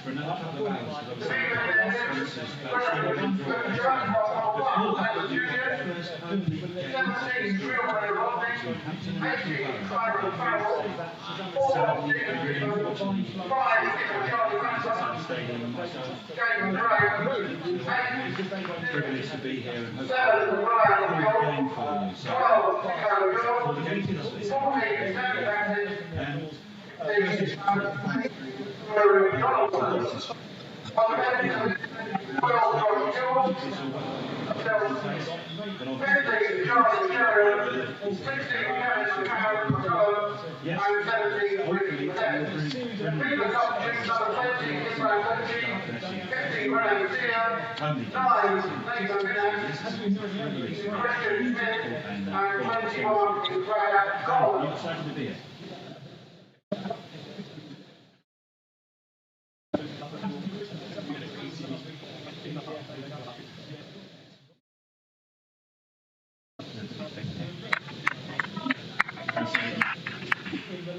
for another couple of hours, because obviously first home league game between Hampton Richmond sadly and really unfortunately stadium and myself privileged to be here and hopefully the game for you. So for the game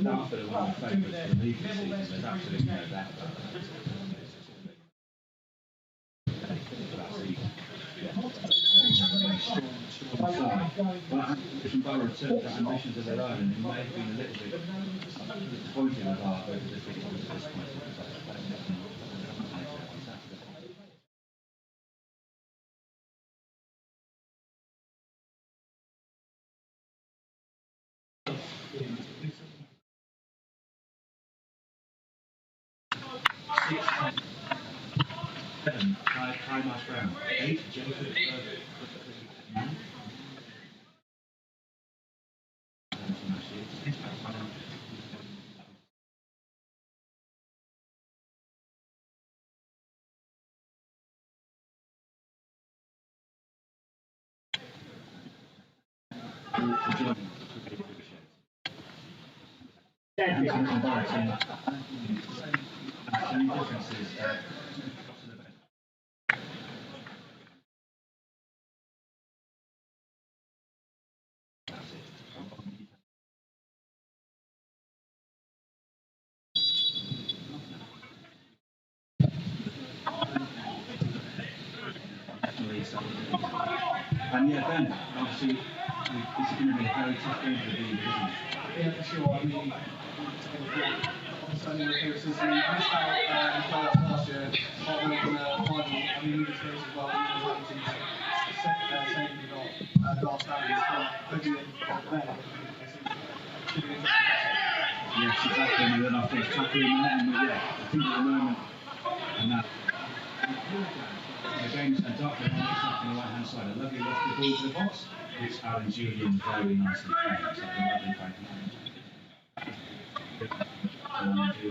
Dartford are one of the favourites for the league this season, there's absolutely no doubt about that. Different borough have certainly got ambitions of their own, and it may have been a little bit disappointing with Dartford at this point. High Marsh Brown. 8, Jacob. Any differences? And yeah, Ben, obviously, this is going to be a very tough game for the Beavers, isn't it? Yeah, for sure. I mean, understanding the appearances, we missed out in playoffs last year, not really from the final. I mean, we experienced as well, we was able to save the Dartford standings from hoping in there. Yes, exactly. And then after it's tackling there, and yeah, I think at the moment, and that. Again, Dartford on the right hand side, a lovely lofty ball to the box, which Alan Julian very nicely played. So a lovely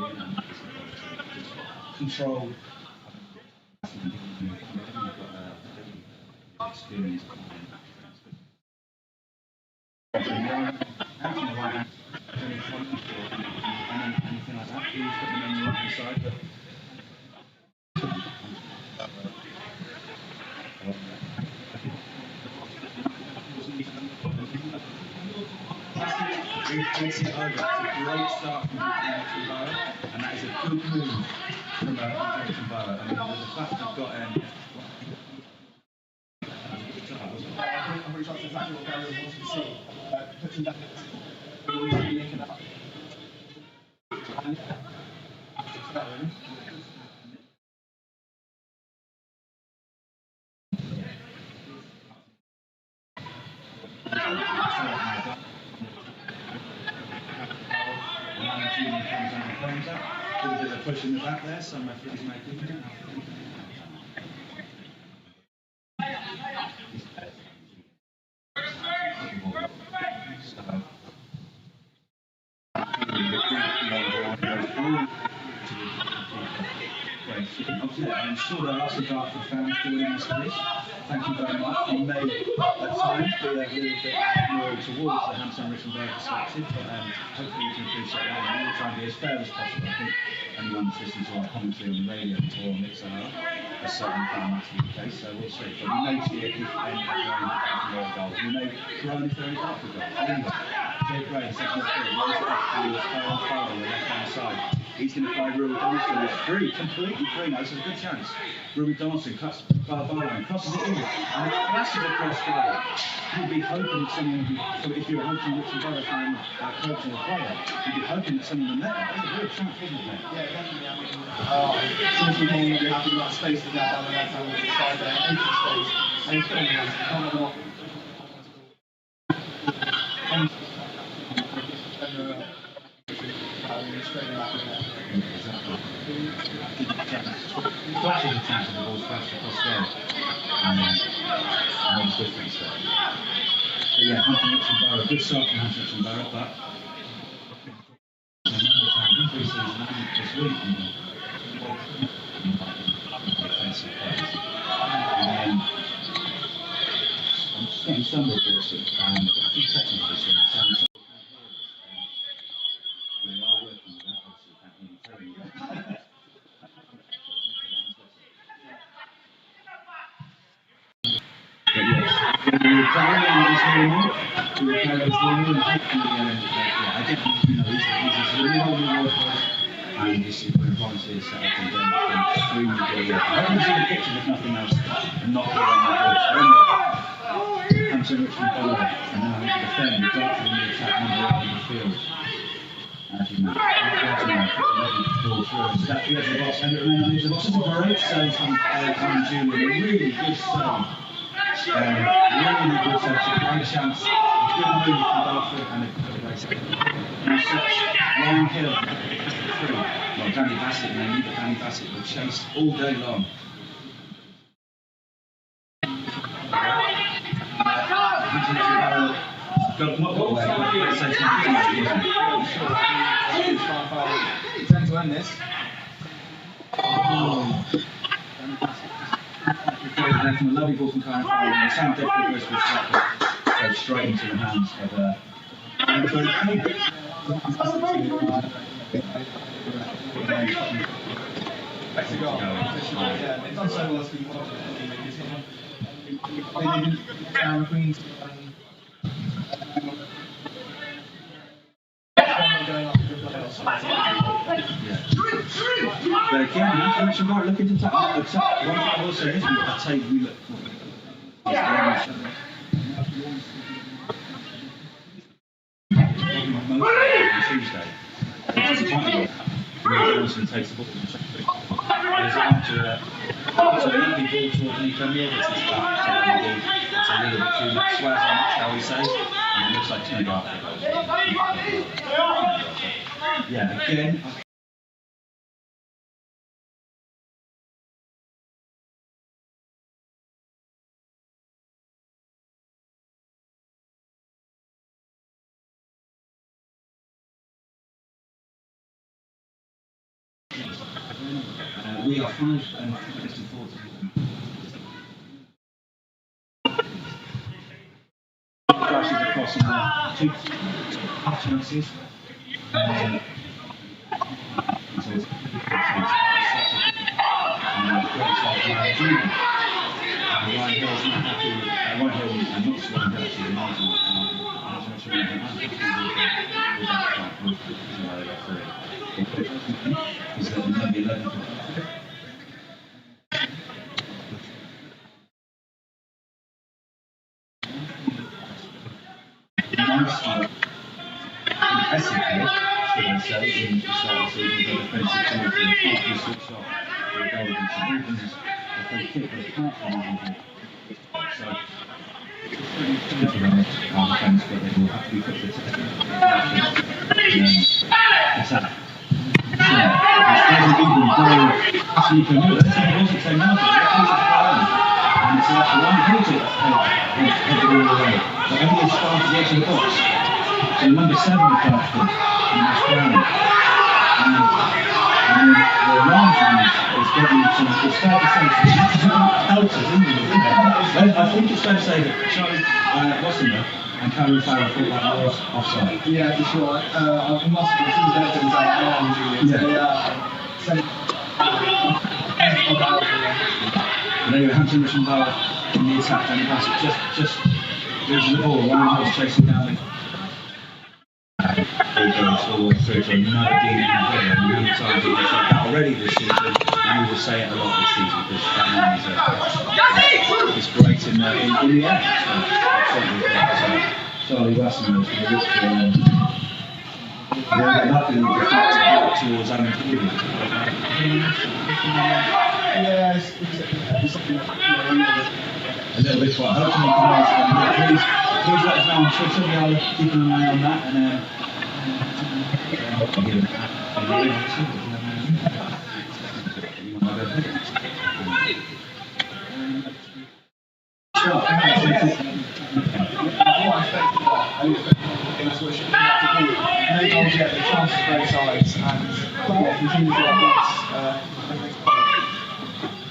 control. Experience. Anything like that, please put them on the right hand side. But takes it over. It's a great start from Jackson Borough, and that is a good move from Jackson Borough. I mean, the fact they've got I'm pretty sure that's exactly what Gary wants to see. Puts him back really linking up. a bit of a push in the back there, some referees making it. I'm sure there are some Dartford fans joining us for this. Thank you very much. We may at times be a little bit more towards the Hampton Richmond perspective, but hopefully you can appreciate that. And we'll try and be as fair as possible. I think anyone that's listening to our commentary on the radio or on Mixer has certainly found that to be the case, so we'll see. But we may see it if any goals. We may run if there are any Dartford goals. Anyway. Jake Gray, second of three, rolls it off to Kyle Farrell on the left-hand side. He's going to find Ruby Donaldson, who's free, completely free now. This is a good chance. Ruby Donaldson cuts Barline, crosses it in, and it flashes across Gray. You'd be hoping that someone would be, so if you're a Hampton Richmond Borough fan, coaching a player, you'd be hoping that someone would net that. That's a real chance, isn't it? Yeah, definitely. I mean, since we came in, we have to got space to get down the left hand side there, empty space, and he's filling it. Can't have an off. Flashes the chance of the ball's flashed across there. And makes difference there. But yeah, Hampton Richmond Borough, good start from Hampton Richmond Borough, but another time in pre-season and this week defensive plays. And then I'm just getting some reports that I think technically so we are working with that, obviously can't even tell you that. But yes, we're carrying this normal, we're carrying this normal, and hopefully, I definitely, he's a really old reward for us, and this is where volunteers set up and done extremely good work. I haven't seen the pictures, if nothing else, and not hearing my voice. Anyway, Hampton Richmond Borough, and now we can defend, the Dartford in the attack, number 8 in the field. As you know, so that's the edge of the box, and it remains on the edge of the box. It's a great save from Aaron Jr., a really good save. Really good save, a great chance, a good move from Dartford, and a great save. Now sets Ryan Hill through. Well, Danny Bassett, and they knew that Danny Bassett would chase all day long. Got not got away, but let's say something like He's going to end this. From a lovely ball from Kyle Farrell, and Sam Decker goes for a shot, goes straight into the hands of Back to goal. Yeah, they've done so well as we wanted. They didn't Sarah Queen's going up to the playoffs. But again, Hampton Richmond Borough looking to tap. One thing I will say is, I tell you, we look. Tuesday. Wilson takes the ball from there's after a lovely ball towards Nico Mierwitz. It's a little bit too much swears on it, shall we say, and it looks like turned after goals. Yeah, again. We are 5 and 54. Crashes across in 2 chances. So it's great Junior. Ryan Hill's not happy. Ryan Hill and not Ryan Hill actually, the margin. I'm not sure if is that number 11 nice impressive play, should I say, in the start of the season, the defensive team can't be switched off for a goal against the Beavers. If they kick, they can't come out. So it's pretty good for our defence, but they will have to be put to the test. It's that. It doesn't even go Nico Miller. It wasn't so nothing. And it's actually one penalty that's headed all the way. But only as far as the edge of the box. So number 7 of Dartford, Nash Brown. And the margin is getting some, it's fair to say, some pelters, isn't it? I think it's fair to say that Charlie Wassenger and Karen Farrell thought that was offside. Yeah, for sure. I must have seen that things like And anyway, Hampton Richmond Borough in the attack, Danny Bassett just losing the ball. Ryan Hill's chasing down going forward through to another deep competitor. And many times we've said that already this season, and we will say it a lot this season because that man is great in the air. So, Charlie Wasserman is going to look for they're lucky to get towards Adam Keegan. Yeah, a little bit quite hopefully please let us know on Twitter. We are keeping an eye on that and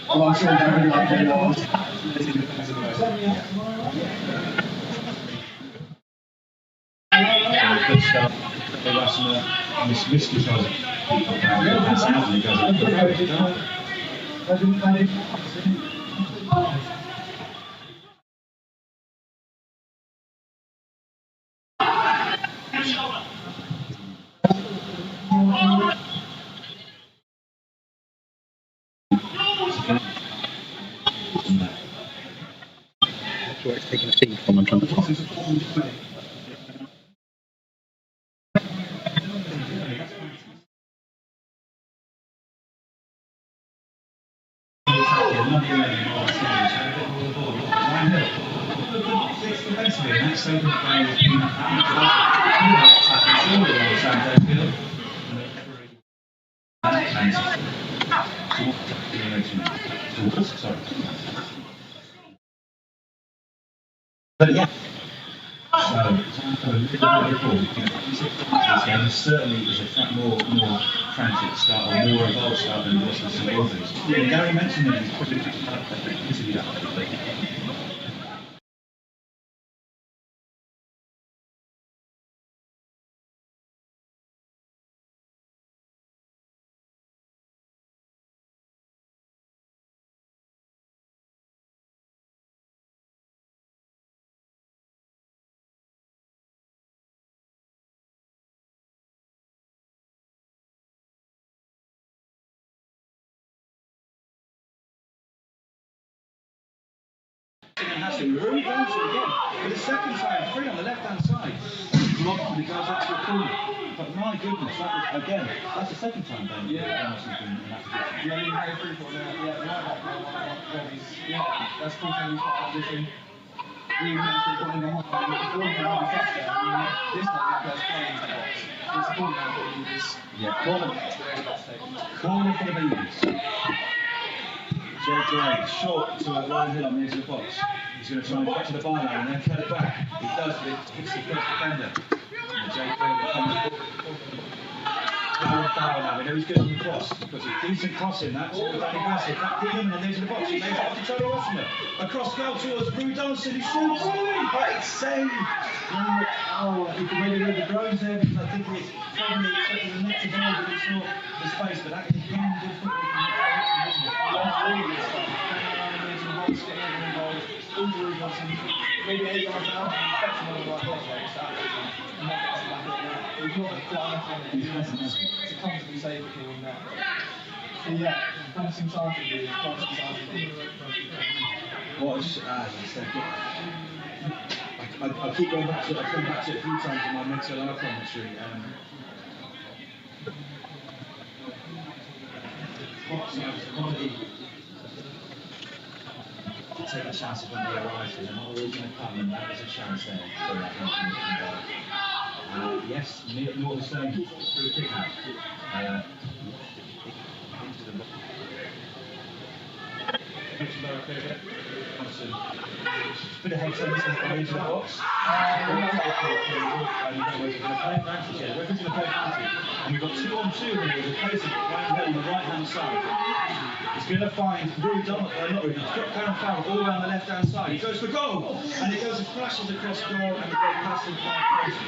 well, I'm sure they're really like they are. Good stuff. Miss control. That's out and it goes up. It's taking a feed from in front of us. But yeah, so this game certainly is a more frantic start or more involved start than it was with St Albans. Gary mentioned that he's probably interviewed that. Rooney goes again for the second time, free on the left hand side. Blocked and he goes out to a corner. But my goodness, that was again, that's the second time then. Yeah, you had free for that. Yeah, that's cool thing we've got position. We managed to put in the one before we had the touchdown. This time we have playing the box. It's important now that we just corner for the Beavers. Joe Gray, short to Ryan Hill on the edge of the box. He's going to try and get to the byline and then cut it back. He does, but it hits the first defender. And Jay Gray becomes foul now. We know he's good on the cross. Because a decent cross in that. So Danny Bassett, back to him and then into the box. He lays it off to Charlie Wasserman. Across goal towards Brew Donaldson who shoots. Great save. You can really read the drones there because I think it's probably expecting the net to go, but it's not the space. But that is again good football from the maybe 8 yards out, and fetch him on the right leg, so he's not quite enough on it. It's a comfortably safe for him now. So yeah, promising signs of you, promising signs of you. I keep going back to it, I've come back to it a few times in my mental health commentary. Take the chances when they arise, they're not always going to come, and that is a chance there for that Hampton Richmond. Yes, North is saying through kick out. Into the box. Bit of head tennis into the box. And we've got 2-on-2 here with a place on the right hand side. He's going to find Darren Farrell all around the left-hand side. He goes for goal, and it goes and flashes across goal, and the goal passes by post.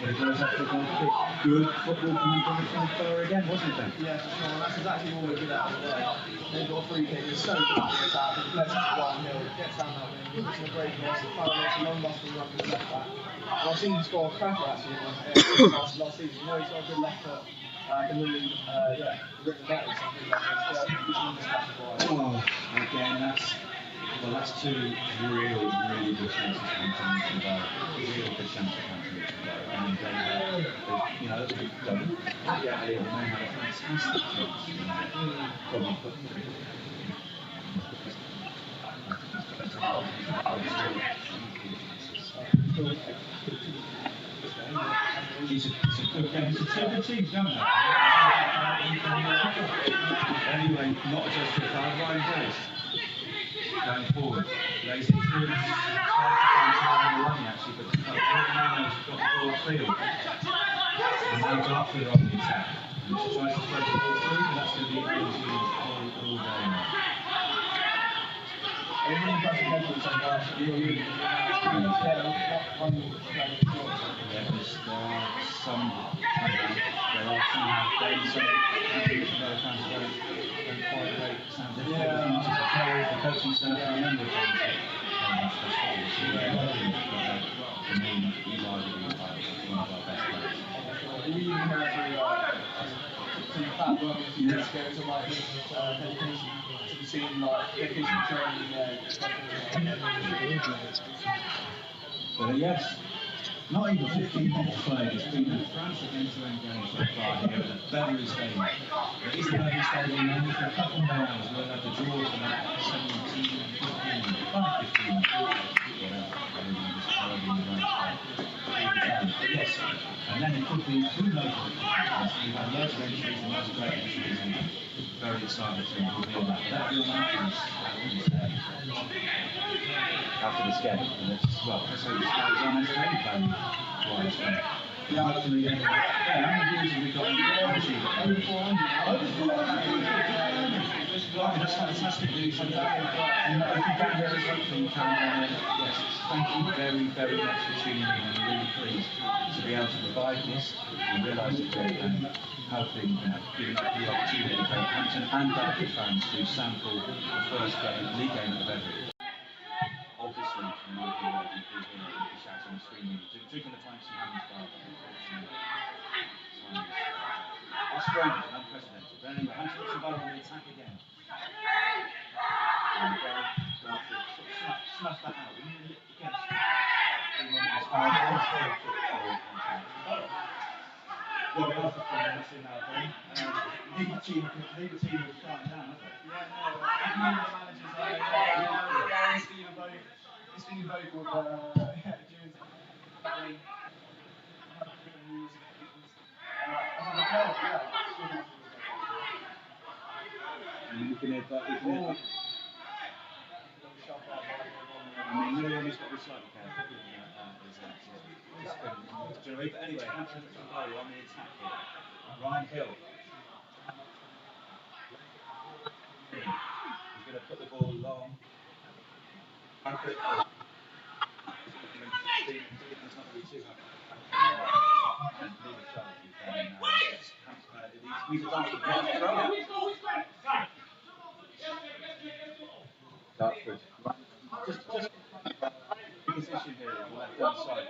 But it goes up to the goal kick. Good football coming from Farrell again, wasn't it then? Yeah, for sure. That's exactly what we're good at. They've got a free kick. It's so good to get that. It lets us one hill. Gets down that wing. It's a great cross. Farrell makes a long busting run to the left back. I've seen him score a cracker actually last season. You know, he's got a good left foot. Can really, rip the net or something like that. Oh, again, that's two really good chances for Hampton Richmond. Real good chance for Hampton Richmond. And they had a fantastic chance. Probably put It's a good game. It's a two good teams, don't they? Anyway, not just for Ryan Harris going forward. Lays it through. Tries to find time running actually, but Jordan's got the ball upfield. And now Dartford are on the attack. And she tries to throw the ball through, but that's going to be all game. It's really impressive effort so far. There are somehow days some fans don't quite rate Sam the coaching staff remember things. For me, he's arguably one of our best players. We even heard through Pat working a few years ago to like dedication to the team, like dedication to training. But yes, not even 15 minutes played. It's been a France end-to-end game so far here at the Beavers Stadium. It is the Beavers Stadium now for a couple more hours. We'll have the draw for that 17, 15, 15. But yes, and then it could be, who knows what it could be. We've had loads of entries and loads of great entries and very excited to reveal that. That'll be on after this game. And it's, well, let's hope this goes on as training plan wise. Yeah, hopefully, how many views have we got? Over 400. That's fantastic news. And if you don't hear us hopefully you can, yes, thank you very much for tuning in. I'm really pleased to be able to provide this. We realise it's great and hopefully giving up the opportunity for Hampton and Dartford fans to sample the first league game at the Beavers. Obviously, in my view, the shouts on the screen, drinking the pints and having fun. That's strange and unprecedented. But anyway, Hampton Richmond on the attack again. And Dartford snuff that out. Well, we are 15 minutes in now, Ben. Neither team was starting down, have they? Yeah, no. Managers like it's been vocal during William's got to be slightly careful. But anyway, Hampton Richmond on the attack here. Ryan Hill. He's going to put the ball long. There's not going to be too happy. Dartford. Just position here on the left-hand side.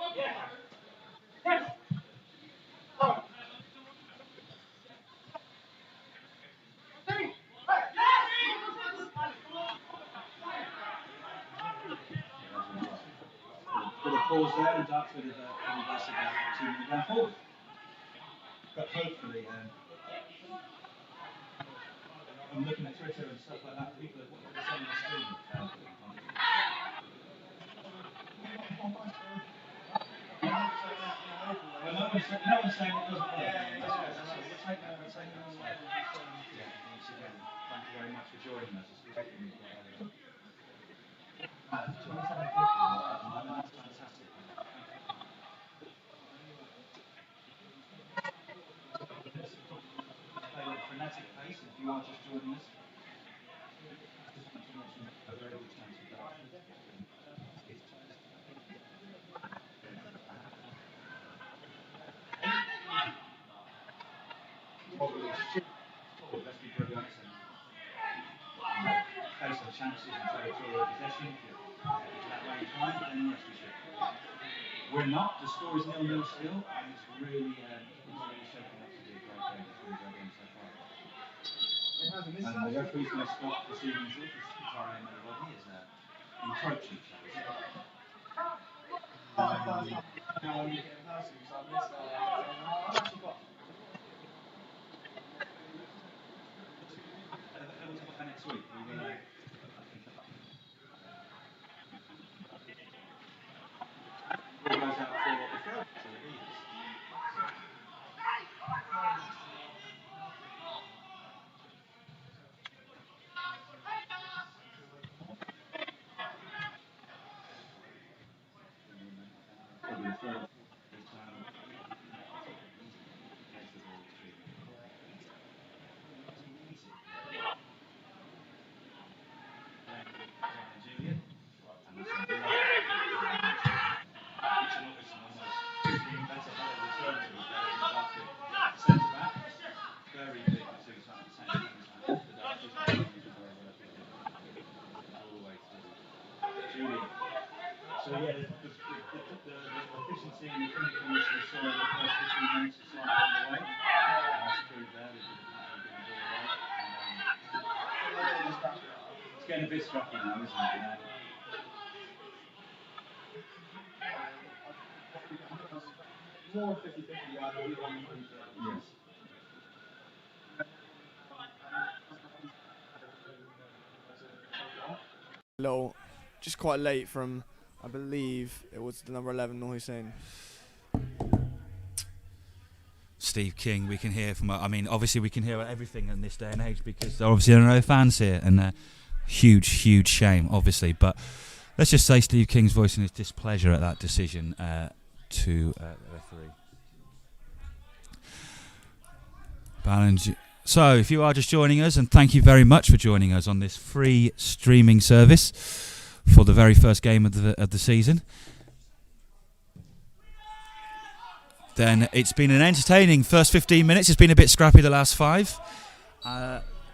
Bit of pause there, and Dartford is probably less about 2 minutes going forward. But hopefully, I'm looking at Twitter and stuff like that. People are saying on the screen. Well, no one's saying it doesn't work. We're taking it. Once again, thank you very much for joining us. It's great. That's fantastic. Play at a frenetic pace if you are just joining us. chances and territorial possession. If that way inclined, then yes, we should. We're not. The score is 0-0 still, and it's really shaping up to be a great game. It's been a great game so far. And the referee's going to stop this evening's look as Tyrone Melody is encroaching, shall we say. Next week, we will all goes out for the third to the Beavers. Probably the third this time. Julian. So yeah, the efficiency and the clinicalness we saw in the first 15 minutes is slightly on the way. That's proved there. It's getting a bit scrappy now, isn't it? More 50-50, yeah, but we want to. Yes. Little, just quite late from, I believe it was the number 11, Noor Hussein. Steve King, we can hear from, obviously we can hear everything in this day and age because there obviously are no fans here, and huge shame, obviously. But let's just say Steve King's voicing his displeasure at that decision to the referee. So, if you are just joining us, and thank you very much for joining us on this free streaming service for the very first game of the season, then it's been an entertaining first 15 minutes. It's been a bit scrappy the last 5,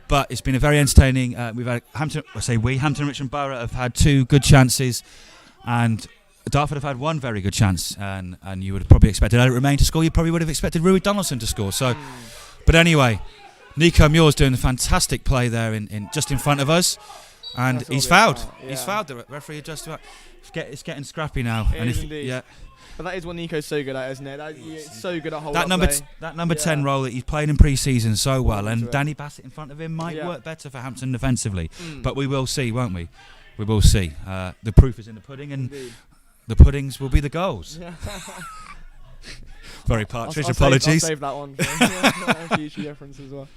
but it's been a very entertaining. We've had Hampton Richmond Borough have had 2 good chances, and Dartford have had 1 very good chance. And you would have probably expected Eric Remain to score. You probably would have expected Rui Donaldson to score. So, but anyway, Nico Muir's doing a fantastic play there in just in front of us, and he's fouled. Yeah. He's fouled. The referee just about. It's getting scrappy now. Yeah. But that is what Nico's so good at, isn't it? He's so good at holding that number 10 role that he's played in pre-season so well, and Danny Bassett in front of him might work better for Hampton defensively. But we will see, won't we? We will see. The proof is in the pudding, and the puddings will be the goals. Yeah. Very Partridge, apologies. I'll save that one for future reference as well.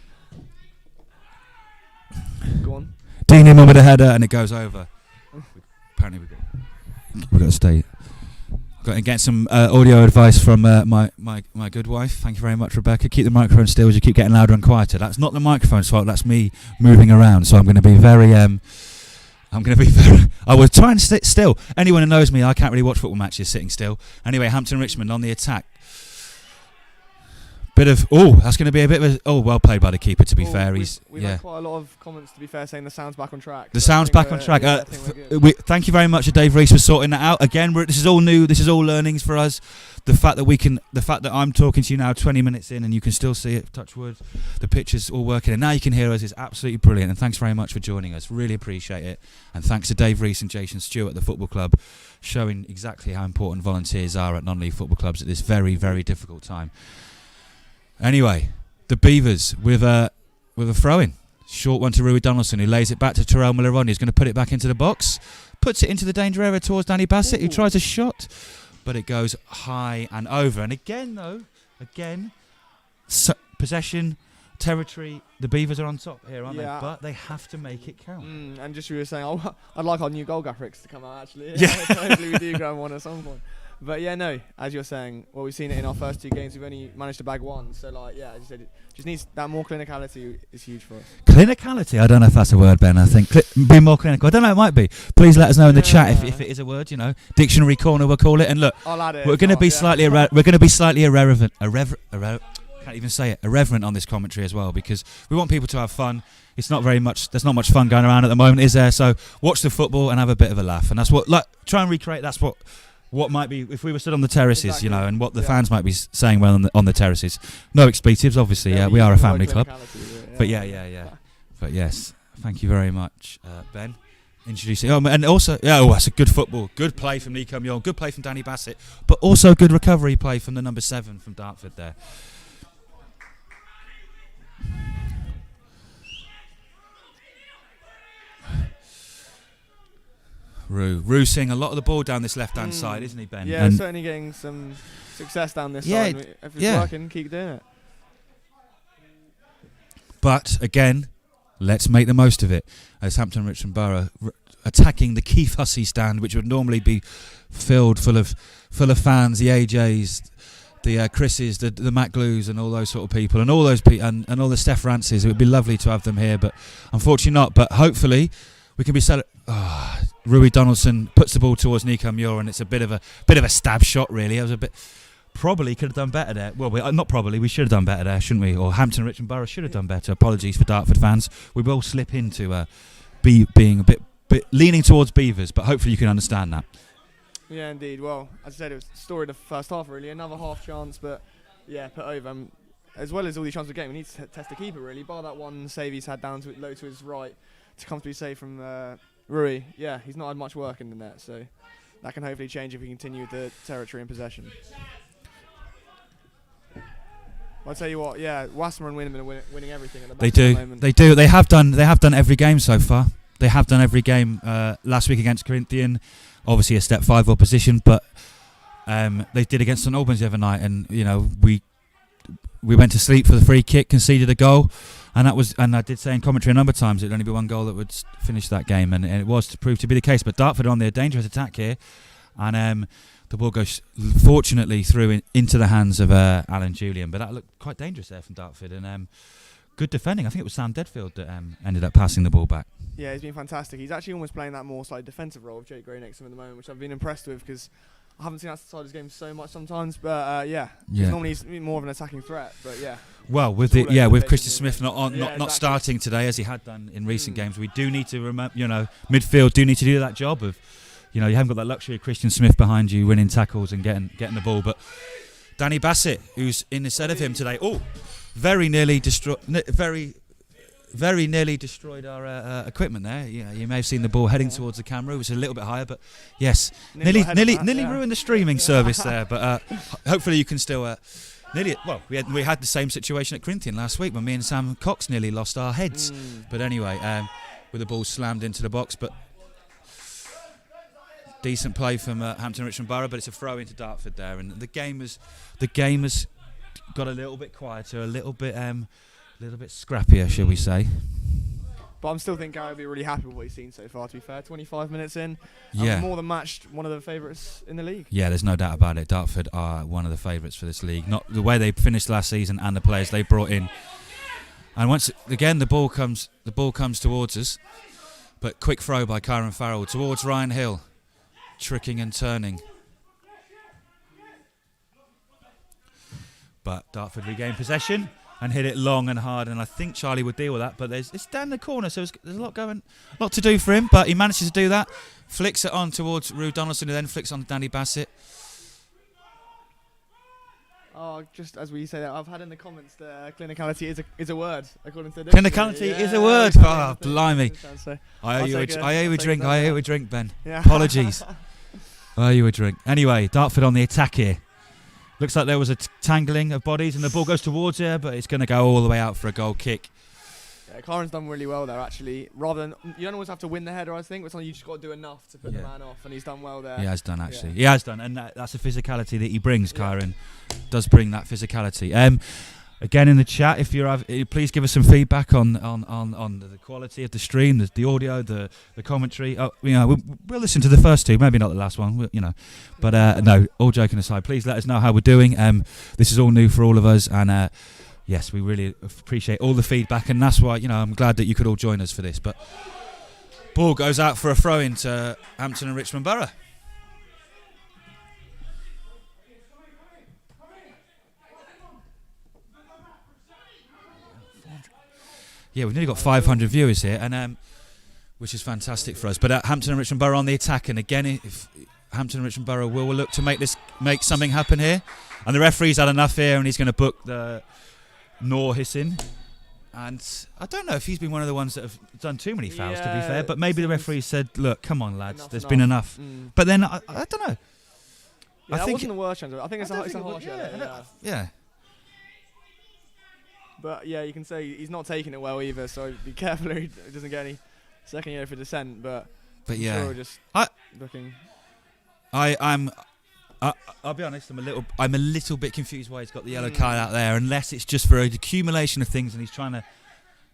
Go on. Dean in with a header, and it goes over. Apparently we've got to stay. I've got to get some audio advice from my good wife. Thank you very much, Rebecca. Keep the microphone still as you keep getting louder and quieter. That's not the microphone's fault. That's me moving around. So I'm going to be very. I was trying to sit still. Anyone who knows me, I can't really watch football matches sitting still. Anyway, Hampton Richmond on the attack. That's going to be a bit of a well played by the keeper. To be fair, we've had quite a lot of comments. To be fair, saying the sound's back on track. The sound's back on track. Thank you very much to Dave Rees for sorting that out. Again, this is all new. This is all learnings for us. The fact that I'm talking to you now, 20 minutes in, and you can still see it. Touch wood, the picture's all working, and now you can hear us. Is absolutely brilliant. And thanks very much for joining us. Really appreciate it. And thanks to Dave Rees and Jason Stewart at the football club, showing exactly how important volunteers are at non-league football clubs at this very, very difficult time. Anyway, the Beavers with a throw-in. Short one to Rui Donaldson, who lays it back to Terrell Mulroney. He's going to put it back into the box. Puts it into the danger area towards Danny Bassett, who tries a shot. But it goes high and over. And again, possession, territory, the Beavers are on top here, aren't they? But they have to make it count. And just we were saying, I'd like our new goal graphics to come out, actually. Yeah. Hopefully we do grab one at some point. But yeah, no, as you're saying, we've seen it in our first 2 games. We've only managed to bag 1. So, as you said, it just needs that more clinicality is huge for us. Clinicality? I don't know if that's a word, Ben. I think be more clinical. I don't know, it might be. Please let us know in the chat if it is a word. Dictionary corner we'll call it. And look, I'll add it. We're going to be slightly irrelevant. Can't can't even say it, irreverent on this commentary as well, because we want people to have fun. It's not very much. There's not much fun going around at the moment, is there? So watch the football and have a bit of a laugh, and that's what try and recreate. That's what might be if we were stood on the terraces, Exactly. you know, and what the fans might be saying well on the terraces. No expletives, obviously. Yeah, we are a family club. But yeah. But yes, thank you very much, Ben. Introducing, and also, that's a good football, good play from Nico Mjorn, good play from Danny Bassett, but also good recovery play from the number 7 from Dartford there. Rue seeing a lot of the ball down this left-hand side, isn't he, Ben? Yeah, certainly getting some success down this side. If it's working, keep doing it. But again, let's make the most of it. As Hampton Richmond Borough attacking the Keith Hussey stand, which would normally be filled full of fans, the AJs, the Chris's, the Matt Glues, and all those sort of people, and all those and all the Steph Rances. It would be lovely to have them here, but unfortunately not. But hopefully, we can be Rui Donaldson puts the ball towards Nico Muir, and it's a bit of a stab shot. Really, it was a bit. Probably could have done better there. Well, not probably. We should have done better there, shouldn't we? Or Hampton Richmond Borough should have done better. Apologies for Dartford fans. We will slip into being a bit leaning towards Beavers, but hopefully you can understand that. Yeah, indeed. Well, as I said, it was the story of the first half, really. Another half chance, but yeah, put over. As well as all these chances of getting, we need to test the keeper, really. Bar that one save he's had down to low to his right to comfortably save from Rui. Yeah, he's not had much work in the net, so that can hopefully change if we continue with the territory in possession. I'll tell you what, Wassenaar and Wynnum are winning everything at the back at the moment. They do. They have done every game so far. They have done every game. Last week against Corinthian, obviously a step 5 opposition, but they did against St Albans the other night, and you know we went to sleep for the free kick, conceded a goal, and I did say in commentary a number of times it'd only be one goal that would finish that game, and it was to prove to be the case. But Dartford are on their dangerous attack here, and the ball goes, fortunately, through into the hands of Alan Julian. But that looked quite dangerous there from Dartford. And good defending. I think it was Sam Deadfield that ended up passing the ball back. Yeah, he's been fantastic. He's actually almost playing that more slightly defensive role with Jake Gray next to him at the moment, which I've been impressed with because I haven't seen that side of his game so much sometimes. But normally he's more of an attacking threat. But yeah. Well, with Christian Smith not starting today as he had done in recent games, we do need to remember, midfield do need to do that job of. You haven't got that luxury of Christian Smith behind you winning tackles and getting the ball. But Danny Bassett, who's in instead of him today, very nearly destroyed our equipment there. You may have seen the ball heading towards the camera. It was a little bit higher, but yes, nearly ruined the streaming service there. But hopefully you can still. We had the same situation at Corinthian last week when me and Sam Cox nearly lost our heads. But anyway, with the ball slammed into the box, but. Decent play from Hampton Richmond Borough, but it's a throw into Dartford there, and the game has got a little bit quieter, a little bit scrappier, shall we say? But I'm still thinking Gary will be really happy with what he's seen so far. To be fair, 25 minutes in, more than matched one of the favourites in the league. Yeah, there's no doubt about it. Dartford are one of the favourites for this league. Not the way they finished last season and the players they brought in. And once again, the ball comes towards us, but quick throw by Kyron Farrell towards Ryan Hill. Tricking and turning, but Dartford regained possession and hit it long and hard, and I think Charlie would deal with that, but it's down the corner, so there's a lot to do for him, but he manages to do that, flicks it on towards Rue Donaldson, who then flicks on to Danny Bassett. Just as we say that, I've had in the comments that clinicality is a word, according to the clinicality is a word. Blimey! I owe you a drink, Ben. Yeah. Apologies. I owe you a drink. Anyway, Dartford on the attack here. Looks like there was a tangling of bodies, and the ball goes towards her, but it's going to go all the way out for a goal kick. Yeah, Karen's done really well there, actually. Rather than you don't always have to win the header, I think, but something you just got to do enough to put the man off, and he's done well there. He has done, actually. Yeah. He has done, and that's the physicality that he brings. Karen does bring that physicality. Again, in the chat, if please give us some feedback on the quality of the stream, the audio, the commentary. We'll listen to the first two, maybe not the last one, But no, all joking aside, please let us know how we're doing. This is all new for all of us, and yes, we really appreciate all the feedback, and that's why I'm glad that you could all join us for this. But ball goes out for a throw into Hampton and Richmond Borough. Yeah, we've nearly got 500 viewers here, and which is fantastic for us. But Hampton and Richmond Borough on the attack, and again, if Hampton and Richmond Borough will look to make something happen here, and the referee's had enough here, and he's going to book the Nor hissing. And I don't know if he's been one of the ones that have done too many fouls, to be fair. But maybe the referee said, "Look, come on, lads, there's been enough." But then I don't know. Yeah, I that think wasn't the worst chance. I think it's a harsh yellow. Yeah. But yeah, you can say he's not taking it well either. So be careful he doesn't get any second yellow for dissent. But yeah, sure just looking. I'll be honest. I'm a little bit confused why he's got the yellow card out there, unless it's just for an accumulation of things, and he's trying to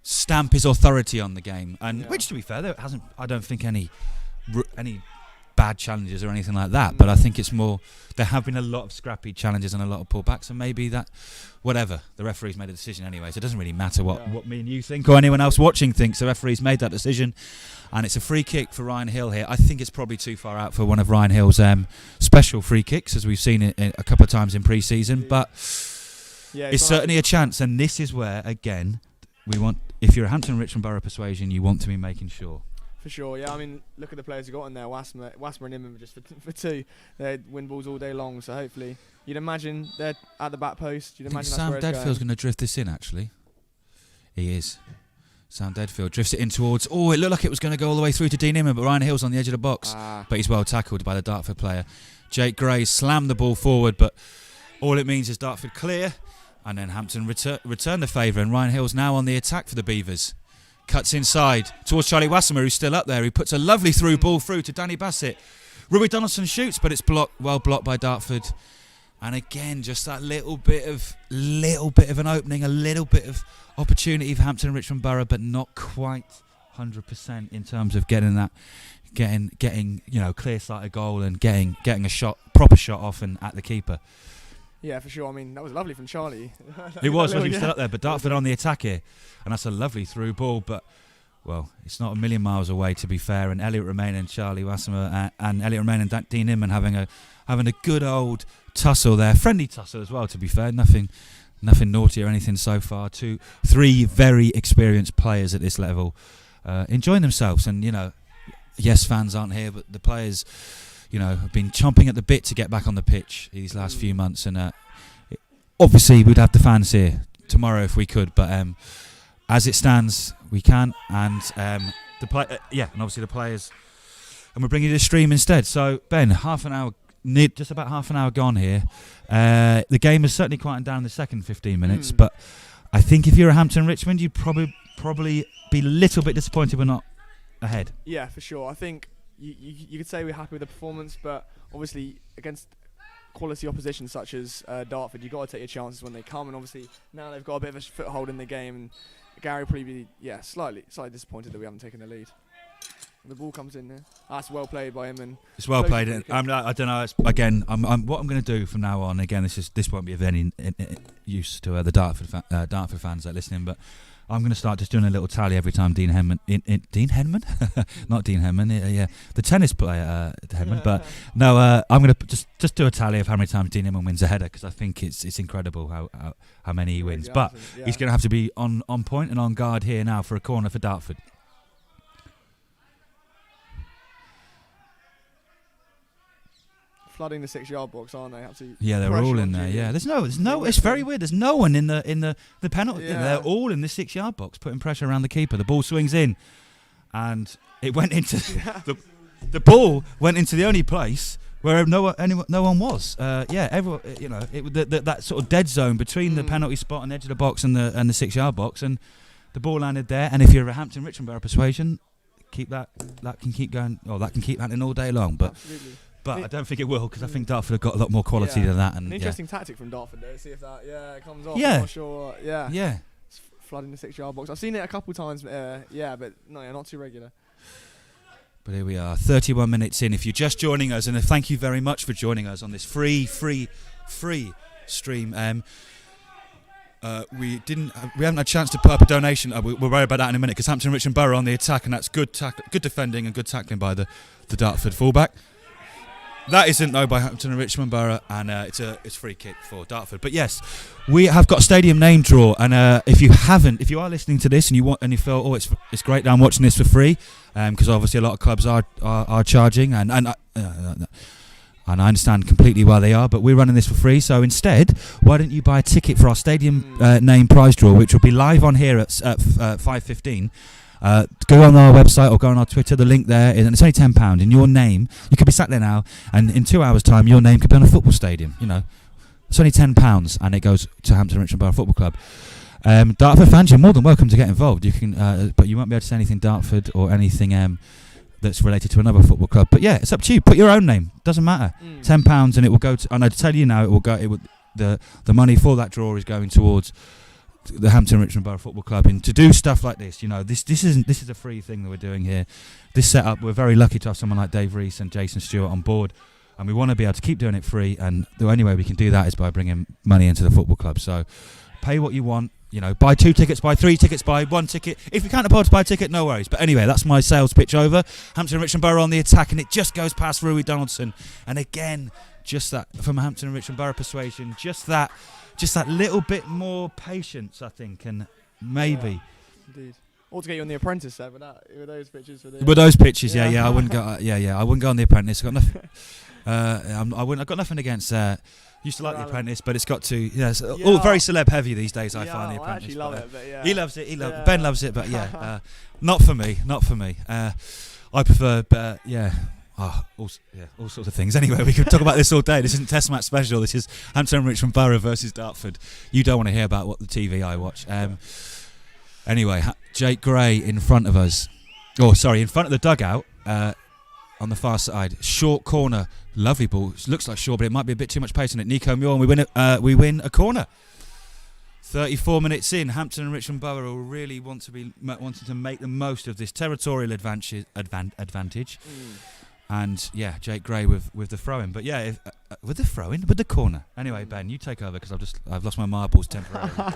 stamp his authority on the game. And which, to be fair, there hasn't. I don't think any bad challenges or anything like that. But I think it's more. There have been a lot of scrappy challenges and a lot of pullbacks, and maybe that, whatever. The referee's made a decision anyway, so it doesn't really matter what me and you think or anyone else watching thinks. The referee's made that decision. And it's a free kick for Ryan Hill here. I think it's probably too far out for one of Ryan Hill's special free kicks, as we've seen it a couple of times in pre-season. But it's certainly a chance. And this is where, again, we want. If you're a Hampton Richmond Borough persuasion, you want to be making sure. For sure, yeah. I mean, look at the players who got in there. Wasmer and Inman just for two. They win balls all day long. So hopefully, you'd imagine they're at the back post. You'd imagine Sam that's where Deadfield's going to drift this in. Actually, he is. Sam Deadfield drifts it in towards. Oh, it looked like it was going to go all the way through to Dean Inman, but Ryan Hill's on the edge of the box. But he's well tackled by the Dartford player. Jake Gray slammed the ball forward, but all it means is Dartford clear, and then Hampton return the favour, and Ryan Hill's now on the attack for the Beavers. Cuts inside towards Charlie Wassemer, who's still up there. He puts a lovely through ball through to Danny Bassett. Ruby Donaldson shoots, but it's well blocked by Dartford. And again, just that little bit of an opening, a little bit of opportunity for Hampton and Richmond Borough, but not quite 100% in terms of getting clear sight of goal and getting a proper shot off and at the keeper. Yeah, for sure. I mean, that was lovely from Charlie. It was when he was still up there, but Dartford on the attack here, and that's a lovely through ball. But well, it's not a million miles away, to be fair. And Elliot Romain and Charlie Wassemer and Elliot Romain and Dean Inman having a good old tussle there, friendly tussle as well. To be fair, nothing naughty or anything so far. 3 very experienced players at this level enjoying themselves, and yes, fans aren't here, but the players, have been chomping at the bit to get back on the pitch these last few months, and obviously we'd have the fans here tomorrow if we could, but as it stands, we can, and and obviously the players, and we're bringing you the stream instead. So Ben, just about half an hour gone here. The game has certainly quieted down in the second 15 minutes, but I think if you're a Hampton Richmond, you'd probably be a little bit disappointed we're not ahead. Yeah, for sure. I think you could say we're happy with the performance, but obviously against quality opposition such as Dartford, you've got to take your chances when they come, and obviously now they've got a bit of a foothold in the game, and Gary will probably be slightly disappointed that we haven't taken the lead. The ball comes in there. That's well played by him, and it's well played. I don't know. Again, what I'm going to do from now on. Again, this won't be of any use to the Dartford fans that are listening, but I'm going to start just doing a little tally every time Dean Henman, not Dean Henman, the tennis player Henman, but no, I'm going to just do a tally of how many times Dean Henman wins a header, because I think it's incredible how many he wins. But he's going to have to be on point and on guard here now for a corner for Dartford. Flooding the 6-yard box, aren't they? Absolutely. Yeah, they're all in there. Yeah, there's no. It's very weird. There's no one in the penalty. Yeah. They're all in the 6-yard box, putting pressure around the keeper. The ball swings in, and it went into the ball went into the only place where no one was. Everyone. That sort of dead zone between the penalty spot and the edge of the box and the 6-yard box, and the ball landed there. And if you're a Hampton Richmond Borough persuasion, keep that can keep going. Oh, that can keep happening all day long. But. Absolutely. But I don't think it will, because I think Dartford have got a lot more quality than that. And an interesting tactic from Dartford there. See if that comes off. Yeah. I'm not sure. Yeah. It's flooding the 6-yard box. I've seen it a couple times. But not too regular. But here we are, 31 minutes in. If you're just joining us, and thank you very much for joining us on this free stream. We haven't had a chance to put up a donation. We'll worry about that in a minute, because Hampton Richmond Borough on the attack, and that's good defending and good tackling by the Dartford fullback. That isn't though by Hampton and Richmond Borough, and it's free kick for Dartford. But yes, we have got a stadium name draw, and if you are listening to this and you feel it's great that I'm watching this for free, because obviously a lot of clubs are charging, and I understand completely why they are, but we're running this for free. So instead, why don't you buy a ticket for our stadium name prize draw, which will be live on here at 5:15. Go on our website or go on our Twitter, the link there, and it's only £10. In your name, you could be sat there now, and in 2 hours' time, your name could be on a football stadium. You know, it's only £10, and it goes to Hampton Richmond Borough Football Club. Dartford fans, you're more than welcome to get involved. You can, but you won't be able to say anything Dartford or anything that's related to another football club. But yeah, it's up to you. Put your own name. Doesn't matter. £10, and it will go to. And I tell you now, it will go. The money for that draw is going towards the Hampton Richmond Borough Football Club, and to do stuff like this, you know, this is a free thing that we're doing here. This setup, we're very lucky to have someone like Dave Rees and Jason Stewart on board, and we want to be able to keep doing it free, and the only way we can do that is by bringing money into the football club. So pay what you want, you know, buy 2 tickets, buy 3 tickets, buy 1 ticket. If you can't afford to buy a ticket, no worries. But anyway, that's my sales pitch over. Hampton Richmond Borough on the attack, and it just goes past Rui Donaldson, and again, just that from Hampton and Richmond Borough persuasion, just that little bit more patience, I think, and maybe. Indeed. Or to get you on The Apprentice there, with those pitches. With those pitches, yeah. I wouldn't go. I wouldn't go on The Apprentice. I've got nothing. I've got nothing against. Used to like The Apprentice, but it's got to. It's all very celeb heavy these days. I find The Apprentice. I actually love it, but yeah. He loves it. Ben loves it, but not for me. I prefer, all sorts of things. Anyway, we could talk about this all day. This isn't Test Match Special. This is Hampton Richmond Borough versus Dartford. You don't want to hear about what the TV I watch. Anyway, Jake Gray in front of us. In front of the dugout on the far side. Short corner. Lovely ball. It looks like short, but it might be a bit too much pace on it. Nico Muir, and we win a corner. 34 minutes in, Hampton and Richmond Borough will really wanting to make the most of this territorial advantage. And yeah, Jake Gray with the throw-in. But yeah, with the corner. Anyway, Ben, you take over because I've lost my marbles temporarily.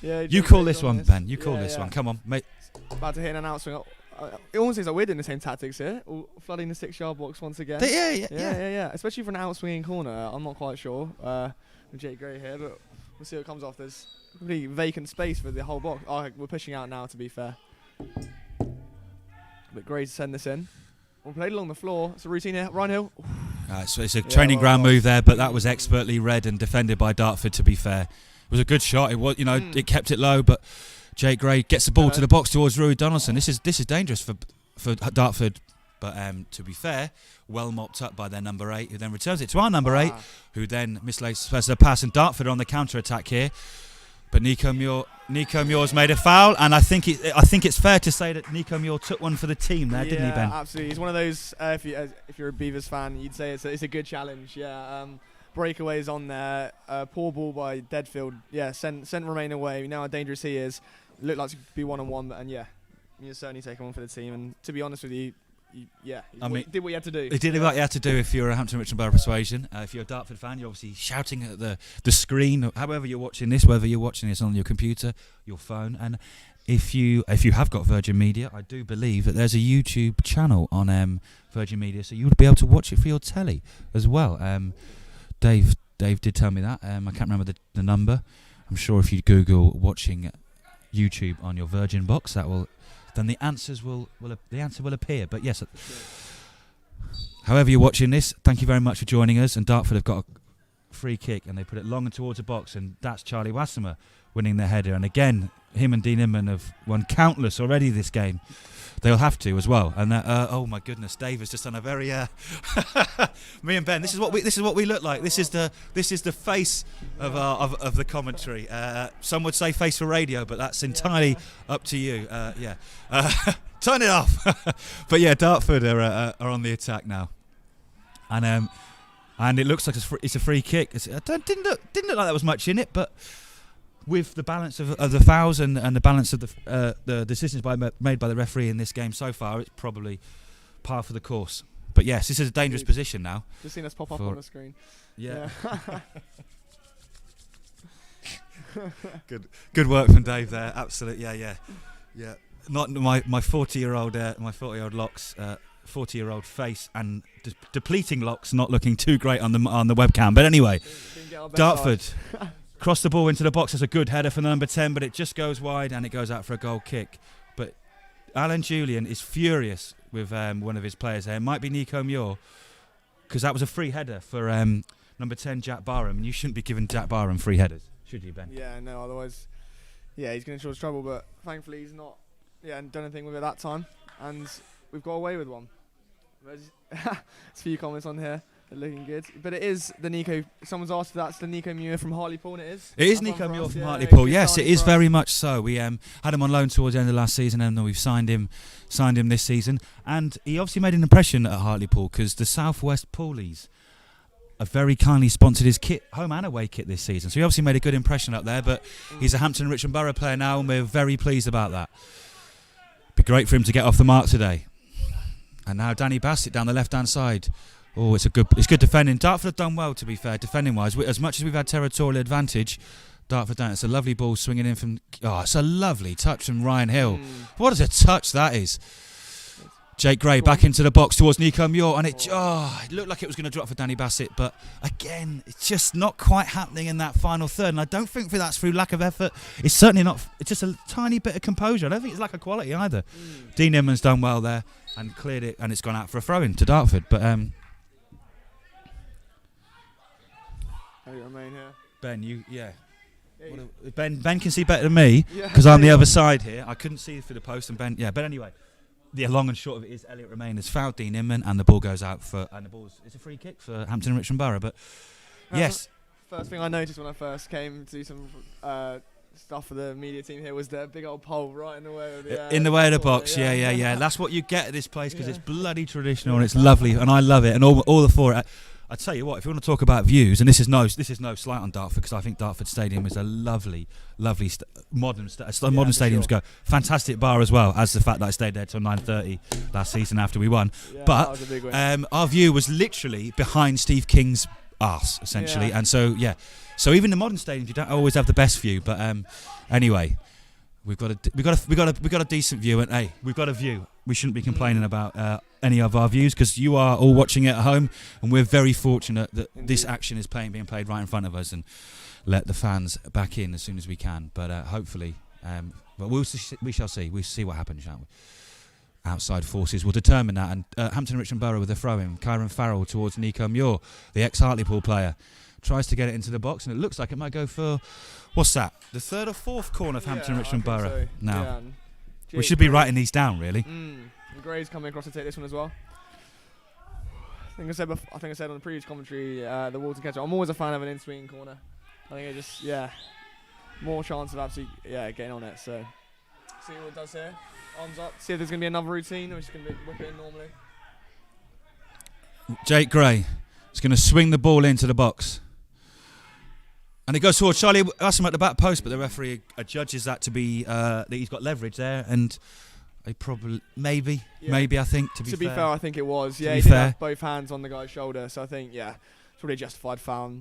You call this one, Ben. You call this one. Come on, mate. About to hit an outswing. It almost seems like we're doing the same tactics here, flooding the 6-yard box once again. Yeah. Especially for an outswinging corner. I'm not quite sure with Jake Gray here, but we'll see what comes off. There's a completely vacant space for the whole box. We're pushing out now, to be fair. But Gray to send this in. Well played along the floor. It's a routine here. Ryan Hill. So it's a training ground move there, but that was expertly read and defended by Dartford, to be fair. It was a good shot. It was, it kept it low, but Jake Gray gets the ball to the box towards Rui Donaldson. This is dangerous for Dartford, but to be fair, well mopped up by their number 8, who then returns it to our number 8, who then mislays the pass, and Dartford on the counter attack here. But Nico Muir's made a foul, and I think it's fair to say that Nico Muir took one for the team there, didn't he, Ben? Yeah, absolutely. He's one of those. If you're a Beavers fan, you'd say it's a good challenge. Yeah. Breakaways on there. Poor ball by Deadfield. Yeah. Sent Romain away. We know how dangerous he is. Looked like to be 1-on-1, and yeah, you're certainly taking one for the team. And to be honest with you, he did what you had to do. He did what you had to do if you're a Hampton Richmond Borough persuasion. If you're a Dartford fan, you're obviously shouting at the screen, however you're watching this, whether you're watching this on your computer, your phone. And if you have got Virgin Media, I do believe that there's a YouTube channel on Virgin Media, so you would be able to watch it for your telly as well. Dave did tell me that. I can't remember the number. I'm sure if you Google watching YouTube on your Virgin box, then the answer will appear. But yes, however you're watching this, thank you very much for joining us. And Dartford have got a free kick, and they put it long and towards the box, and that's Charlie Wassemer winning their header. And again, him and Dean Inman have won countless already this game. They'll have to as well. And oh my goodness, Dave has just done a very me and Ben. This is what we look like. This is the face of the commentary. Some would say face for radio, but that's entirely up to you. Turn it off. But yeah, Dartford are on the attack now, and it looks like it's a free kick. Didn't look like there was much in it, but with the balance of the fouls and the balance of the decisions made by the referee in this game so far, it's probably par for the course. But yes, this is a dangerous position now. Just seen us pop up on the screen. Yeah. Good work from Dave there. Absolutely. Yeah. Not my 40-year-old locks 40-year-old face and depleting locks not looking too great on the webcam. But anyway, Dartford cross the ball into the box. It's a good header for number 10, but it just goes wide and it goes out for a goal kick. But Alan Julian is furious with one of his players there. It might be Nico Muir, because that was a free header for number 10, Jack Barham, and you shouldn't be giving Jack Barham free headers, should you, Ben? Yeah, no, otherwise, he's going to cause trouble, but thankfully he's not done anything with it that time, and we've got away with one. There's a few comments on here. They're looking good. But it is the Nico. Someone's asked if that's the Nico Muir from Hartlepool, and it is. It is Nico Muir from Hartlepool. Yes, it is very much so. We had him on loan towards the end of last season, and then we've signed him this season. And he obviously made an impression at Hartlepool, because the Southwest Poolies have very kindly sponsored his kit, home and away kit, this season. So he obviously made a good impression up there. But he's a Hampton Richmond Borough player now, and we're very pleased about that. Be great for him to get off the mark today. And now Danny Bassett down the left-hand side. Oh, it's good defending. Dartford have done well, to be fair, defending-wise. As much as we've had territorial advantage, Dartford don't. It's a lovely ball swinging in from... Oh, it's a lovely touch from Ryan Hill. What a touch that is. Jake Gray back into the box towards Nico Muir, and it looked like it was going to drop for Danny Bassett, but again, it's just not quite happening in that final third, and I don't think that's through lack of effort. It's certainly not. It's just a tiny bit of composure. I don't think it's lack of quality either. Dean Inman's done well there and cleared it, and it's gone out for a throw-in to Dartford, but... remain here. Ben, Ben can see better than me, because I'm the other side here. I couldn't see through the post, and Ben, but anyway, the long and short of it is Elliot Romain has fouled Dean Inman, and the ball goes out it's a free kick for Hampton Richmond Borough. But yes, first thing I noticed when I first came to do some stuff for the media team here was the big old pole right in the way of the box. Yeah. That's what you get at this place, because it's bloody traditional and it's lovely, and I love it, and all the for it. I tell you what, if you want to talk about views, and this is no slight on Dartford, because I think Dartford Stadium is a lovely modern stadiums go. Fantastic bar as well, as the fact that I stayed there till 9:30 last season after we won. But our view was literally behind Steve King's arse, essentially, and so even the modern stadiums, you don't always have the best view. But anyway, we've got a decent view, and hey, we've got a view. We shouldn't be complaining about any of our views, because you are all watching it at home, and we're very fortunate that this action is being played right in front of us, and let the fans back in as soon as we can. But hopefully, but we shall see. We'll see what happens, shall we? Outside forces will determine that. And Hampton Richmond Borough with a throw-in. Kyron Farrell towards Nico Muir, the ex-Hartlepool player, tries to get it into the box, and it looks like it might go for, what's that? The third or fourth corner of Hampton Richmond Borough. So. Now, we should be writing these down, really. Gray's coming across to take this one as well. I think I said on the previous commentary, the Walton catcher. I'm always a fan of an in-swinging corner. I think it just more chance of absolutely getting on it. So see what it does here. Arms up. See if there's going to be another routine, or it's going to be whip it in normally. Jake Gray is going to swing the ball into the box. And it goes towards Charlie Ussam at the back post, but the referee adjudges that to be that he's got leverage there, and he probably maybe I think to be fair, I think it was. He did have both hands on the guy's shoulder, so I think it's probably a justified foul.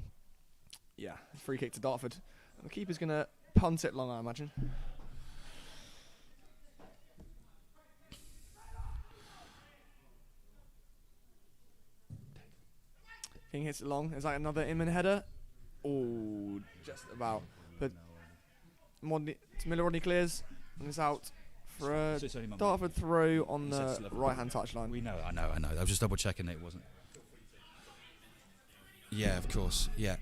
Free kick to Dartford. And the keeper's going to punt it long, I imagine. King hits it long. Is that another Inman header? Oh, just about. But Miller Rodney clears, and it's out for a Dartford throw on the right-hand touchline. I know. I was just double checking that it wasn't. Yeah, of course. Yeah.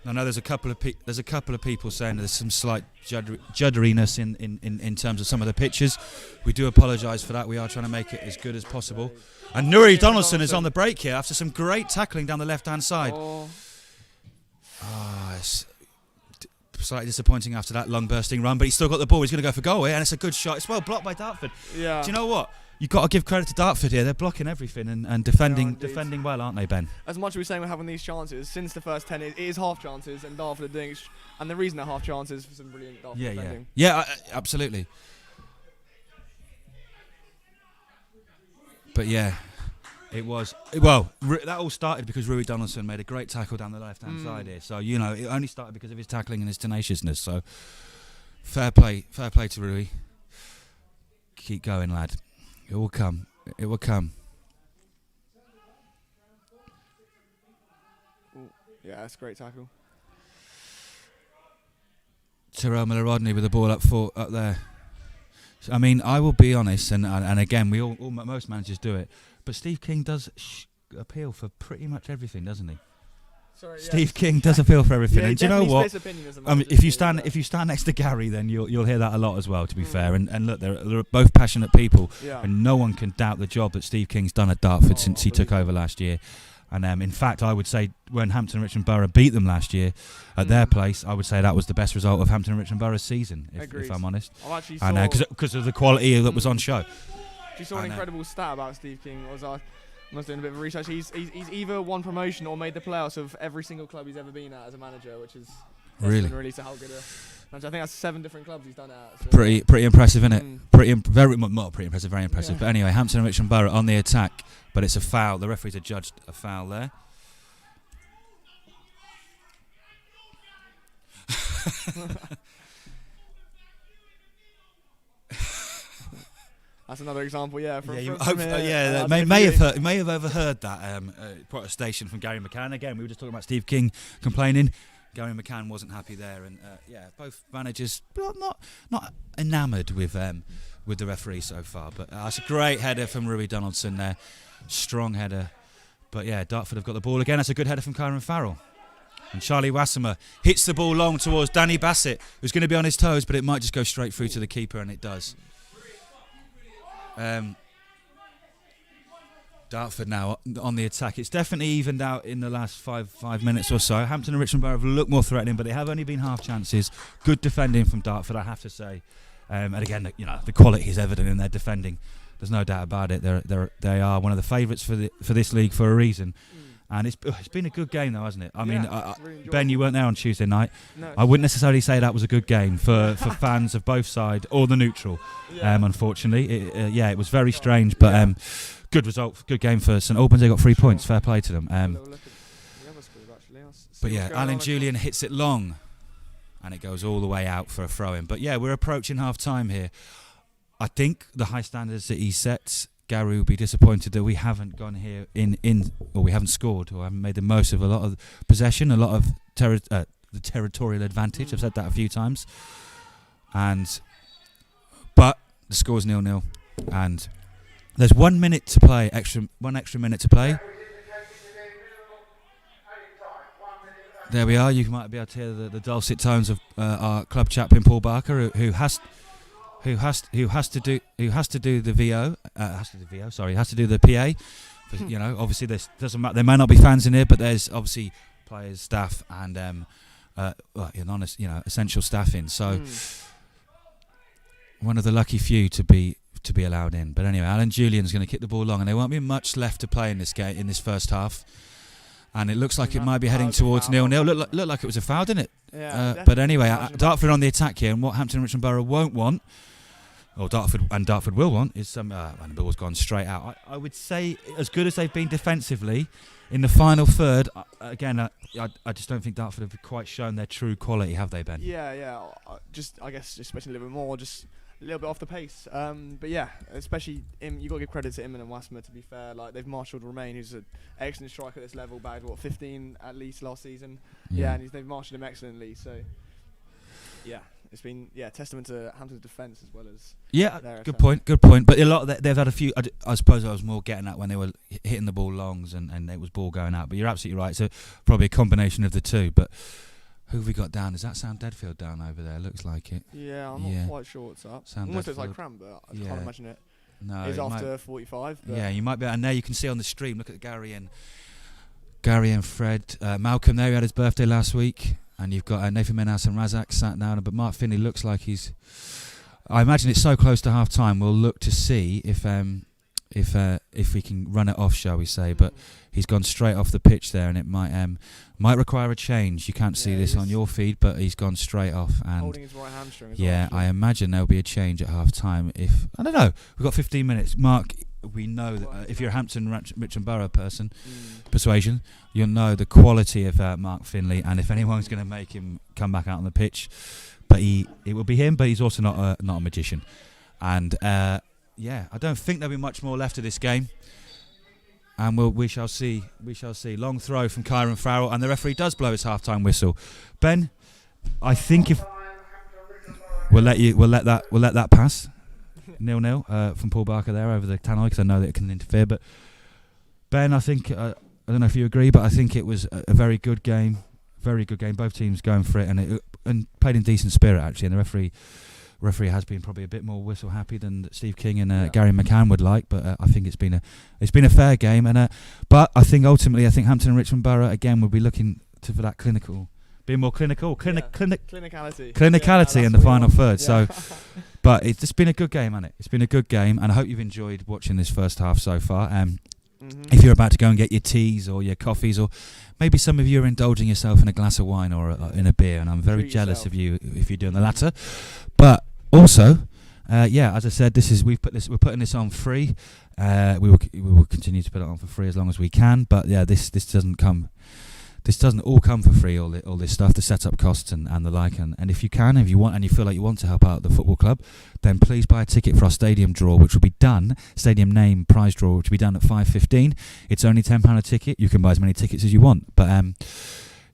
I know there's a couple of people saying there's some slight judderiness in terms of some of the pictures. We do apologise for that. We are trying to make it as good as possible. And Nuri Donaldson is on the break here after some great tackling down the left-hand side. It's slightly disappointing after that long bursting run, but he's still got the ball. He's going to go for goal here, and it's a good shot. It's well blocked by Dartford. Yeah. Do you know what? You've got to give credit to Dartford here. They're blocking everything and defending well, aren't they, Ben? As much as we're saying we're having these chances, since the first 10, it is half chances, and Dartford are doing it. And the reason they're half chances is for some brilliant Dartford defending. Yeah, absolutely. But it was. Well, that all started because Rui Donaldson made a great tackle down the left-hand side here. So, it only started because of his tackling and his tenaciousness. So, fair play to Rui. Keep going, lad. It will come. It will come. Ooh, yeah, that's a great tackle. Tyrell Miller-Rodney with the ball up there. I mean, I will be honest, and again, most managers do it, but Steve King does appeal for pretty much everything, doesn't he? Sorry, Steve King does appeal for everything, Yeah, and do you know what? If you stand next to Gary, then you'll hear that a lot as well. To be fair, and look, they're both passionate people, and no one can doubt the job that Steve King's done at Dartford since he took over last year. And in fact, I would say when Hampton Richmond Borough beat them last year at their place, I would say that was the best result of Hampton Richmond Borough's season, if I'm honest. And because of the quality that was on show. You saw an incredible stat about Steve King. I was doing a bit of research. He's either won promotion or made the playoffs of every single club he's ever been at as a manager, which is really to how good I think that's 7 different clubs he's done it at. So pretty impressive, isn't it? Pretty impressive, very impressive. But anyway, Hampton Richmond Borough on the attack, but it's a foul. The referees have judged a foul there. That's another example, may have overheard that protestation from Gary McCann. Again, we were just talking about Steve King complaining. Gary McCann wasn't happy there, and both managers not enamoured with the referee so far. But it's a great header from Rui Donaldson there, strong header. But Dartford have got the ball again. That's a good header from Kyron Farrell. And Charlie Wassemer hits the ball long towards Danny Bassett, who's going to be on his toes, but it might just go straight through to the keeper, and it does. Dartford now on the attack. It's definitely evened out in the last five minutes or so. Hampton and Richmond Borough have looked more threatening, but they have only been half chances. Good defending from Dartford, I have to say. And again, the quality is evident in their defending. There's no doubt about it. They are one of the favourites for this league for a reason. And it's been a good game though, hasn't it? I mean, really Ben, you weren't there on Tuesday night. No, I wouldn't necessarily say that was a good game for fans of both sides or the neutral. Unfortunately, it was very strange, but good result, good game for St Albans. They got 3 points. Fair play to them. But Alan Julian hits it long, and it goes all the way out for a throw-in. But we're approaching half-time here. I think the high standards that he sets, Gary will be disappointed that we haven't gone here or we haven't scored or haven't made the most of a lot of possession, a lot of the territorial advantage. I've said that a few times. But the score's 0-0, and there's 1 minute to play, one extra minute to play. There we are. You might be able to hear the dulcet tones of our club chaplain Paul Barker, who has to do the VO. Has to do the PA. Obviously this doesn't matter. There may not be fans in here, but there's obviously players, staff, and essential staff in. So one of the lucky few to be allowed in. But anyway, Alan Julian's going to kick the ball long, and there won't be much left to play in this game in this first half. And it looks like it might be heading towards 0-0. Looked like it was a foul, didn't it? Yeah. But anyway, Dartford on the attack here, and what Hampton Richmond Borough won't want, or Dartford will want, is some. And the ball's gone straight out. I would say, as good as they've been defensively, in the final third, I just don't think Dartford have quite shown their true quality, have they, Ben? Yeah. I guess expecting a little bit more, just a little bit off the pace. But especially you got to give credit to Inman and Wassemer, to be fair. Like, they've marshalled Romain, who's an excellent striker at this level, bagged 15 at least last season. And they've marshalled him excellently. So it's been testament to Hampton's defence as well as good point. But a lot of they've had a few. I suppose I was more getting at when they were hitting the ball longs and it was ball going out. But you're absolutely right. So probably a combination of the two. But who have we got down? Does that sound Deadfield down over there? Looks like it. Yeah, I'm not quite sure what's up. Almost looks like Cram, but I can't imagine it. No, it's after 45. But you might be. And there you can see on the stream. Look at Gary and Fred. Malcolm there. He had his birthday last week. And you've got Nathan Menas and Razak sat down, but Mark Finley looks like he's. I imagine it's so close to half time. We'll look to see if we can run it off, shall we say? But he's gone straight off the pitch there, and it might require a change. You can't see this on your feed, but he's gone straight off and holding his right hamstring. As well, I imagine there'll be a change at half time. If I don't know, we've got 15 minutes. Mark, we know that if you're a Hampton Richmond Borough persuasion, you'll know the quality of Mark Finley, and if anyone's going to make him come back out on the pitch, but it will be him. But he's also not a magician, and yeah, I don't think there'll be much more left of this game. And we shall see. We shall see. Long throw from Kyron Farrell, and the referee does blow his half-time whistle. Ben, I think if we'll let that pass. 0-0 from Paul Barker there over the tannoy, because I know that it can interfere. But Ben, I think I don't know if you agree, but I think it was a very good game. Very good game. Both teams going for it, and played in decent spirit actually. And the referee has been probably a bit more whistle happy than Steve King and Gary McCann would like, but I think it's been a fair game. And but I think ultimately, Hampton and Richmond Borough again will be looking for that being more clinical, clinicality in the final third. So, but it's just been a good game, hasn't it? It's been a good game, and I hope you've enjoyed watching this first half so far. If you're about to go and get your teas or your coffees, or maybe some of you are indulging yourself in a glass of wine or in a beer, and I'm very jealous of you if you're doing the latter. But also, as I said, we're putting this on free. We will continue to put it on for free as long as we can. But yeah, this doesn't all come for free. All this stuff, the setup costs and the like. And if you can, if you want, and you feel like you want to help out the football club, then please buy a ticket for our stadium draw, which will be done. Stadium name prize draw, which will be done at 5:15. It's only £10 a ticket. You can buy as many tickets as you want. But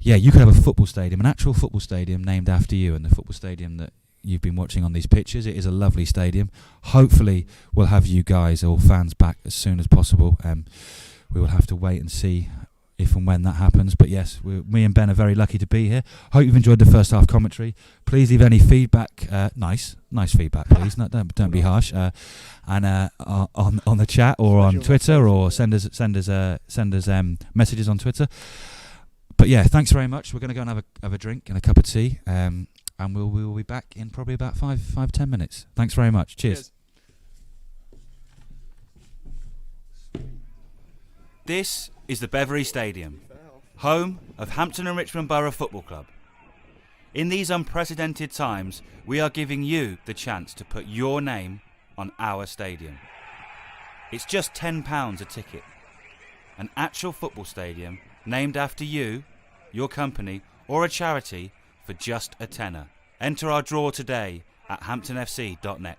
you could have a football stadium, an actual football stadium named after you, and the football stadium that you've been watching on these pictures. It is a lovely stadium. Hopefully, we'll have you guys or fans back as soon as possible. We will have to wait and see if and when that happens. But yes, me and Ben are very lucky to be here. Hope you've enjoyed the first half commentary. Please leave any feedback, nice feedback, please. No, don't be harsh. On the chat or on Twitter, or send us messages on Twitter. But yeah, thanks very much. We're going to go and have a drink and a cup of tea. And we'll be back in probably about 5-10 minutes. Thanks very much. Cheers. This is the Beverley Stadium, home of Hampton and Richmond Borough Football Club. In these unprecedented times, we are giving you the chance to put your name on our stadium. It's just £10 a ticket. An actual football stadium named after you, your company, or a charity for just a tenner. Enter our draw today at hamptonfc.net.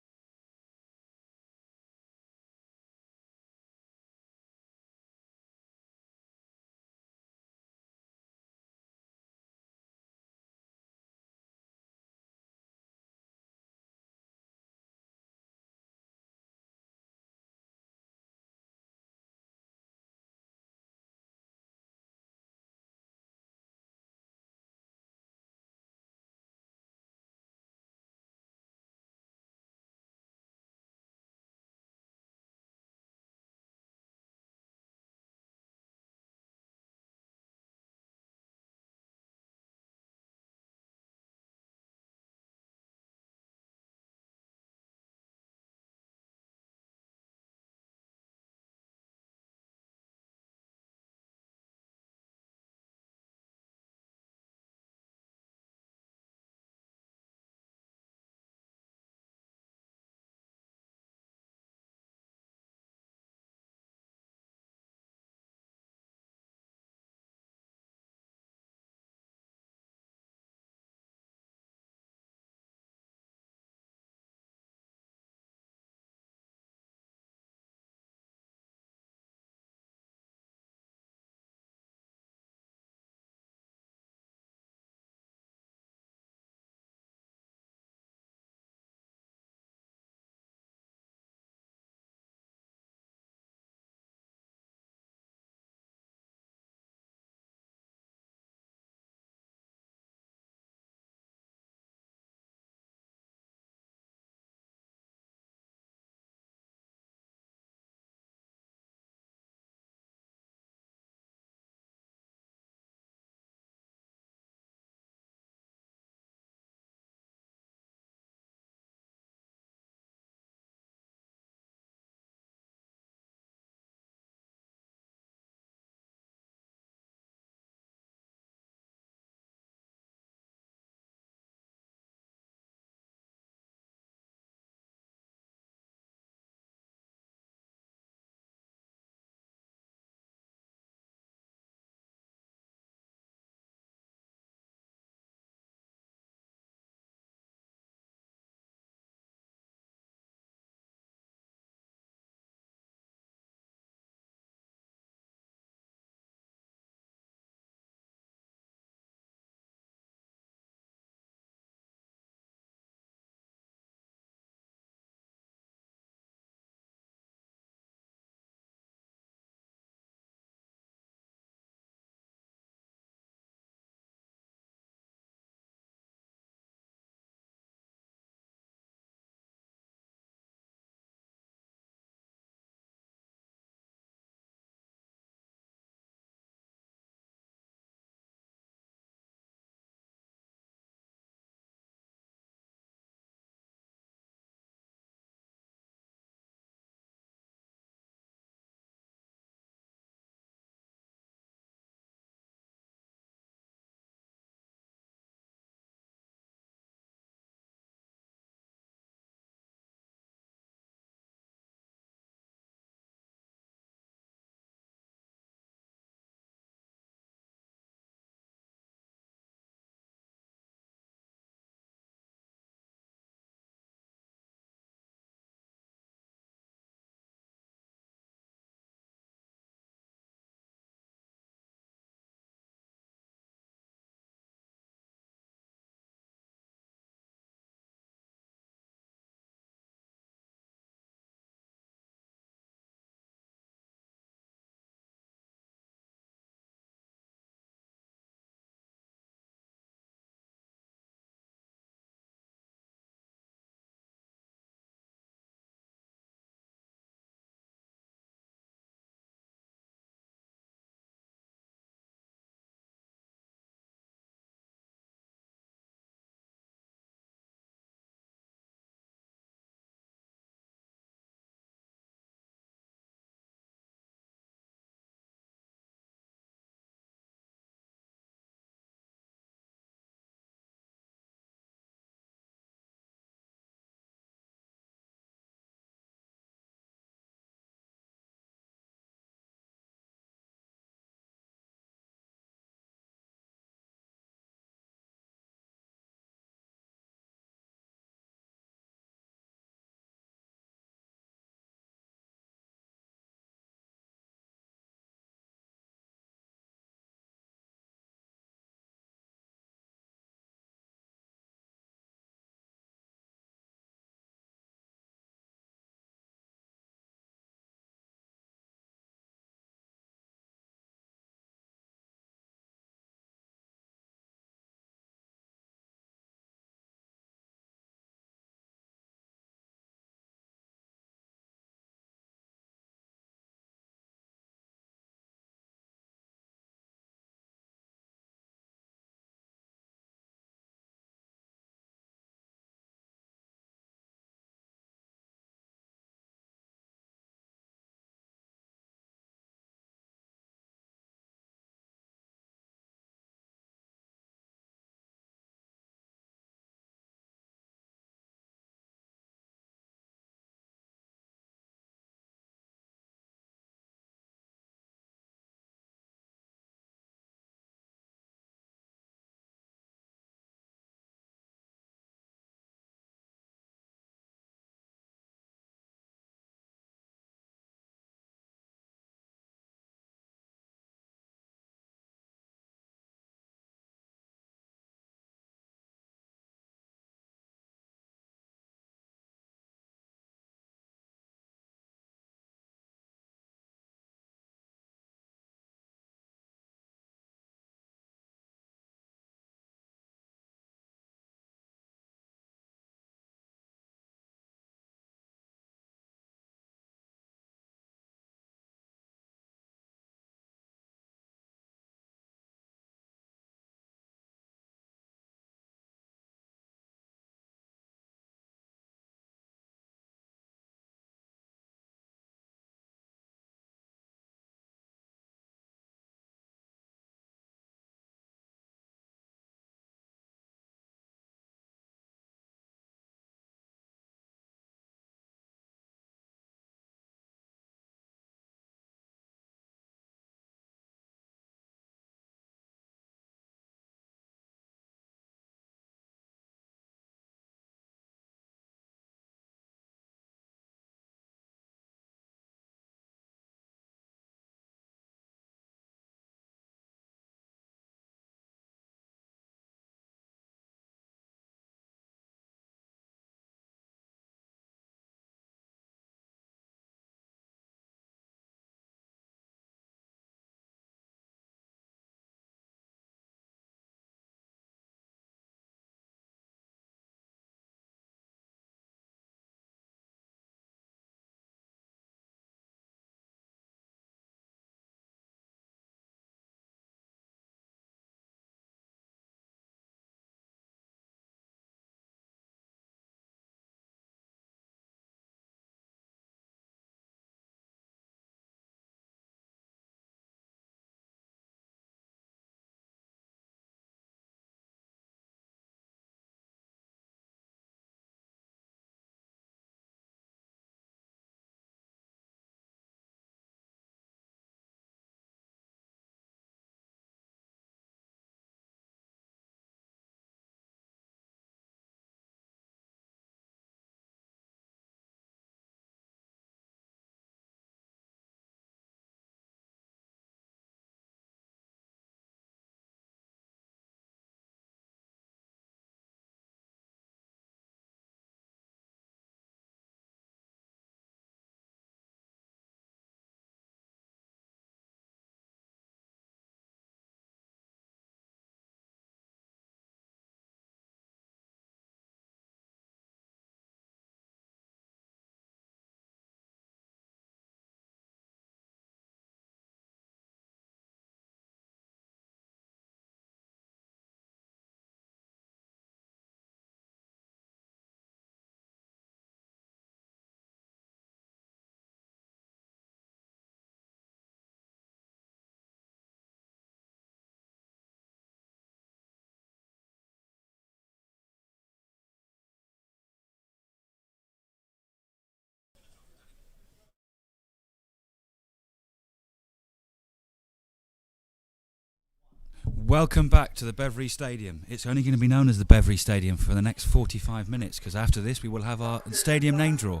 Welcome back to the Beverley Stadium. It's only going to be known as the Beverley Stadium for the next 45 minutes, because after this we will have our stadium name draw.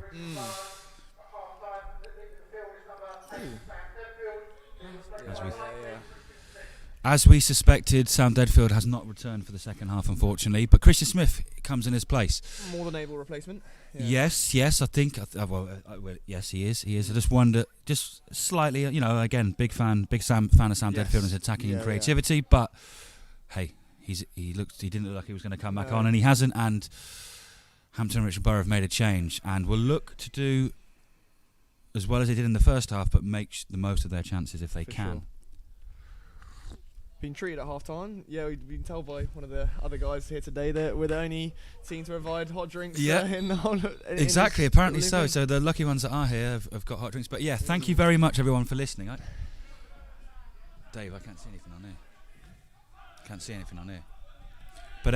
As we suspected, Sam Deadfield has not returned for the second half, unfortunately, but Christian Smith comes in his place. More than able replacement. Yes, I think. Yes, he is. I just wonder, just slightly. Again, big fan of Sam Deadfield and his attacking and creativity. But hey, he didn't look like he was going to come back on, and he hasn't. And Hampton Richmond Borough have made a change, and will look to do as well as they did in the first half, but make the most of their chances if they can. Sure. Been treated at half time. Yeah, we've been told by one of the other guys here today that we're the only team to provide hot drinks. In the whole, exactly, apparently so. So the lucky ones that are here have got hot drinks. But yeah, thank you very much, everyone, for listening. Dave, I can't see anything on here. But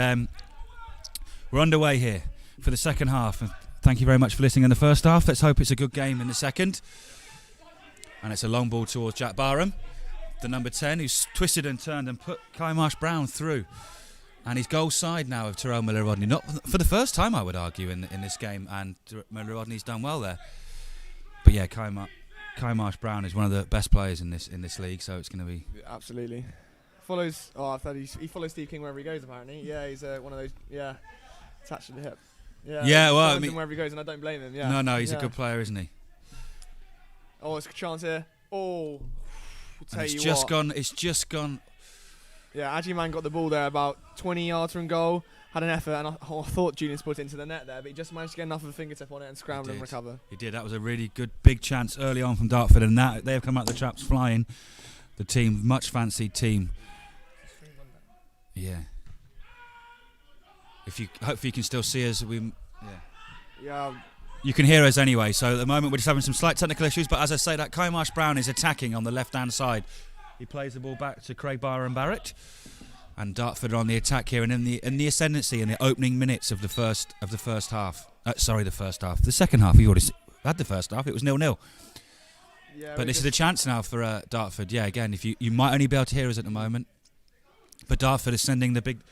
we're underway here for the second half. And thank you very much for listening in the first half. Let's hope it's a good game in the second. And it's a long ball towards Jack Barham, the number 10, who's twisted and turned and put Kai Marsh-Brown through. And he's goal side now of Terrell Miller-Rodney. Not for the first time, I would argue, in this game. And Miller-Rodney's done well there. But yeah, Kai Marsh-Brown is one of the best players in this league, so it's going to be... Absolutely. Follows... Oh, I thought he follows Steve King wherever he goes, apparently. Yeah, he's one of those... Yeah, attached to the hip. Yeah, well, I mean... him wherever he goes, and I don't blame him, yeah. No, he's a good player, isn't he? Oh, it's a chance here. Oh... It's just gone. Yeah, Ajiman got the ball there about 20 yards from goal, had an effort, and I thought Julian's put it into the net there, but he just managed to get enough of a fingertip on it and scramble and recover. He did. That was a really good big chance early on from Dartford, and that they have come out the traps flying. The team, much fancied team. Yeah. Hopefully you can still see us. Yeah. You can hear us anyway, so at the moment we're just having some slight technical issues, but as I say, that Kai Marsh-Brown is attacking on the left-hand side. He plays the ball back to Craig Barham Barrett, and Dartford are on the attack here, and in the ascendancy in the opening minutes of the first half. The first half. The second half, we already had the first half, it was 0-0. Yeah, but this is a chance now for Dartford. Yeah, again, if you might only be able to hear us at the moment, but Dartford is sending the big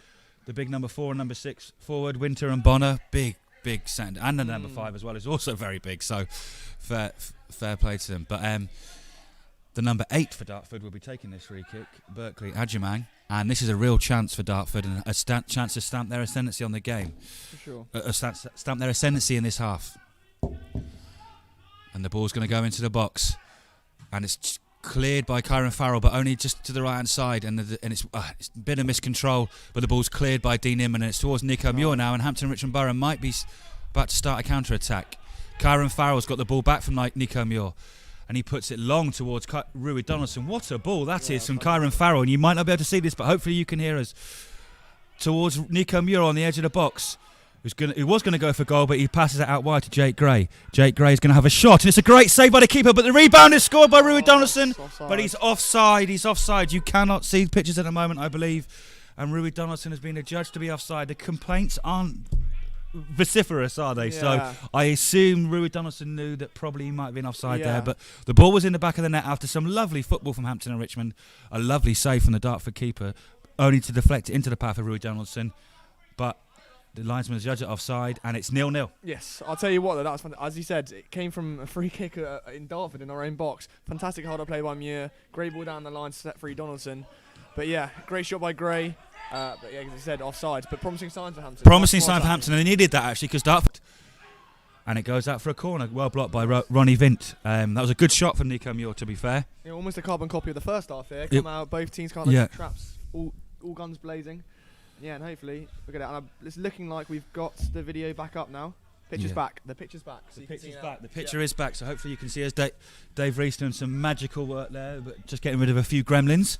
number 4 and number 6 forward, Winter and Bonner, big send, and the number 5 as well is also very big, so fair play to them. But the number 8 for Dartford will be taking this free kick, Berkeley Ajiman, and this is a real chance for Dartford and a chance to stamp their ascendancy on the game. For sure. Stamp their ascendancy in this half. And the ball's going to go into the box, and it's cleared by Kyron Farrell, but only just to the right hand side, and it's a bit of miscontrol, but the ball's cleared by Dean Inman, and it's towards Nico Muir now, and Hampton Richmond Borough might be about to start a counter attack. Kyron Farrell's got the ball back from Nico Muir, and he puts it long towards Rui Donaldson. What a ball that is from Kyron Farrell, and you might not be able to see this, but hopefully you can hear us. Towards Nico Muir on the edge of the box, He was going to go for goal, but he passes it out wide to Jake Gray. Jake Gray is going to have a shot, and it's a great save by the keeper, but the rebound is scored by Rui Donaldson. But he's offside. He's offside. You cannot see pictures at the moment, I believe. And Rui Donaldson has been adjudged to be offside. The complaints aren't vociferous, are they? Yeah. So I assume Rui Donaldson knew that probably he might have been offside there. But the ball was in the back of the net after some lovely football from Hampton and Richmond. A lovely save from the Dartford keeper, only to deflect it into the path of Rui Donaldson. But the linesman has judged it offside, and it's 0-0. Yes, I'll tell you what, that was fantastic. As you said, it came from a free kick in Dartford in our own box. Fantastic hold-up play by Muir. Great ball down the line to set free Donaldson. But yeah, great shot by Gray. But yeah, as you said, offside. But promising signs for Hampton. Promising sign for Hampton, and they needed that actually, because Dartford. And it goes out for a corner, well blocked by Ronnie Vint. That was a good shot for Nico Muir, to be fair. Yeah, almost a carbon copy of the first half here. Come out, both teams kind of traps, all guns blazing. Yeah, and hopefully we'll get it. And it's looking like we've got the video back up now. Picture's back. The picture's back. So the picture is back. So hopefully you can see us. Dave Reese doing some magical work there, but just getting rid of a few gremlins.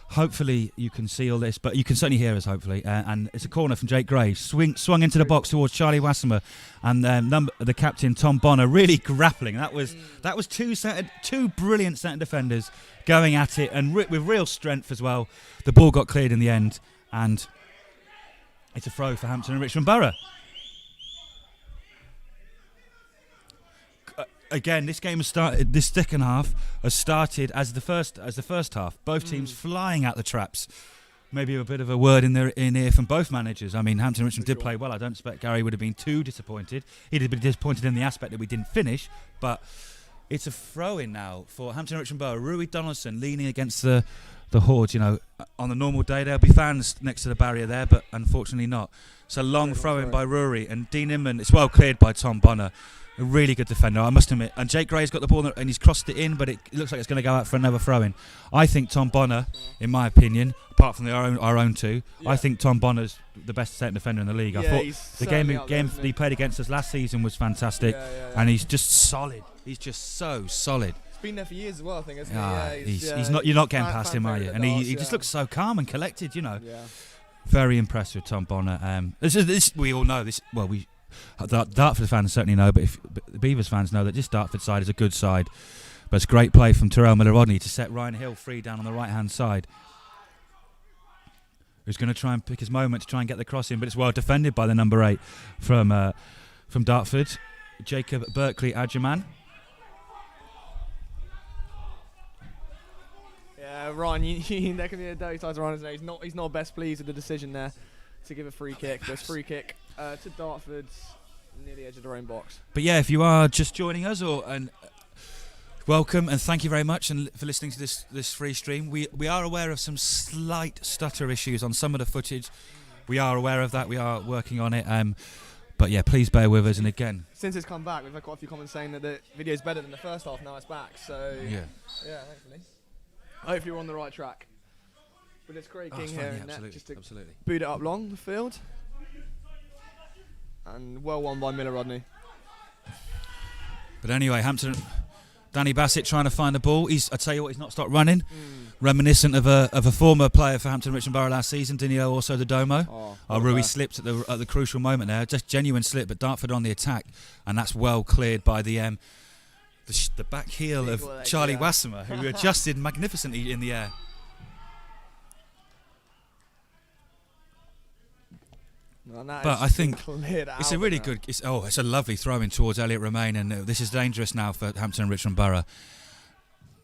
Hopefully you can see all this, but you can certainly hear us. Hopefully, and it's a corner from Jake Gray, swung into the box towards Charlie Wassemer, and the captain Tom Bonner really grappling. That was two brilliant centre defenders going at it, and with real strength as well. The ball got cleared in the end, and it's a throw for Hampton and Richmond Borough. Again, this game has started. This second half has started as the first half. Both teams flying at the traps. maybe a bit of a word in ear from both managers. I mean, Hampton Richmond did play well. I don't expect Gary would have been too disappointed. He'd have been disappointed in the aspect that we didn't finish, but it's a throw-in now for Hampton Richmond Borough. Rui Donaldson leaning against the Horde. You know, on the normal day there'll be fans next to the barrier there, but unfortunately not. So long throw-in by Ruri, and Dean Inman. It's well cleared by Tom Bonner. A really good defender, I must admit. And Jake Gray's got the ball and he's crossed it in, but it looks like it's going to go out for another throw-in. I think Tom Bonner, in my opinion, apart from our own two, I think Tom Bonner's the best centre defender in the league. I thought the game he played against us last season was fantastic, and he's just solid. He's just so solid. He's been there for years as well, I think, hasn't he? He's not. You're not getting past him, are you? And he just looks so calm and collected, you know. Yeah. Very impressed with Tom Bonner. This we all know this. Well, Dartford fans certainly know, but the Beavers fans know that this Dartford side is a good side. But it's great play from Terrell Miller-Rodney to set Ryan Hill free down on the right-hand side, who's going to try and pick his moment to try and get the cross in, but it's well defended by the number 8 from Dartford, Jacob Berkeley Adjaman. Yeah, Ryan, there can be a dirty side to Ryan, isn't it? He's not best pleased with the decision there to give a free kick. There's free kick to Dartford near the edge of their own box. But yeah, if you are just joining us, welcome and thank you very much for listening to this free stream. We are aware of some slight stutter issues on some of the footage. We are aware of that. We are working on it. But yeah, please bear with us. And again, since it's come back, we've had quite a few comments saying that the video's better than the first half. Now it's back. So yeah, hopefully we're on the right track. But it's Craig King here in net, just to boot it up long the field. And well won by Miller-Rodney. But anyway, Danny Bassett trying to find the ball. I tell you what, he's not stopped running. Reminiscent of a former player for Hampton Richmond Borough last season, Danilo also the Domo. Rui slipped at the crucial moment there. Just genuine slip, but Dartford on the attack, and that's well cleared by the back heel of Charlie Wassemer, who adjusted magnificently in the air. But I think it's a really good. It's a lovely throw in towards Elliot Romain, and this is dangerous now for Hampton and Richmond Borough.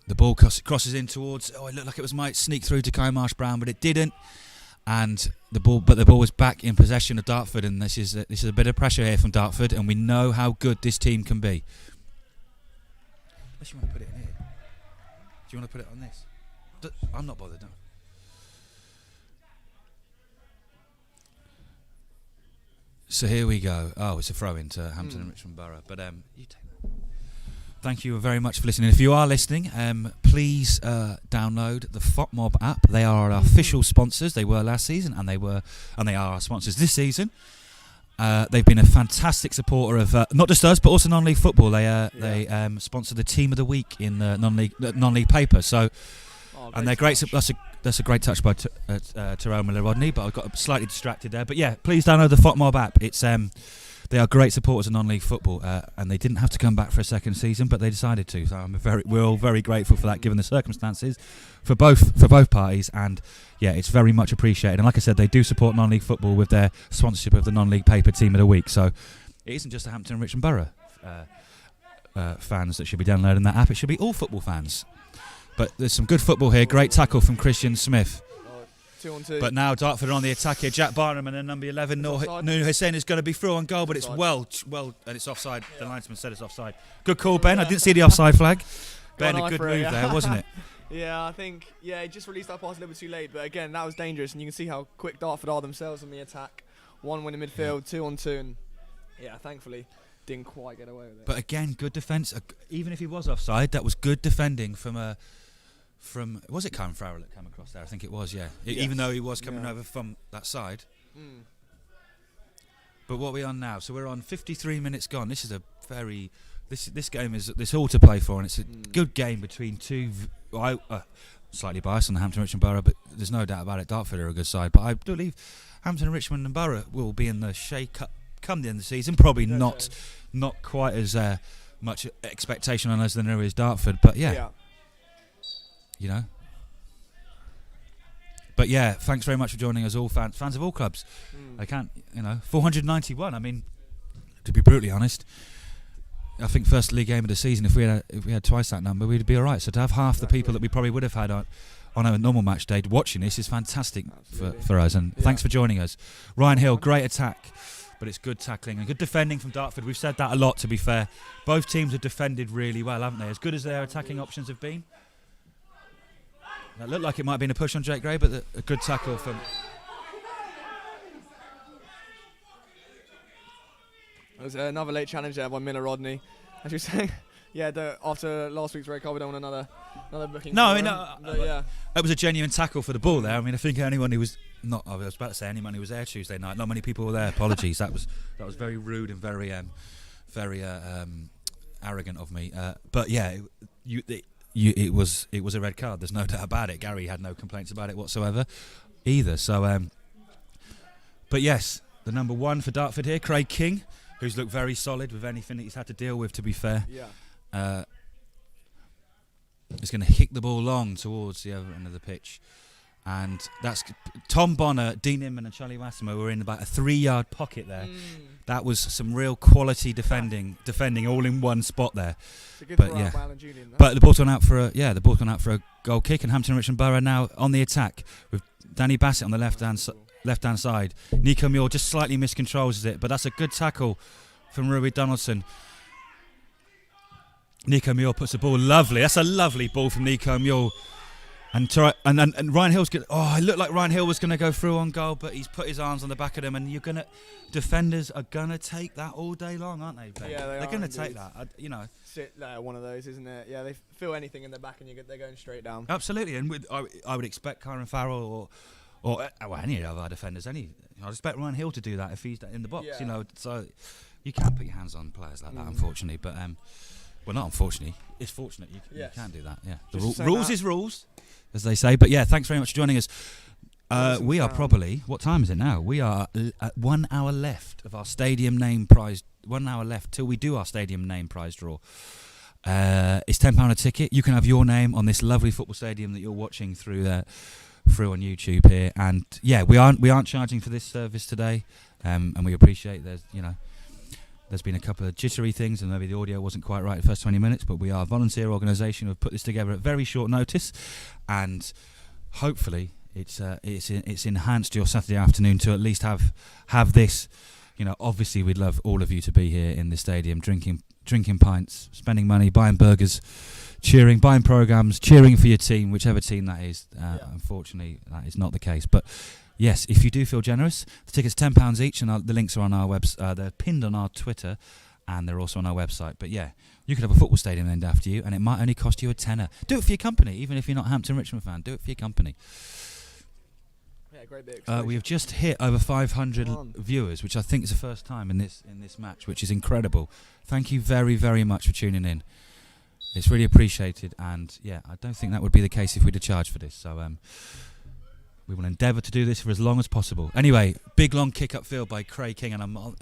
The ball crosses in towards. It looked like it might sneak through to Kai Marsh Brown, but it didn't. And the ball was back in possession of Dartford, and this is a bit of pressure here from Dartford, and we know how good this team can be. Unless you want to put it in here. Do you want to put it on this? I'm not bothered. No. So here we go. Oh, it's a throw in to Hampton and Richmond Borough. But you take that. Thank you very much for listening. If you are listening, please download the FOTMob app. They are our official sponsors. They were last season, and they are our sponsors this season. They've been a fantastic supporter of not just us, but also non-league football. They sponsor the team of the week in the non-league paper. So. And they're great. That's a great touch by Terrell Miller-Rodney, but I got slightly distracted there. But yeah, please download the FOTMob app. It's they are great supporters of non-league football, and they didn't have to come back for a second season, but they decided to. So we're all very grateful for that, given the circumstances, for both parties. And yeah, it's very much appreciated. And like I said, they do support non-league football with their sponsorship of the non-league paper team of the week. So it isn't just the Hampton and Richmond Borough fans that should be downloading that app. It should be all football fans. But there's some good football here. Great tackle from Christian Smith. 2-on-2. But now Dartford are on the attack here. Jack Barnum and then number 11, Nur Hussain, is going to be through on goal, but it's well, and it's offside. The linesman said it's offside. Good call, Ben. I didn't see the offside flag. Ben, a good move there, wasn't it? Yeah, I think, he just released that pass a little bit too late. But again, that was dangerous, and you can see how quick Dartford are themselves on the attack. 1-1 in midfield, 2-on-2, and thankfully didn't quite get away with it. But again, good defence. Even if he was offside, that was good defending from was it Karen Farrell that came across there? I think it was, yeah. Even though he was coming over from that side. But what are we on now? So we're on 53 minutes gone. This is this game is this all to play for, and it's a good game between two. Slightly biased on the Hampton Richmond Borough, but there's no doubt about it. Dartford are a good side, but I believe Hampton Richmond and Borough will be in the shake-up come the end of the season. Probably not quite as much expectation on us than there is Dartford, but yeah. You know. But yeah, thanks very much for joining us all, fans of all clubs. I can't, 491. I mean, to be brutally honest, I think first league game of the season. If we had twice that number, we'd be all right. So to have half the people that we probably would have had on a normal match day watching this is fantastic for us. And thanks for joining us, Ryan Hill. Great attack, but it's good tackling and good defending from Dartford. We've said that a lot. To be fair, both teams have defended really well, haven't they? As good as their attacking options have been. That looked like it might have been a push on Jake Gray, but a good tackle from. There's another late challenge there by Miller Rodney. As you were saying, after last week's red card, we don't want another booking. No, I mean, that was a genuine tackle for the ball there. I mean, I think anyone who was not, I was about to say anyone who was there Tuesday night, not many people were there. Apologies, that was very rude and very arrogant of me. But yeah, it was a red card. There's no doubt about it. Gary had no complaints about it whatsoever, either. So, but yes, the number 1 for Dartford here, Craig King, who's looked very solid with anything that he's had to deal with, to be fair. Yeah. Is going to kick the ball long towards the other end of the pitch. And that's Tom Bonner, Dean Inman and Charlie Massimo were in about a 3-yard pocket there. That was some real quality defending all in one spot there. But yeah, but the ball's gone out for a goal kick, and Hampton Richmond Borough now on the attack with Danny Bassett on the left hand side. Nico Muir just slightly miscontrols it, but that's a good tackle from Rui Donaldson. Nico Muir puts the ball lovely. That's a lovely ball from Nico Muir. And Ryan Hill's good. Oh, it looked like Ryan Hill was going to go through on goal, but he's put his arms on the back of them, and defenders are gonna take that all day long, aren't they, Ben? Yeah, they're going to take that. One of those, isn't it? Yeah, they feel anything in their back, and they're going straight down. Absolutely, and I would expect Kyron Farrell or any of our defenders. I'd expect Ryan Hill to do that if he's in the box. Yeah. So you can't put your hands on players like that, unfortunately. But well, not unfortunately. It's fortunate you can do that. Yeah, the rules is rules, as they say. But yeah, thanks very much for joining us. We are probably, what time is it now? We are at 1 hour left of our stadium name prize. 1 hour left till we do our stadium name prize draw. It's £10 a ticket. You can have your name on this lovely football stadium that you're watching through on YouTube here. And yeah, we aren't charging for this service today, and we appreciate there's been a couple of jittery things, and maybe the audio wasn't quite right the first 20 minutes, but we are a volunteer organisation who have put this together at very short notice, and hopefully it's enhanced your Saturday afternoon to at least have this. Obviously we'd love all of you to be here in the stadium, drinking pints, spending money, buying burgers, cheering, buying programmes, cheering for your team, whichever team that is. Unfortunately, that is not the case, but yes, if you do feel generous, the tickets are £10 each, and the links are on our website. They're pinned on our Twitter, and they're also on our website. But yeah, you could have a football stadium named after you, and it might only cost you a tenner. Do it for your company, even if you're not a Hampton Richmond fan. Do it for your company. Yeah, great big. We have just hit over 500 viewers, which I think is the first time in this match, which is incredible. Thank you very, very much for tuning in. It's really appreciated, and yeah, I don't think that would be the case if we'd have charged for this. So we will endeavour to do this for as long as possible. Anyway, big long kick upfield by Craig King, and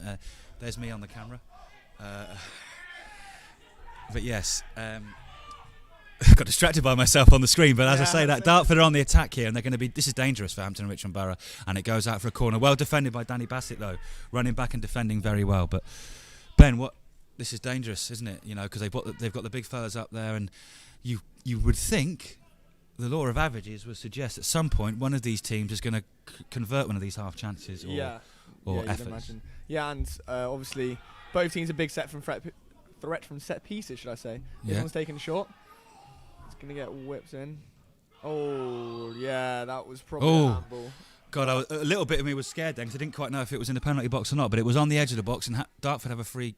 there's me on the camera. But yes, got distracted by myself on the screen. But as I say that, Dartford are on the attack here, and they're going to be. This is dangerous for Hampton Richmond Borough, and it goes out for a corner. Well defended by Danny Bassett though, running back and defending very well. But Ben, this is dangerous, isn't it? Because they've got the big fellas up there, and you would think the law of averages would suggest at some point one of these teams is going to convert one of these half chances or efforts. Yeah, and obviously both teams are big threat from set pieces, should I say. This one's taken short. It's going to get whipped in. Oh, yeah, that was probably a handball. God, a little bit of me was scared then because I didn't quite know if it was in the penalty box or not, but it was on the edge of the box, and Dartford have a free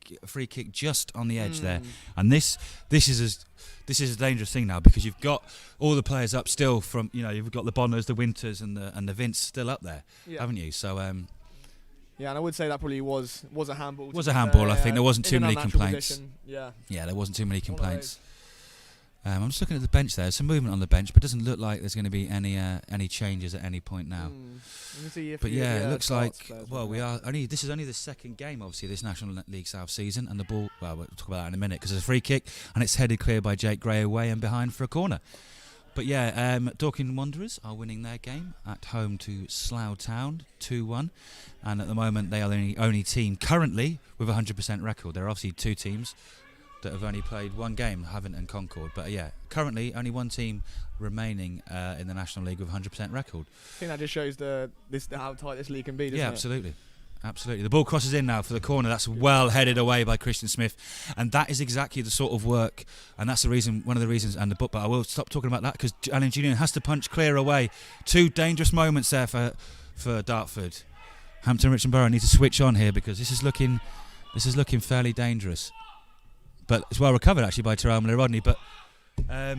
kick just on the edge there. And this is a dangerous thing now because you've got all the players up still from you've got the Bonners, the Winters, and the Vince still up there, haven't you? So yeah, and I would say that probably was a handball. Was a handball. I think there wasn't too many complaints. Position. Yeah, there wasn't too many complaints. I'm just looking at the bench there. There's some movement on the bench, but it doesn't look like there's going to be any changes at any point now. But yeah, it looks like this is only the second game, obviously, this National League South season, and the ball. Well, we'll talk about that in a minute because there's a free kick and it's headed clear by Jake Gray away and behind for a corner. But yeah, Dorking Wanderers are winning their game at home to Slough Town 2-1, and at the moment they are the only team currently with a 100% record. There are obviously two teams. that have only played one game, Havant and Concord. But yeah, currently only one team remaining in the National League with 100% record. I think that just shows how tight this league can be, doesn't it? Yeah, absolutely. Absolutely. The ball crosses in now for the corner. That's well headed away by Christian Smith. And that is exactly the sort of work, and that's the reason, one of the reasons, and the book, but I will stop talking about that because Alan Julian has to punch clear away. 2 dangerous moments there for Dartford. Hampton Richmond Borough need to switch on here because this is looking fairly dangerous. But it's well recovered actually by Terrell Miller-Rodney. But I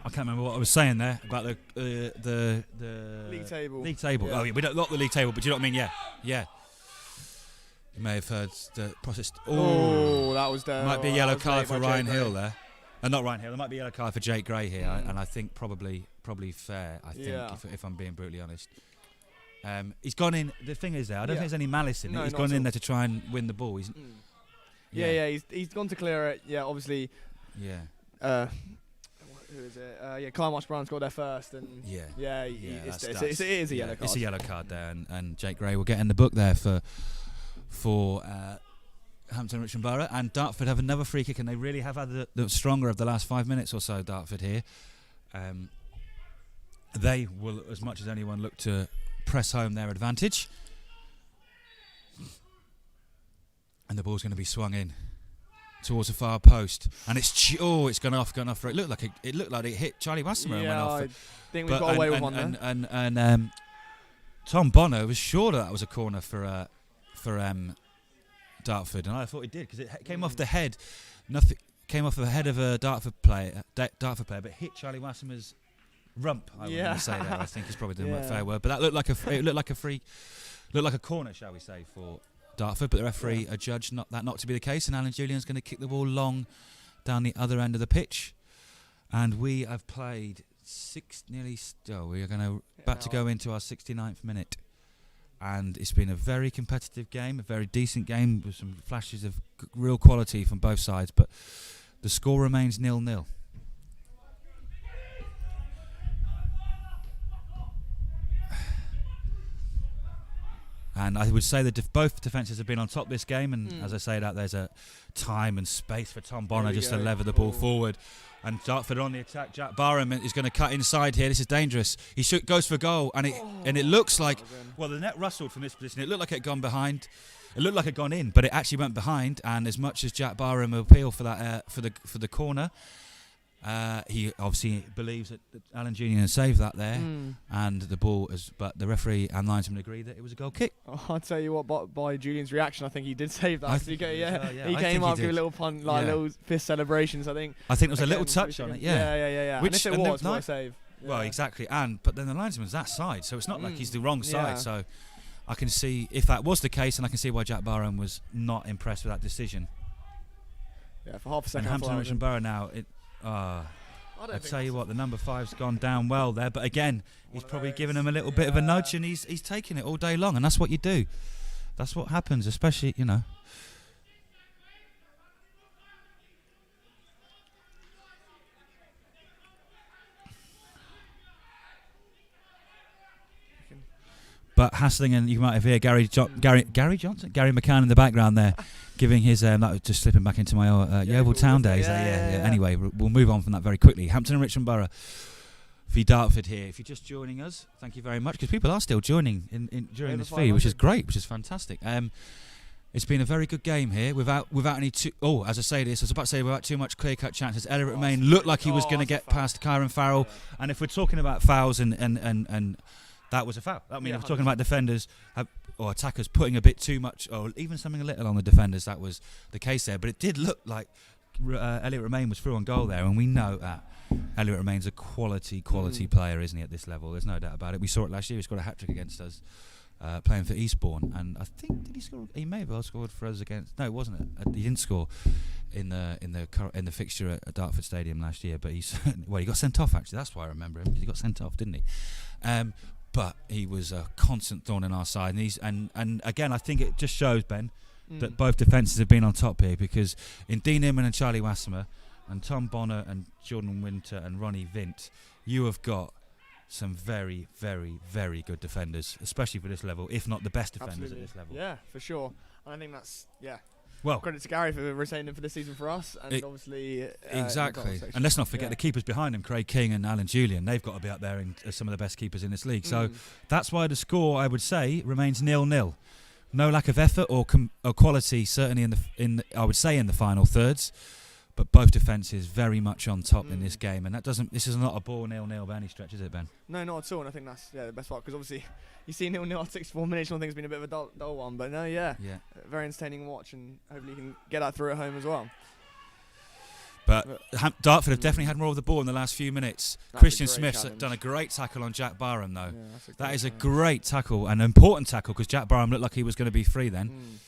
can't remember what I was saying there about the league table. League table. Yeah. Oh yeah, we don't lock the league table, but do you know what I mean? Yeah. You may have heard the process. Oh, that was there. Might be a yellow card for Ryan Hill there. Not Ryan Hill. There might be a yellow card for Jake Gray here, and I think probably fair. I think if I'm being brutally honest. He's gone in. The thing is, I don't think there's any malice in it. He's gone in there to try and win the ball. He's he's gone to clear it. Yeah, obviously. Yeah. Who is it? Kyle Marsh-Brown scored there first, and it is a yellow card. It's a yellow card there, and Jake Gray will get in the book there for Hampton Richmond Borough, and Dartford have another free kick, and they really have had the stronger of the last 5 minutes or so. Dartford here, they will, as much as anyone, look to press home their advantage, and the ball's going to be swung in towards the far post, and it's gone off. It looked like it hit Charlie Wassemer and went off. I think we've got away with one there. And Tom Bonner was sure that was a corner for Dartford, and I thought he did because it came off the head. Nothing came off the head of a Dartford player, but hit Charlie Wassemer's rump. I would say that. I think is probably the fair word, but that looked like a corner, shall we say, for Dartford, but the referee adjudged not to be the case, and Alan Julian's going to kick the ball long down the other end of the pitch. And we have played we are about to go into our 69th minute, and it's been a very competitive game, a very decent game with some flashes of real quality from both sides, but the score remains 0-0. And I would say that both defences have been on top this game, and as I say that, there's a time and space for Tom Bonner just to lever the ball forward. And Dartford on the attack. Jack Barham is going to cut inside here. This is dangerous. He goes for goal, and it looks like, well, the net rustled from this position. It looked like it had gone behind. It looked like it had gone in, but it actually went behind. And as much as Jack Barham will appeal for that for the corner, he obviously believes that Alan Julian has saved that there, and the ball but the referee and linesman agreed that it was a goal kick. I'll tell you what, by Julian's reaction, I think he did save that. He came up, give a little pun, little fist celebrations. I think there was a little touch on it. Yeah. Which and if it was, what a save. Yeah. Well, exactly. But then the linesman's that side, so it's not like he's the wrong side. So I can see if that was the case, and I can see why Jack Barham was not impressed with that decision. Yeah, for half a second. And Hampton Richmond Borough now. I tell you what, the number 5's gone down well there, but again, he's probably given him a little bit of a nudge, and he's taking it all day long, and that's what you do. That's what happens, especially, But Hassling, and you might have heard Gary McCann in the background there, giving his that was just slipping back into my Yeovil Town days. Anyway, we'll move on from that very quickly. Hampton and Richmond Borough v Dartford here. If you're just joining us, thank you very much, because people are still joining during this feed, which is great, which is fantastic. It's been a very good game here without any as I say this, I was about to say without too much clear-cut chances. Elliot Romain looked like he was going to get past Kyron Farrell, and if we're talking about fouls and that was a foul. I mean, if we're talking about defenders or attackers putting a bit too much, or even something a little on the defenders, that was the case there. But it did look like Elliot Romain was through on goal there, and we know that Elliot Romain's a quality player, isn't he, at this level? There's no doubt about it. We saw it last year. He scored a hat-trick against us, playing for Eastbourne, and I think did he score? He may have well scored for us against. No, it wasn't. He didn't score in the fixture at Dartford Stadium last year. But he got sent off. Actually, that's why I remember him, because he got sent off, didn't he? But he was a constant thorn in our side, and again, I think it just shows, Ben, that both defences have been on top here, because in Dean Inman and Charlie Wassemer and Tom Bonner and Jordan Winter and Ronnie Vint, you have got some very, very, very good defenders, especially for this level, if not the best defenders at this level. Yeah, for sure. And I think that's Well, credit to Gary for retaining him for this season for us, and obviously exactly. And let's not forget the keepers behind him, Craig King and Alan Julian. They've got to be up there as some of the best keepers in this league. So that's why the score, I would say, remains 0-0. No lack of effort or quality, certainly in the final thirds. But both defences very much on top in this game, and this is not a ball 0-0 by any stretch, is it, Ben? No, not at all. And I think that's the best part, because obviously you see 0-0 at 64 minutes. I think it's been a bit of a dull one, but no, very entertaining watch, and hopefully you can get that through at home as well. But Dartford have definitely had more of the ball in the last few minutes. Christian Smith's done a great tackle on Jack Barham, though. Yeah, that is a great tackle, an important tackle, because Jack Barham looked like he was going to be free then.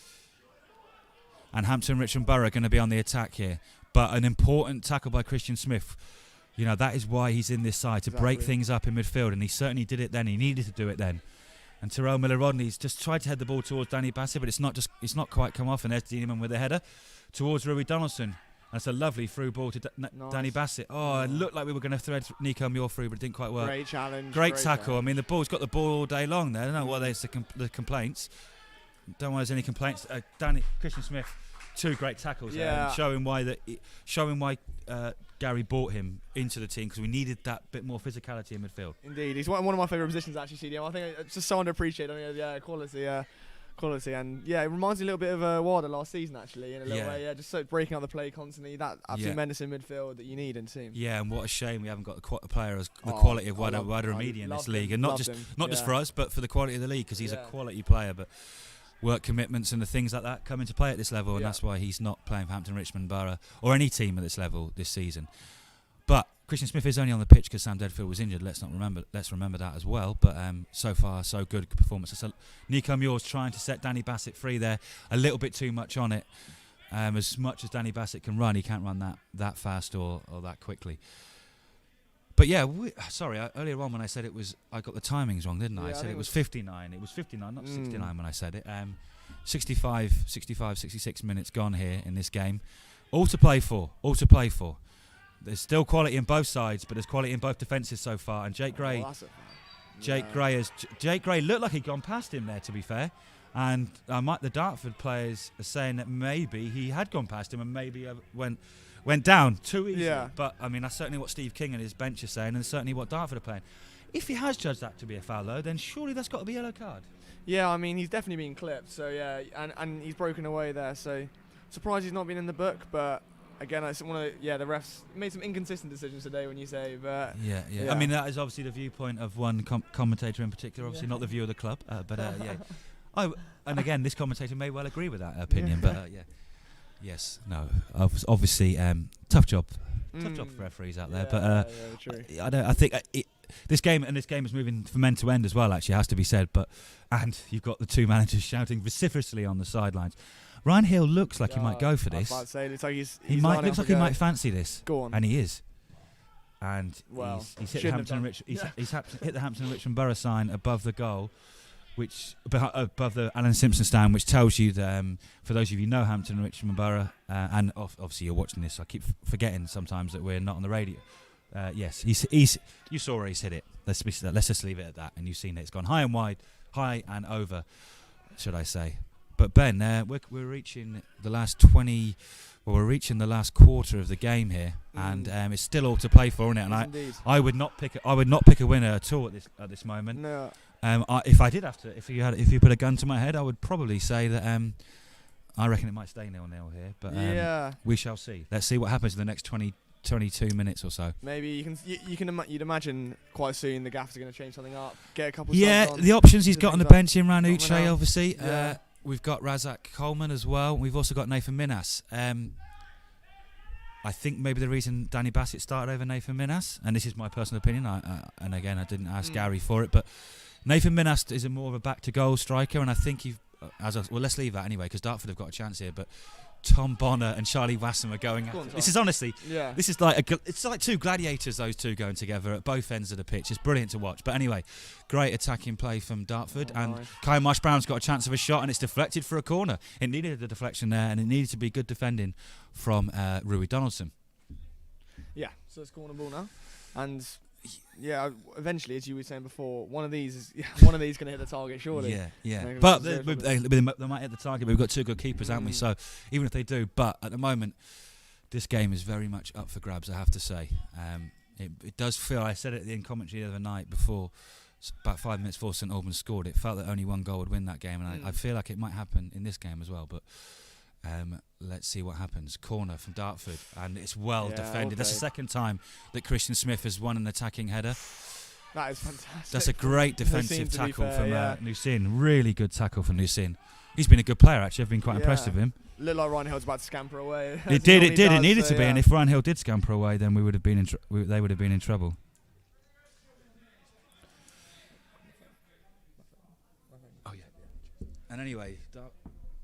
And Hampton Richmond Borough are going to be on the attack here. But an important tackle by Christian Smith. You know, that is why he's in this side, to break things up in midfield, and he certainly did it then. He needed to do it then. And Tyrell Miller-Rodney's just tried to head the ball towards Danny Bassett, but it's not quite come off, and there's Deaneman with a header towards Rui Donaldson. That's a lovely through ball to Danny Bassett. Oh, it looked like we were going to thread Nico Muir through, but it didn't quite work. Great challenge. Great tackle. I mean, the ball's got the ball all day long there. I don't know what there's the complaints. Don't want there's any complaints. Christian Smith, 2 great tackles there, showing why Gary brought him into the team, because we needed that bit more physicality in midfield. Indeed, he's one of my favourite positions actually. CDM, I think it's just so underappreciated. I mean, quality, and it reminds me a little bit of Wilder last season actually, in a little way. Just so breaking out the play constantly. That absolute menace in midfield that you need in team. Yeah, and what a shame we haven't got a player as the quality of Wilder Amidi in this league, and not just for us, but for the quality of the league, because he's a quality player, but work commitments and the things like that come into play at this level, and that's why he's not playing for Hampton Richmond Borough or any team at this level this season. But Christian Smith is only on the pitch because Sam Deadfield was injured. Let's remember that as well. But so far, so good performance. So Nico Muir's trying to set Danny Bassett free there. A little bit too much on it. As much as Danny Bassett can run, he can't run that fast or that quickly. But earlier on when I said it was, I got the timings wrong, didn't I? I said it was 59. It was 59, not 69 when I said it. 65, 66 minutes gone here in this game. All to play for. There's still quality in both sides, but there's quality in both defences so far. And Jake Gray looked like he'd gone past him there, to be fair. And the Dartford players are saying that maybe he had gone past him and maybe went down too easily. Yeah. But I mean, that's certainly what Steve King and his bench are saying, and certainly what Dartford are playing. If he has judged that to be a foul, though, then surely that's got to be a yellow card. Yeah, I mean, he's definitely been clipped. So yeah, and he's broken away there. So surprised he's not been in the book, but. Again, the refs made some inconsistent decisions today when you say, but... Yeah. I mean, that is obviously the viewpoint of one commentator in particular, obviously not the view of the club, and again, this commentator may well agree with that opinion, but yes, no, obviously, tough job for referees out there, but true. I think this game is moving from end to end as well, actually, has to be said, and you've got the two managers shouting vociferously on the sidelines. Ryan Hill looks like he might go for this. Looks like he might fancy this. Go on. And he is. And he's hit the Hampton Richmond Borough sign above the goal, which above the Alan Simpson stand, which tells you that for those of you who know Hampton Richmond Borough, and obviously you're watching this, I keep forgetting sometimes that we're not on the radio. Yes, you saw where he's hit it. Let's just leave it at that. And you've seen it. It's gone high and wide, high and over, should I say. But Ben, we're reaching the last we're reaching the last quarter of the game here, and it's still all to play for, isn't it? And I would not pick a winner at all at this moment. No. If you put a gun to my head, I would probably say that I reckon it might stay 0-0 here. But we shall see. Let's see what happens in the next 22 minutes or so. Maybe you'd imagine quite soon the gaffers are going to change something up, get a couple. The options he's got on the bench in Ranucci, obviously. We've got Razak Coleman as well. We've also got Nathan Minas. I think maybe the reason Danny Bassett started over Nathan Minas, and this is my personal opinion, and again I didn't ask Gary for it, but Nathan Minas is more of a back-to-goal striker, and I think let's leave that anyway because Dartford have got a chance here, but Tom Bonner and Charlie Wassam are going. This is honestly, this is it's like two gladiators. Those two going together at both ends of the pitch. It's brilliant to watch. But anyway, great attacking play from Dartford, and Kyle Marsh Brown's got a chance of a shot, and it's deflected for a corner. It needed a deflection there, and it needed to be good defending from Rui Donaldson. Yeah, so it's corner ball now, and Yeah, eventually, as you were saying before, one of these going to hit the target, surely. Yeah. But they might hit the target. But we've got 2 good keepers, haven't we? So even if they do, but at the moment, this game is very much up for grabs. I have to say, it does feel. I said it in commentary the other night before, about 5 minutes before St Albans scored. It felt that only 1 goal would win that game, and I feel like it might happen in this game as well. But let's see what happens. Corner from Dartford, and it's well defended. That's the second time that Christian Smith has won an attacking header. That is fantastic. That's a great defensive tackle from Nusin. Really good tackle from Nusin. He's been a good player, actually. I've been quite impressed with him. Looked like Ryan Hill's about to scamper away. It did. It needed to be. And if Ryan Hill did scamper away, then we would have been they would have been in trouble. Oh yeah. And anyway,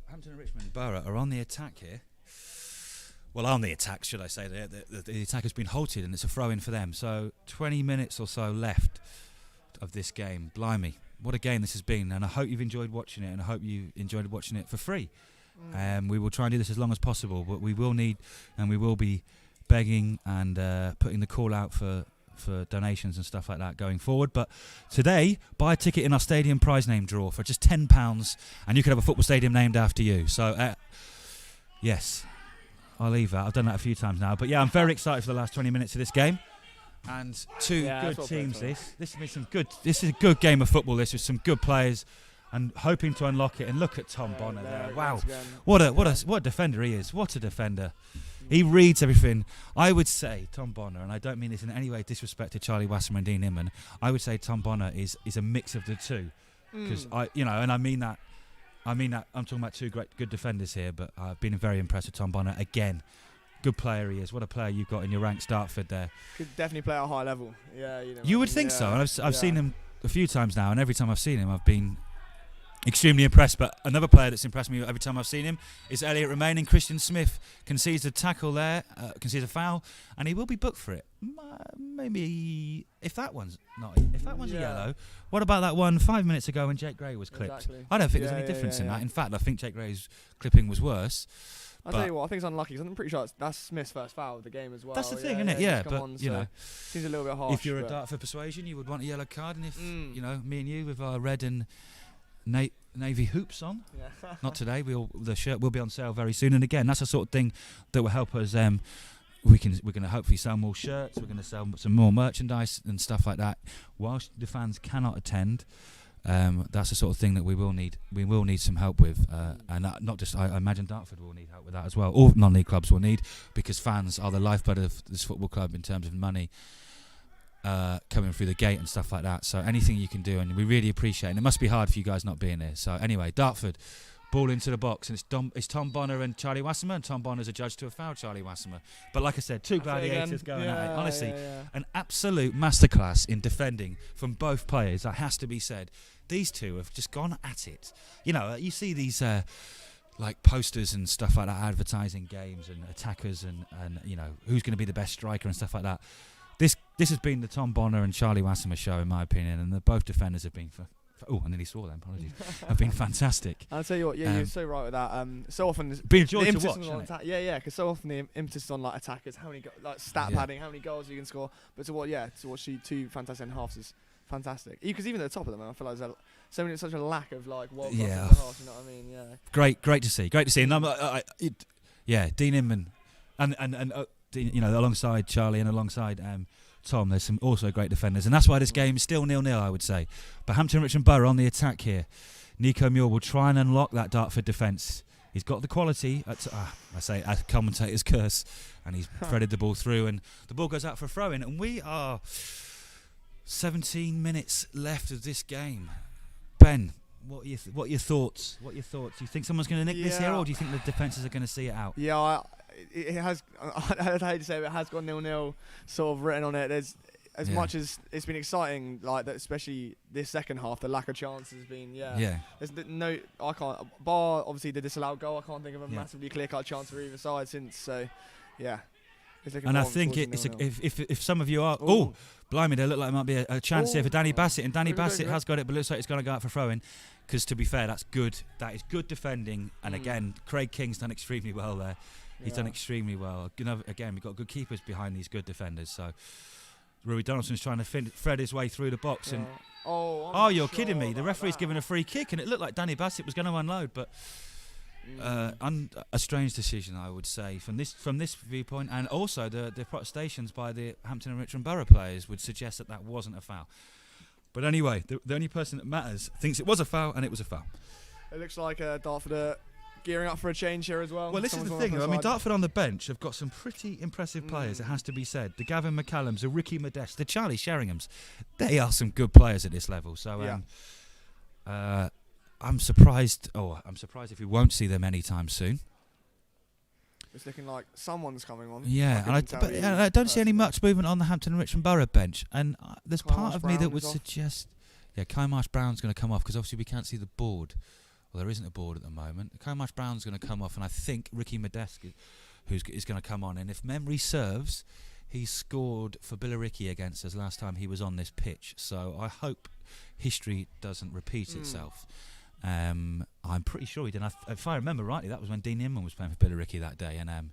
Hampton and Richmond Borough are on the attack here. Well, on the attack, should I say. The attack has been halted and it's a throw-in for them. So 20 minutes or so left of this game. Blimey, what a game this has been. And I hope you've enjoyed watching it, and I hope you enjoyed watching it for free. We will try and do this as long as possible, but we will need, and we will be begging and putting the call out for donations and stuff like that going forward. But today, buy a ticket in our stadium prize name draw for just £10, and you could have a football stadium named after you. So, yes, I'll leave that. I've done that a few times now. But yeah, I'm very excited for the last 20 minutes of this game. And 2 good teams. This has been some good. This is a good game of football. This with some good players, and hoping to unlock it. And look at Tom Bonner there. Wow, what a defender he is. What a defender. He reads everything. I would say Tom Bonner, and I don't mean this in any way disrespect to Charlie Wasserman and Dean Inman. I would say Tom Bonner is a mix of the two, because and I mean that. I'm talking about 2 good defenders here, but I've been very impressed with Tom Bonner again. Good player he is. What a player you've got in your ranks, Dartford there. Could definitely play at a high level. Yeah, you would think so. And I've seen him a few times now, and every time I've seen him, I've been extremely impressed. But another player that's impressed me every time I've seen him is Elliot Romain. And Christian Smith concedes a tackle there, concedes a foul, and he will be booked for it. Maybe if that one's a yellow. What about that one 5 minutes ago when Jake Gray was clipped? Exactly. I don't think there's any difference in that. In fact, I think Jake Gray's clipping was worse. I'll tell you what, I think it's unlucky, because I'm pretty sure that's Smith's first foul of the game as well. That's the thing, isn't it? Yeah, but on, seems a little bit harsh. If you're a Dartford persuasion, you would want a yellow card, and if me and you with our red and navy hoops on, not today. The shirt will be on sale very soon, and again, that's the sort of thing that will help us. We're going to hopefully sell more shirts. We're going to sell some more merchandise and stuff like that. Whilst the fans cannot attend. That's the sort of thing that we will need. We will need some help with, and not just. I imagine Dartford will need help with that as well. All non-league clubs will need, because fans are the lifeblood of this football club in terms of money coming through the gate and stuff like that. So anything you can do, and we really appreciate it. And it must be hard for you guys not being there. So anyway, Dartford, ball into the box, and it's Tom Bonner and Charlie Wasserman. And Tom Bonner's adjudged to have fouled Charlie Wasserman. But like I said, 2 gladiators going at it. Honestly, an absolute masterclass in defending from both players. That has to be said. These 2 have just gone at it. You see these like posters and stuff like that, advertising games and attackers and who's going to be the best striker and stuff like that. This has been the Tom Bonner and Charlie Wasserman show, in my opinion, and both defenders have been I nearly swore then. Apologies. Have been fantastic. I'll tell you what. Yeah, you're so right with that. So often there's been a joy to watch. Because so often the emphasis is on like attackers, how many stat padding, how many goals you can score. But to watch 2 fantastic halves is fantastic. Because even at the top of them, I feel like there's such a lack of like world class in the half. You know what I mean? Yeah. Great to see. And Dean Inman, and alongside Charlie and alongside Tom, there's some also great defenders, and that's why this game is still 0-0, I would say. But Hampton Richmond Borough on the attack here. Nico Muir will try and unlock that Dartford defence. He's got the quality. I say a commentator's curse, and he's threaded the ball through, and the ball goes out for a throw-in, and we are 17 minutes left of this game. Ben, what are your thoughts? Do you think someone's going to nick this here, or do you think the defences are going to see it out? Yeah, it has. I'd hate to say it has got 0-0 sort of written on it. There's as much as it's been exciting, like that, especially this second half. The lack of chance has been. There's no. I can't. Bar obviously the disallowed goal. I can't think of a massively clear-cut chance for either side since. So, yeah. And I think if some of you are blimey, there look like there might be a chance here for Danny Bassett, and Danny Bassett has got it, but looks like it's going to go out for throwing. Because to be fair, that's good. That is good defending, and again, Craig King's done extremely well there. He's done extremely well. Again, we've got good keepers behind these good defenders. So Rui Donaldson's trying to thread his way through the box, and I'm you're sure kidding me! The about referee's that. given a free kick, and it looked like Danny Bassett was going to unload, but a strange decision, I would say, from this viewpoint, and also the protestations by the Hampton and Richmond Borough players would suggest that wasn't a foul. But anyway, the only person that matters thinks it was a foul, and it was a foul. It looks like Dartford are gearing up for a change here as well. Well, this is the thing. I mean, Dartford on the bench have got some pretty impressive players, it has to be said. The Gavin McCallums, the Ricky Modeste, the Charlie Sheringhams. They are some good players at this level. So I'm surprised if we won't see them anytime soon. It's looking like someone's coming on. Yeah, I don't see any much movement on the Hampton and Richmond Borough bench. And there's part of me that would suggest, Kai Marsh Brown's going to come off, because obviously we can't see the board. Well, there isn't a board at the moment. Kai Marsh Brown's going to come off, and I think Ricky Modeste is going to come on. And if memory serves, he scored for Billericay against us last time he was on this pitch. So I hope history doesn't repeat itself. I'm pretty sure he did. If I remember rightly, that was when Dean Inman was playing for Billericay that day, and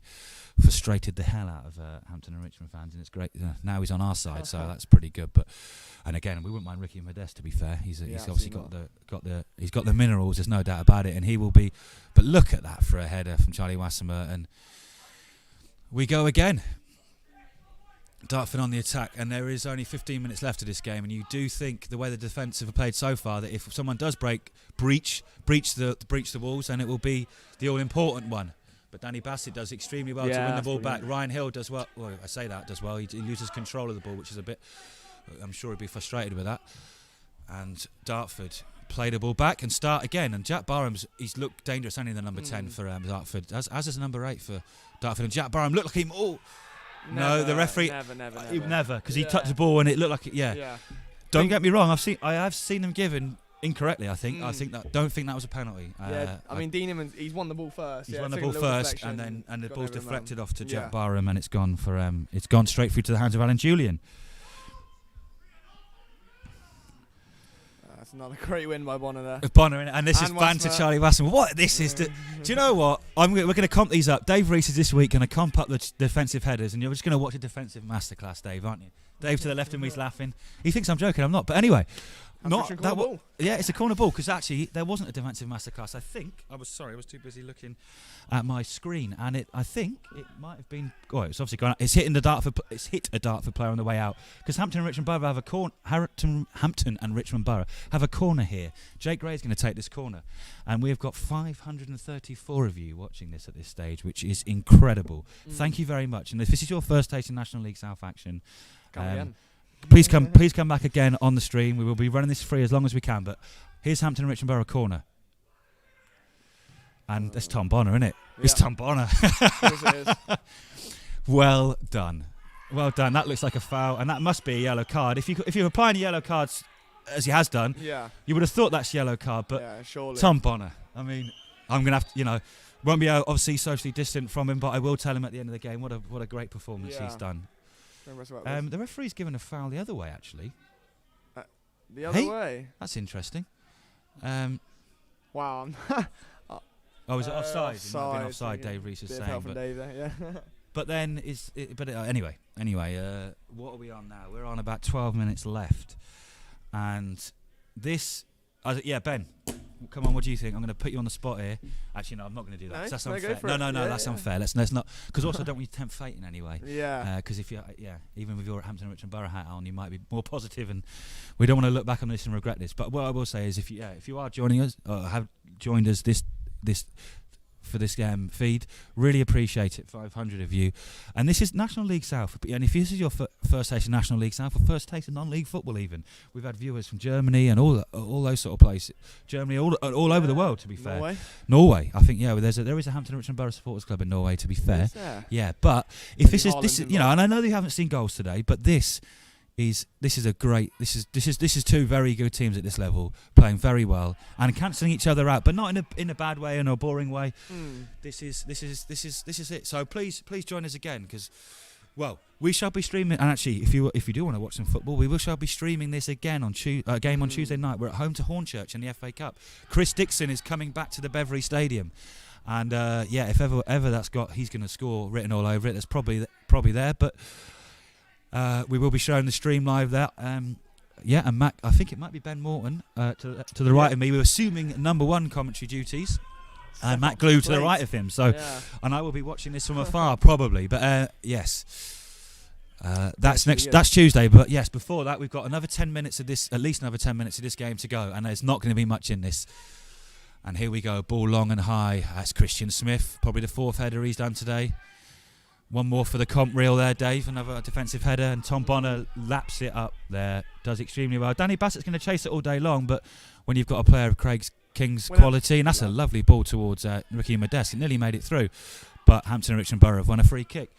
frustrated the hell out of Hampton and Richmond fans. And it's great. Now he's on our side, so that's pretty good. And again, we wouldn't mind Ricky Modeste, to be fair. He's obviously got the minerals. There's no doubt about it, and he will be. But look at that for a header from Charlie Wassemer, and we go again. Dartford on the attack, and there is only 15 minutes left of this game, and you do think the way the defence have played so far that if someone does breach the walls, then it will be the all-important one. But Danny Bassett does extremely well to win the ball back. Ryan Hill does well. Well, I say that does well. He loses control of the ball, which is a bit. I'm sure he'd be frustrated with that. And Dartford play the ball back and start again. And Jack Barham's he's looked dangerous, only the number 10 for Dartford, as is the number 8 for Dartford. And Jack Barham looked like him. No, the referee never, because he touched the ball and it looked like it. Yeah. Don't get me wrong. I have seen them given incorrectly. I think don't think that was a penalty. I mean, Dean Inman, he's won the ball first. He's won the ball first, and the ball's deflected off to Jack Barham, and it's gone straight through to the hands of Alan Julian. That's another great win by Bonner there. Bonner, and this is banter Charlie Wasson. What this is? Do you know what? We're going to comp these up. Dave Reese is this week going to comp up the defensive headers, and you're just going to watch a defensive masterclass, Dave, aren't you? Dave to the left of me is laughing. He thinks I'm joking. I'm not. But anyway, ball. Yeah, it's a corner ball, because actually there wasn't a defensive masterclass. I was too busy looking at my screen, and I think it might have been. Oh, it's obviously gone. It's hit a Dartford player on the way out, because Hampton and Richmond Borough have a corner. Hampton and Richmond Borough have a corner here. Jake Gray is going to take this corner, and we have got 534 of you watching this at this stage, which is incredible. Thank you very much. And if this is your first taste in National League South action, come again. Please come back again on the stream. We will be running this free as long as we can. But here's Hampton and Richmond Borough corner. And that's Tom Bonner, isn't it? Yeah. It's Tom Bonner. It is. Well done. That looks like a foul, and that must be a yellow card. If you're applying yellow cards, as he has done, you would have thought that's a yellow card. But surely. Tom Bonner, I mean, I'm going to have to, won't be obviously socially distant from him, but I will tell him at the end of the game what a great performance he's done. The referee's given a foul the other way, actually. The other way? That's interesting. Wow. Was it offside? It might have been offside, Dave Reese is saying. But, Dave there, but then, anyway, what are we on now? We're on about 12 minutes left. And this, Ben, come on, what do you think? I'm going to put you on the spot here. Actually, no, I'm not going to do that. No, that's unfair. No, that's unfair. Let's not, because also don't want you to tempt fate in any way. Because if even with your Hampton Richmond Borough hat on, you might be more positive, and we don't want to look back on this and regret this. But what I will say is, if you are joining us, or have joined us this for this feed, really appreciate it. 500 of you, and this is National League South. And if this is your first taste of National League South, or first taste of non-league football, even we've had viewers from Germany and all those sort of places. Germany, all over the world. To be fair, Norway. I think there is a Hampton Richmond Borough supporters club in Norway. To be fair, But if this is and I know they haven't seen goals today, but this is two very good teams at this level, playing very well and cancelling each other out, but not in a bad way, in a boring way. This is it. So please join us again, because we shall be streaming. And actually, if you do want to watch some football, we shall be streaming this again on game on Tuesday night. We're at home to Hornchurch in the FA Cup. Chris Dixon is coming back to the Beverley Stadium, and if ever that's got he's going to score written all over it. That's probably there, but. We will be showing the stream live there. Yeah, and Mac, I think it might be Ben Morton to the right of me. We're assuming number one commentary duties. And Matt Glue to the right of him. So, and I will be watching this from afar probably. But yes, that's Tuesday. But yes, before that we've got another 10 minutes of this, at least another 10 minutes of this game to go, and there's not going to be much in this. And here we go, ball long and high. That's Christian Smith, probably the fourth header he's done today. One more for the comp reel there, Dave. Another defensive header, and Tom Bonner laps it up there. Does extremely well. Danny Bassett's going to chase it all day long, but when you've got a player of King's quality, and that's a lovely ball towards Ricky Modeste. It nearly made it through, but Hampton Richmond Borough have won a free kick.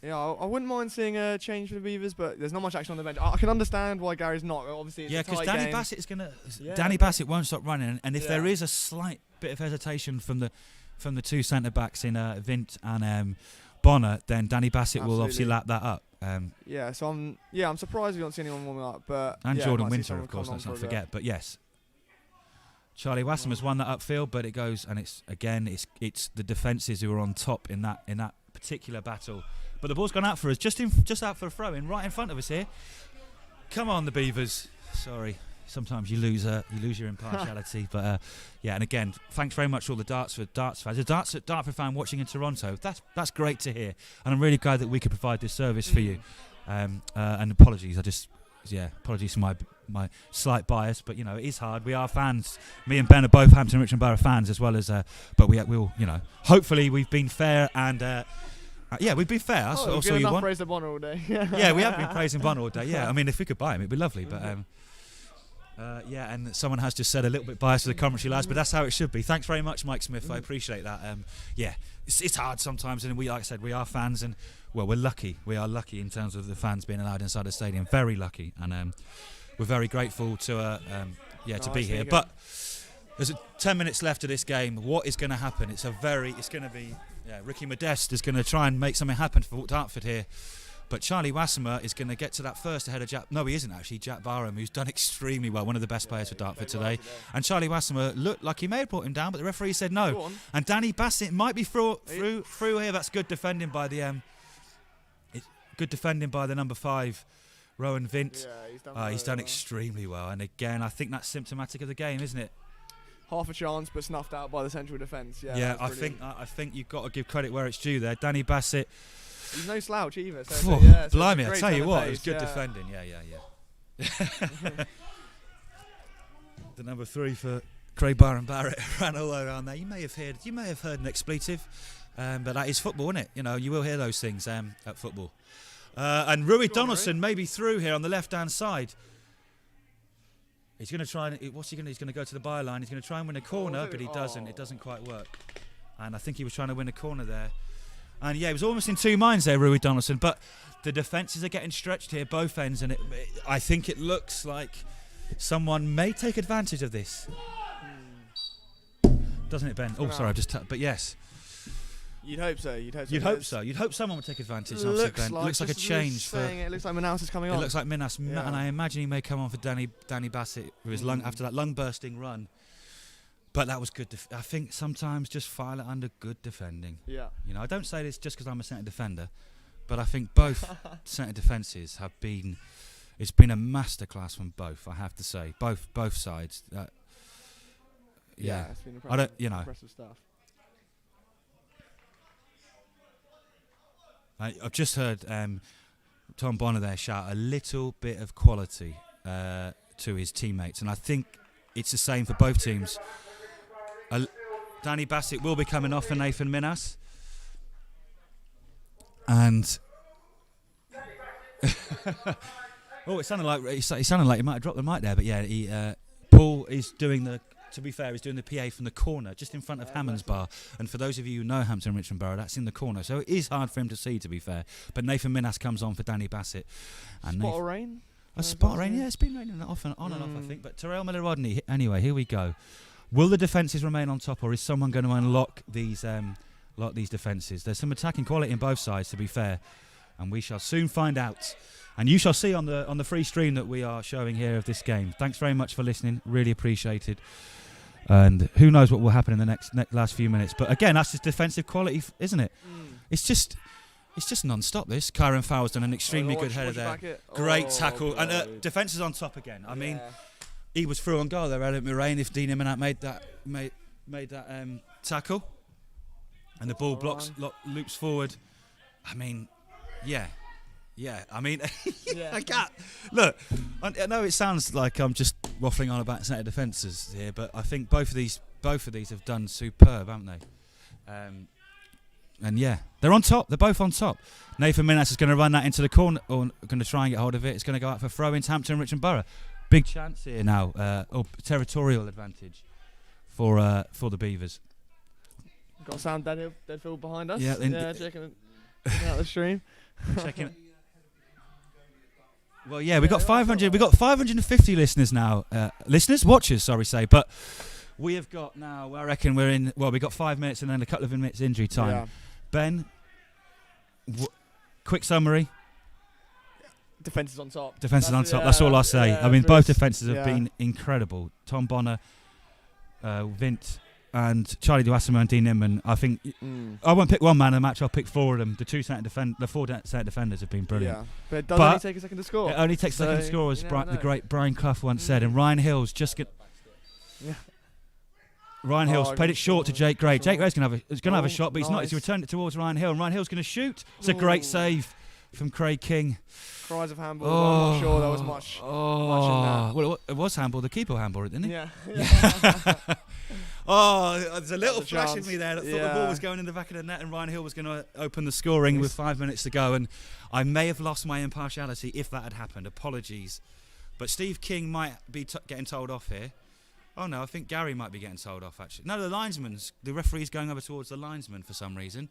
Yeah, I wouldn't mind seeing a change for the Beavers, but there's not much action on the bench. I can understand why Gary's not. Obviously, it's a tight Danny game. Bassett is going to. Danny Bassett won't stop running, and if there is a slight bit of hesitation from the two centre backs in Vint and Bonner, then Danny Bassett will obviously lap that up. So I'm surprised we don't see anyone warming up, but and Jordan Winter, of course, let's not forget. But yes, Charlie Wassam has won that upfield, but it goes, and it's the defences who are on top in that particular battle. But the ball's gone out for us, just out for a throw in, right in front of us here. Come on, the Beavers. Sorry, sometimes you lose your impartiality, but and again, thanks very much to all the Dartford fans. A Dartford fan watching in Toronto. That's great to hear, and I'm really glad that we could provide this service for you. And apologies, apologies for my slight bias, but it is hard. We are fans. Me and Ben are both Hampton Richmond Borough fans, as well as but we'll hopefully we've been fair and. We've been fair. That's all you want. Praise the Bonner all day. We have been praising Bonner all day. Yeah, I mean, if we could buy him, it'd be lovely. But and someone has just said a little bit biased to the commentary lads, but that's how it should be. Thanks very much, Mike Smith. I appreciate that. It's hard sometimes, and like I said, we are fans, and we're lucky. We are lucky in terms of the fans being allowed inside the stadium. Very lucky, and we're very grateful to be here. But there's 10 minutes left of this game. What is going to happen? It's going to be. Ricky Modeste is going to try and make something happen for Dartford here. But Charlie Wassemer is going to get to that first ahead of Jack. No, he isn't actually. Jack Barham, who's done extremely well, one of the best players for Dartford today. And Charlie Wassemer looked like he may have brought him down, but the referee said no. And Danny Bassett might be through here. That's good defending by the number 5, Rowan Vint. He's done extremely well. And again, I think that's symptomatic of the game, isn't it? Half a chance, but snuffed out by the central defence. I think you've got to give credit where it's due there. Danny Bassett. He's no slouch either. Blimey, I tell you what, it was good defending. The number 3 for Craig Byron Barrett ran all around there. You may have heard an expletive, but that is football, isn't it? You will hear those things at football. And Rui Donaldson may be through here on the left-hand side. He's going to try and he's going to go to the byline. He's going to try and win a corner, but he doesn't. It doesn't quite work. And I think he was trying to win a corner there. And he was almost in two minds there, Rui Donaldson. But the defences are getting stretched here, both ends, and I think it looks like someone may take advantage of this. Doesn't it, Ben? Oh, sorry, I've just but yes. You'd hope so. You'd hope someone would take advantage. It looks like a change for. It looks like Minas is coming on. It looks like Minas, and I imagine he may come on for Danny Bassett with his after that lung bursting run. But that was good. I think sometimes just file it under good defending. Yeah. I don't say this just because I'm a centre defender, but I think both centre defences have been. It's been a masterclass from both. I have to say, both sides. It's been impressive. Impressive stuff. I've just heard Tom Bonner there shout a little bit of quality to his teammates, and I think it's the same for both teams. Danny Bassett will be coming off for Nathan Minas, and it sounded like he might have dropped the mic there, but Paul is doing the. To be fair, he's doing the PA from the corner, just in front of Hammond's bar. And for those of you who know Hampton Richmond Borough, that's in the corner. So it is hard for him to see, to be fair. But Nathan Minas comes on for Danny Bassett. And spot of rain? A spot of rain, yeah. It's been raining on and off, I think. But Terrell Miller-Rodney, anyway, here we go. Will the defences remain on top, or is someone going to unlock these defences? There's some attacking quality in both sides, to be fair. And we shall soon find out. And you shall see on the free stream that we are showing here of this game. Thanks very much for listening. Really appreciated. And who knows what will happen in the next last few minutes. But again, that's just defensive quality, isn't it? It's just, It's just non-stop. This Kyron Fowler's done an extremely good header there. Great tackle, and defence is on top again. I mean, he was through on goal there, Elliot Moraine. If Dean Imminat made that tackle, and the ball loops forward. I mean, yeah. I mean, I can't look. I know it sounds like I'm just waffling on about centre defences here, but I think both of these have done superb, haven't they? And yeah, they're on top. They're both on top. Nathan Minas is going to run that into the corner, or going to try and get hold of it. It's going to go out for throw into Hampton Richmond Borough. Big chance here now, or territorial advantage for the Beavers. Got sound Deadfield behind us. Yeah, checking out the stream. Checking. Well, yeah, we got 500. We got 550 listeners now. Watchers, sorry, but we have got now. I reckon we're in. Well, we got 5 minutes and then a couple of minutes injury time. Yeah. Ben, quick summary. Defence is on top. Defence is on top. That's all I say. Yeah, I mean, both defences have been incredible. Tom Bonner, Vint, and Charlie Duasimo and Dean Inman. I think I won't pick one man in the match. I'll pick four of them. The four centre defenders have been brilliant. Yeah, but it does only take a second to score. It only takes a second to score, as the great Brian Clough once said. And Ryan Hill's just get. Yeah. Ryan Hill's played it short to Jake Gray. Jake Gray's going to have a shot, but he's not. He's returned it towards Ryan Hill, and Ryan Hill's going to shoot. It's a great save from Craig King. Cries of handball. I'm not sure there was much in that. Well, it was handball. The keeper handballed it, didn't he? Yeah. There's a little flash in me there. I thought the ball was going in the back of the net, and Ryan Hill was going to open the scoring with 5 minutes to go. And I may have lost my impartiality if that had happened. Apologies, but Steve King might be getting told off here. Oh no, I think Gary might be getting told off actually. No, the referee's going over towards the linesman for some reason.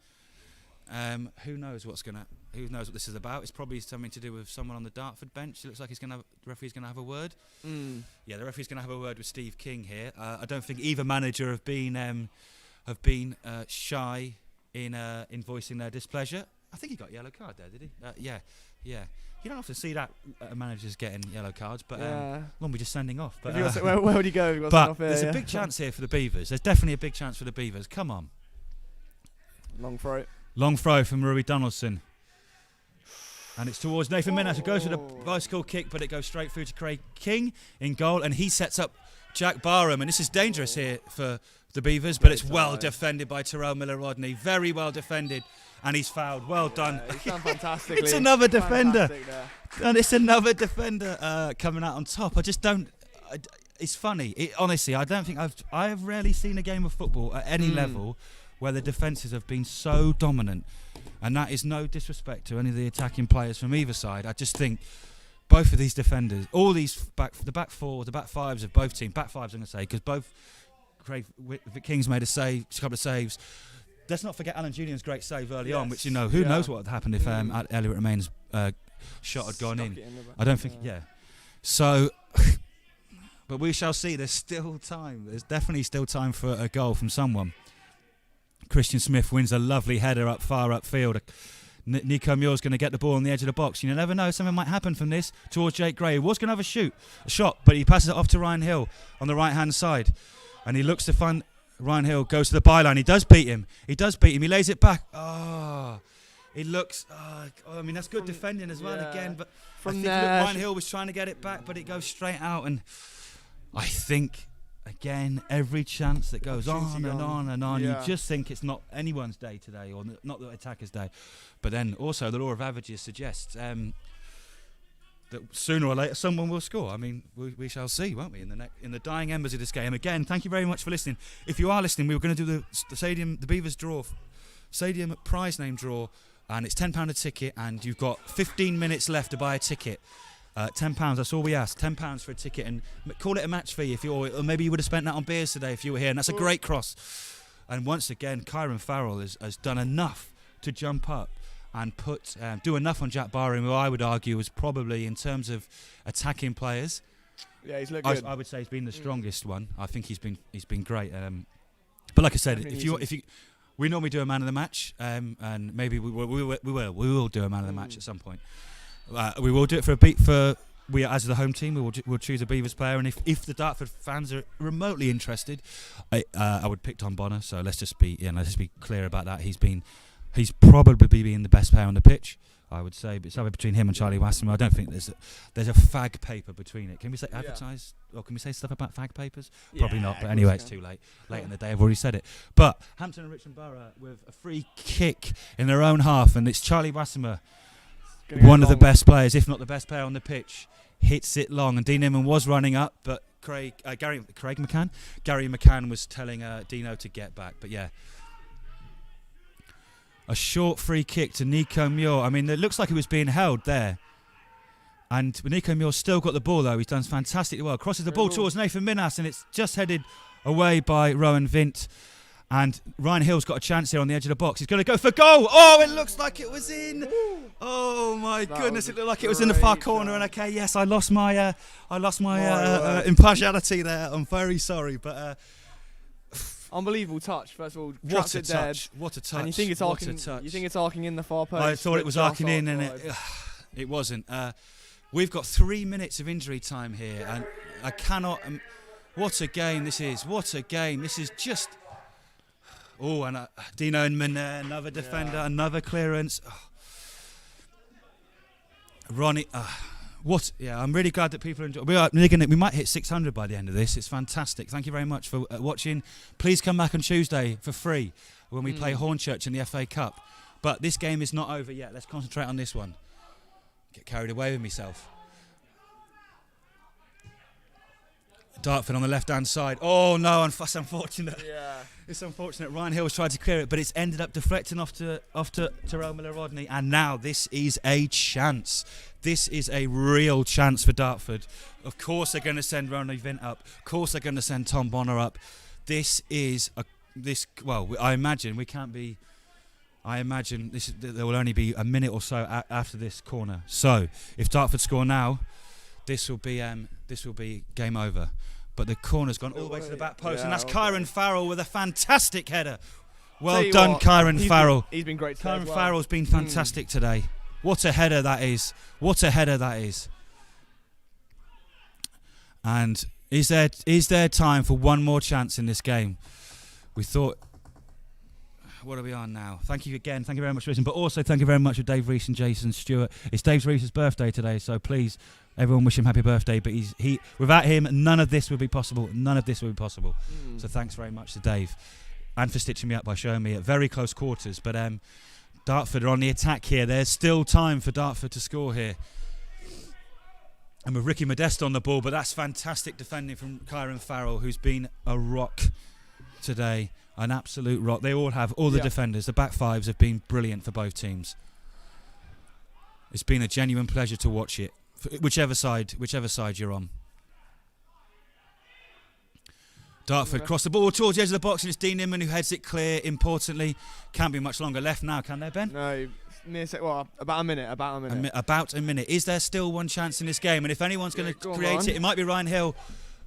Who knows what this is about? It's probably something to do with someone on the Dartford bench. It looks like the referee's going to have a word. Yeah, the referee's going to have a word with Steve King here. I don't think either manager have been shy in voicing their displeasure. I think he got a yellow card there, did he? Yeah. You don't often see that managers getting yellow cards, but one we're just sending off. But where would he go? But there's a big chance here for the Beavers. There's definitely a big chance for the Beavers. Come on. Long throw from Rui Donaldson. And it's towards Nathan Minas, who goes with a bicycle kick, but it goes straight through to Craig King in goal, and he sets up Jack Barham. And this is dangerous here for the Beavers, but it's well defended by Terrell Miller-Rodney. Very well defended. And he's fouled. Well done. He's done fantastically. It's another defender. And it's another defender coming out on top. I just don't... It's funny. Honestly, I don't think I have rarely seen a game of football at any level where the defences have been so dominant. And that is no disrespect to any of the attacking players from either side. I just think both of these defenders, all these the back four, the back fives of both teams, back fives I'm going to say, because both Craig King's made a couple of saves. Let's not forget Alan Julian's great save early on, which, who knows what would happen if Elliot Romain's shot had gone in. I don't think, So, but we shall see. There's still time. There's definitely still time for a goal from someone. Christian Smith wins a lovely header far upfield. Nico Muir's going to get the ball on the edge of the box. You never know, something might happen from this towards Jake Gray, who was going to have a shot, but he passes it off to Ryan Hill on the right-hand side. And he looks to find... Ryan Hill goes to the byline. He does beat him. He lays it back. It looks... I mean, that's good defending as well again. But I think Ryan Hill was trying to get it back, but it goes straight out. And I think, again, every chance that goes on and on and on, you just think it's not anyone's day today, or not the attacker's day. But then also the law of averages suggests... that sooner or later someone will score. I mean, we shall see, won't we, in the dying embers of this game. Again, thank you very much for listening. If you are listening, we were going to do the Beavers draw, stadium prize name draw, and it's £10 a ticket, and you've got 15 minutes left to buy a ticket. £10, that's all we ask. £10 for a ticket, and call it a match fee or maybe you would have spent that on beers today if you were here, and that's a great cross. And once again, Kyron Farrell has done enough to jump up and do enough on Jack Barham, who I would argue is probably, in terms of attacking players, he's looked good. I would say he's been the strongest one. I think he's been great. But like I said, we normally do a man of the match, and maybe we will do a man of the match at some point. We will do it for we as the home team. We'll choose a Beavers player, and if the Dartford fans are remotely interested, I would pick Tom Bonner. So let's just be clear about that. He's been He's probably been the best player on the pitch, I would say. But it's either between him and Charlie Wasserman. I don't think there's a fag paper between it. Can we say advertise, or can we say stuff about fag papers? Probably not. But anyway, it's too late. Late in the day, I've already said it. But Hampton and Richmond Borough with a free kick in their own half, and it's Charlie Wasserman, one of the best players, if not the best player on the pitch, hits it long. And Dean Inman was running up, but Gary McCann was telling Dino to get back. But yeah. A short free kick to Nico Muir. I mean, it looks like he was being held there. And Nico Muir's still got the ball, though. He's done fantastically well. Crosses the ball towards Nathan Minas, and it's just headed away by Rowan Vint. And Ryan Hill's got a chance here on the edge of the box. He's going to go for goal. Oh, it looks like it was in. Oh, my goodness. It looked like it was in the far corner. And, okay, yes, I lost my impartiality there. I'm very sorry. But... unbelievable touch. First of all, what a touch! What a touch! And you think it's arcing? You think it's arcing in the far post? I thought it was arcing in, and it wasn't. We've got 3 minutes of injury time here, and I cannot. What a game this is! What a game! This is just. Oh, and Dino Inman, another defender, another clearance. Oh. Ronnie. I'm really glad that people enjoy. We might hit 600 by the end of this. It's fantastic. Thank you very much for watching. Please come back on Tuesday for free when we play Hornchurch in the FA Cup. But this game is not over yet. Let's concentrate on this one. Get carried away with myself. Dartford on the left-hand side. Oh no, that's unfortunate. Yeah. It's unfortunate. Ryan Hill was trying to clear it, but it's ended up deflecting off to Tyrell Miller-Rodney. And now this is a chance. This is a real chance for Dartford. Of course they're going to send Ronnie Vint up. Of course they're going to send Tom Bonner up. I imagine there will only be a minute or so after this corner. So if Dartford score now, this will be game over. But the corner's gone all the way to the back post, and that's Kyron Farrell with a fantastic header. Well done, Kyron Farrell. He's been great today. Kyron Farrell's been fantastic today. What a header that is. What a header that is. And is there time for one more chance in this game? We thought... What are we on now? Thank you again. Thank you very much for listening. But also thank you very much to Dave Reese and Jason Stewart. It's Dave Reese's birthday today, so please, everyone wish him happy birthday. But without him, none of this would be possible. None of this would be possible. So thanks very much to Dave, and for stitching me up by showing me at very close quarters. But Dartford are on the attack here. There's still time for Dartford to score here. And with Ricky Modeste on the ball, but that's fantastic defending from Kyron Farrell, who's been a rock today. An absolute rock. They all have, all the defenders, the back fives have been brilliant for both teams. It's been a genuine pleasure to watch it, whichever side you're on. Dartford cross the ball towards the edge of the box, and it's Dean Inman who heads it clear. Importantly, can't be much longer left now, can there, Ben? No, about a minute. About a minute. Is there still one chance in this game? And if anyone's going to create it might be Ryan Hill.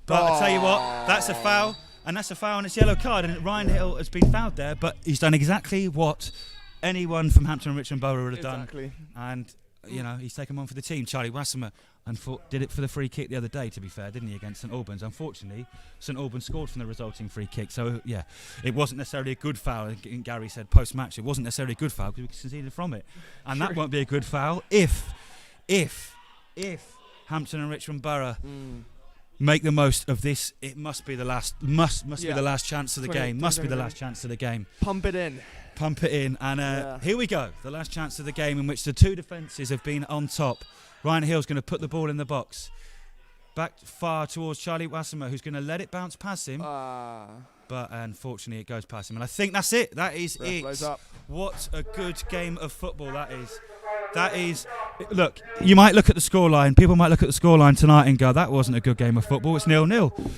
But I tell you what, that's a foul. And that's a foul and it's a yellow card. And Ryan Hill has been fouled there, but he's done exactly what anyone from Hampton and Richmond Borough would have done. And, he's taken one for the team. Charlie Wasserman did it for the free kick the other day, to be fair, didn't he, against St Albans? Unfortunately, St Albans scored from the resulting free kick. So, yeah, it wasn't necessarily a good foul. And Gary said post-match it wasn't necessarily a good foul because we conceded from it. And that won't be a good foul if Hampton and Richmond Borough... make the most of this. It must be the last. Must be the last chance of the game. Must be the last chance of the game. Pump it in. And here we go. The last chance of the game in which the two defences have been on top. Ryan Hill's going to put the ball in the box, back far towards Charlie Wasserman, who's going to let it bounce past him. But unfortunately, it goes past him. And I think that's it. That is it. What a good game of football that is. Look, you might look at the scoreline. People might look at the scoreline tonight and go, that wasn't a good game of football. It's 0-0.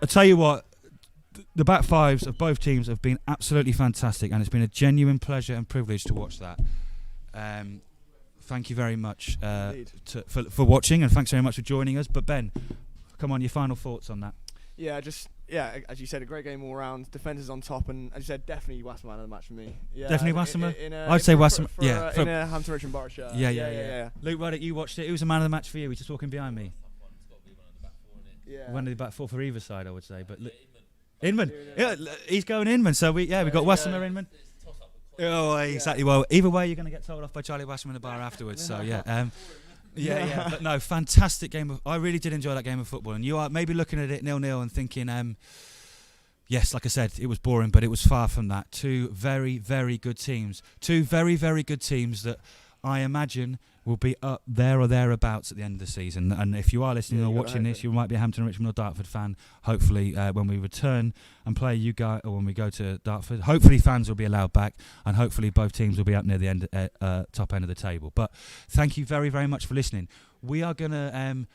I tell you what, the back fives of both teams have been absolutely fantastic, and it's been a genuine pleasure and privilege to watch that. Thank you very much for watching, and thanks very much for joining us. But Ben, come on, your final thoughts on that. As you said, a great game all round. Defenders on top, and as you said, definitely Wasserman of the match for me. Yeah, definitely Wasserman. I'd say Wasserman. In a Hampton Richmond Borough shirt. Yeah. Luke Ruddock, you watched it. Who was the man of the match for you? He's just walking behind me. One of the back four for either side, I would say. But Inman, he's going Inman. So we got Wasserman, Inman. Oh, exactly. Well, either way, you're going to get told off by Charlie Washam in the bar afterwards. So yeah. Yeah. But no, fantastic game. I really did enjoy that game of football. And you are maybe looking at it 0-0 and thinking, yes, like I said, it was boring, but it was far from that. Two very, very good teams. Two very, very good teams that I imagine will be up there or thereabouts at the end of the season. And if you are listening or watching this, you might be a Hampton Richmond or Dartford fan. Hopefully, when we return and play you guys, or when we go to Dartford, hopefully fans will be allowed back, and hopefully both teams will be up near the end, top end of the table. But thank you very, very much for listening. We are gonna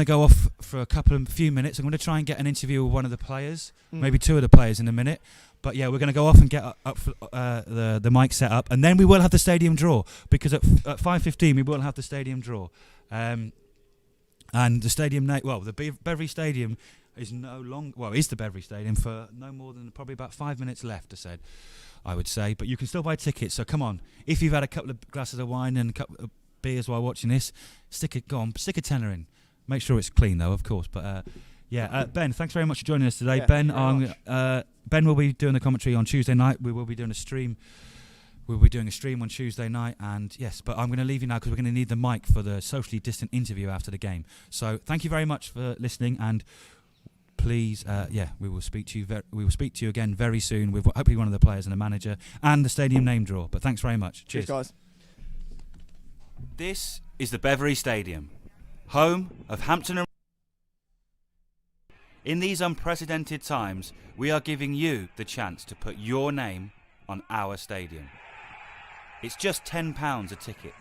go off for a few minutes. I'm going to try and get an interview with one of the players, maybe two of the players in a minute. But yeah, we're going to go off and get up for, the mic set up, and then we will have the stadium draw, because at 5:15 we will have the stadium draw, and the stadium the Beverley Stadium is is the Beverley Stadium for no more than probably about 5 minutes left. I would say, but you can still buy tickets. So come on, if you've had a couple of glasses of wine and a couple of beers while watching this, stick a tenner in. Make sure it's clean though, of course. But Ben, thanks very much for joining us today. Yeah, Ben will be doing the commentary on Tuesday night. We will be doing a stream. We'll be doing a stream on Tuesday night, and yes, but I'm going to leave you now because we're going to need the mic for the socially distant interview after the game. So thank you very much for listening, and please, we will speak to you. We will speak to you again very soon with hopefully one of the players and the manager and the stadium name draw. But thanks very much. Cheers, guys. This is the Beverley Stadium, home of Hampton. In these unprecedented times, we are giving you the chance to put your name on our stadium. It's just £10 a ticket.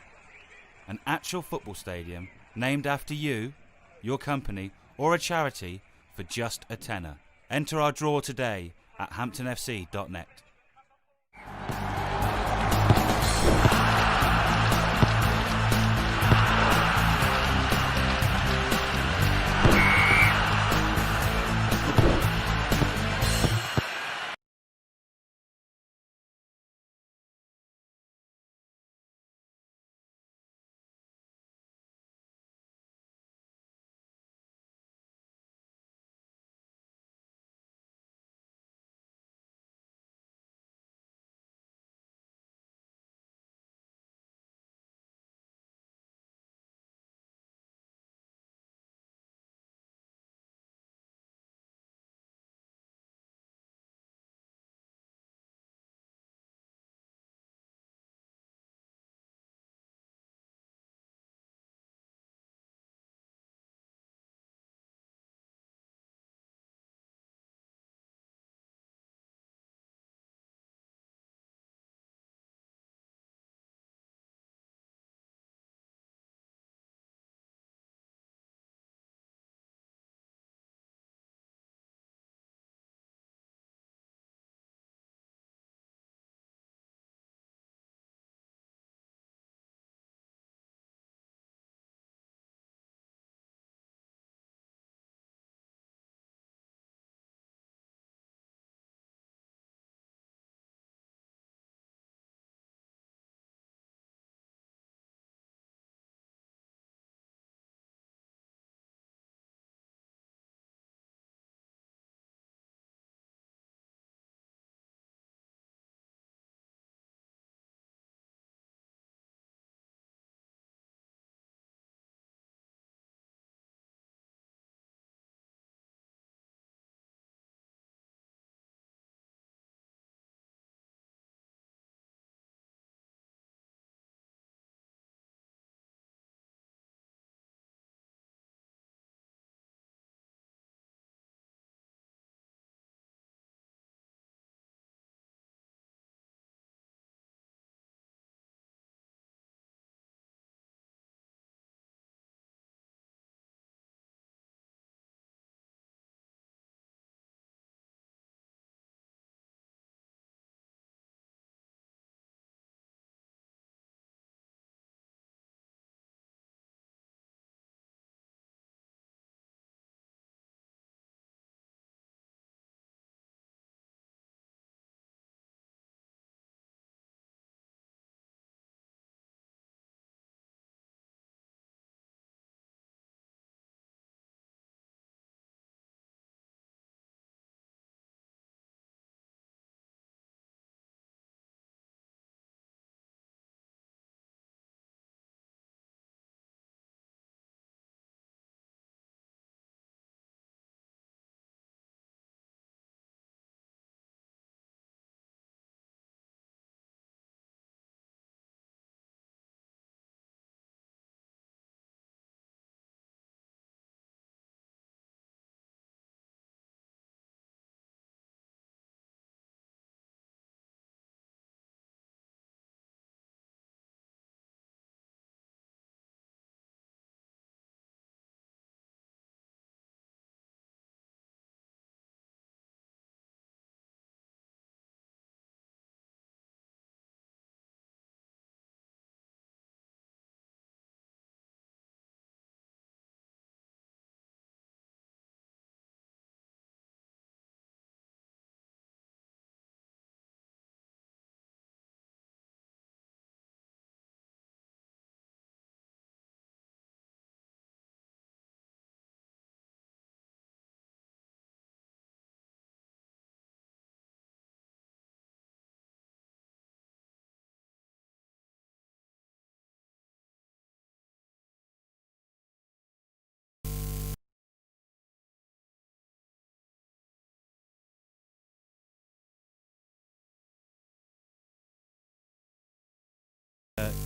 An actual football stadium named after you, your company, or a charity for just a tenner. Enter our draw today at hamptonfc.net.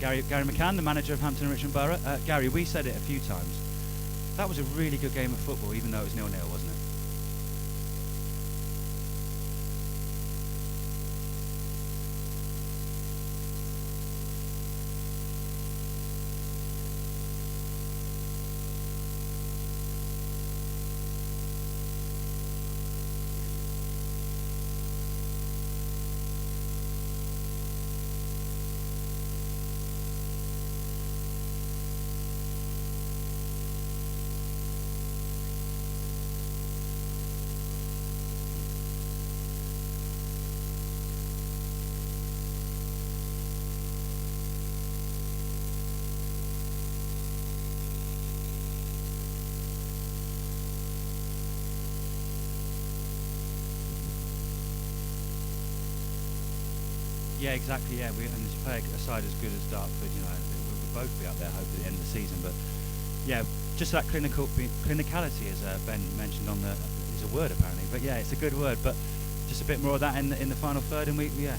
Gary McCann, the manager of Hampton Richmond Borough. Gary, we said it a few times. That was a really good game of football, even though it was 0-0, wasn't it? Yeah, exactly. Yeah, and to play a side as good as Dartford, we'll both be up there hopefully at the end of the season. But yeah, just that clinicality, as Ben mentioned on the, is a word apparently. But yeah, it's a good word. But just a bit more of that in the final third, and yeah.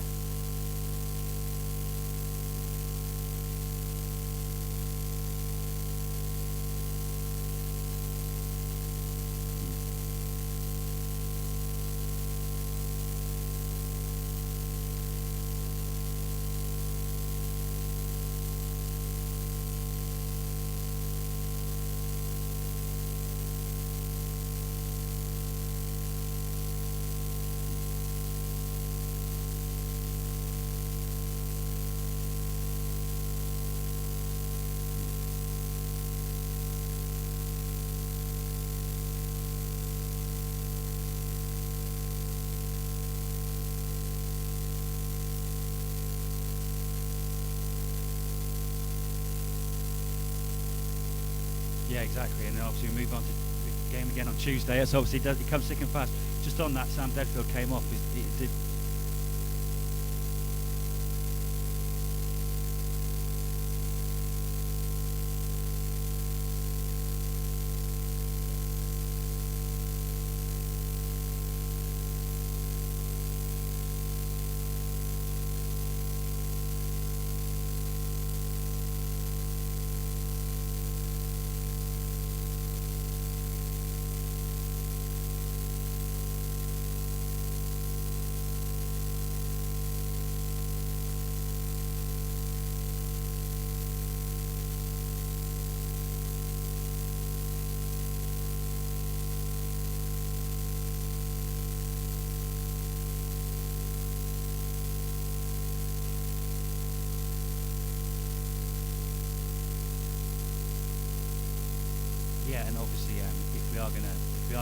Yeah, exactly. And then obviously we move on to the game again on Tuesday. It's obviously it comes thick and fast. Just on that, Sam Deadfield came off. He did. Yeah, and obviously, if we are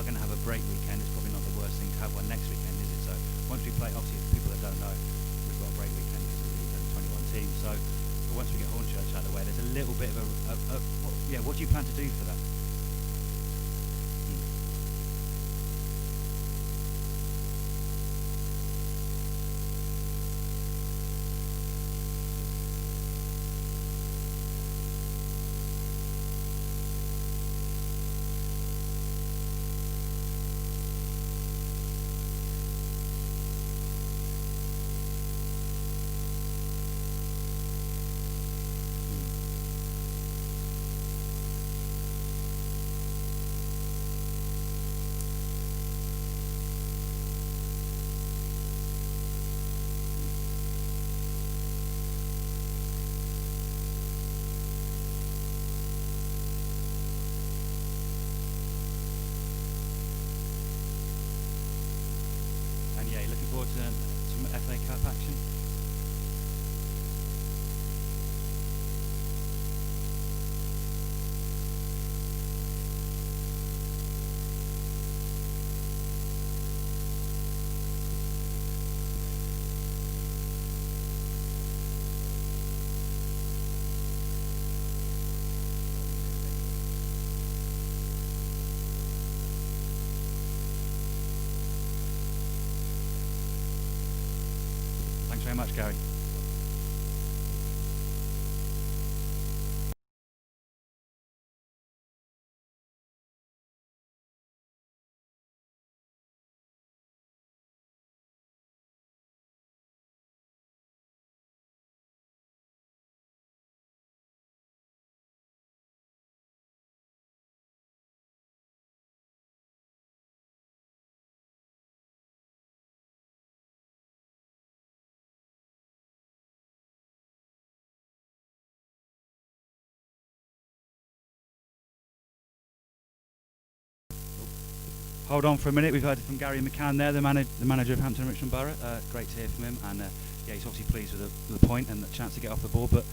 gonna have a break weekend, it's probably not the worst thing to have one next weekend, is it? So once we play, obviously, for people that don't know, we've got a break weekend because we're the 21 teams. So once we get Hornchurch out of the way, there's a little bit of what do you plan to do for that? Yeah, looking forward to some FA Cup action. Thanks very much, Gary. hold on for a minute. We've heard from Gary McCann there, the manager of Hampton Richmond Borough. Great to hear from him, and yeah, he's obviously pleased with the point and the chance to get off the ball. But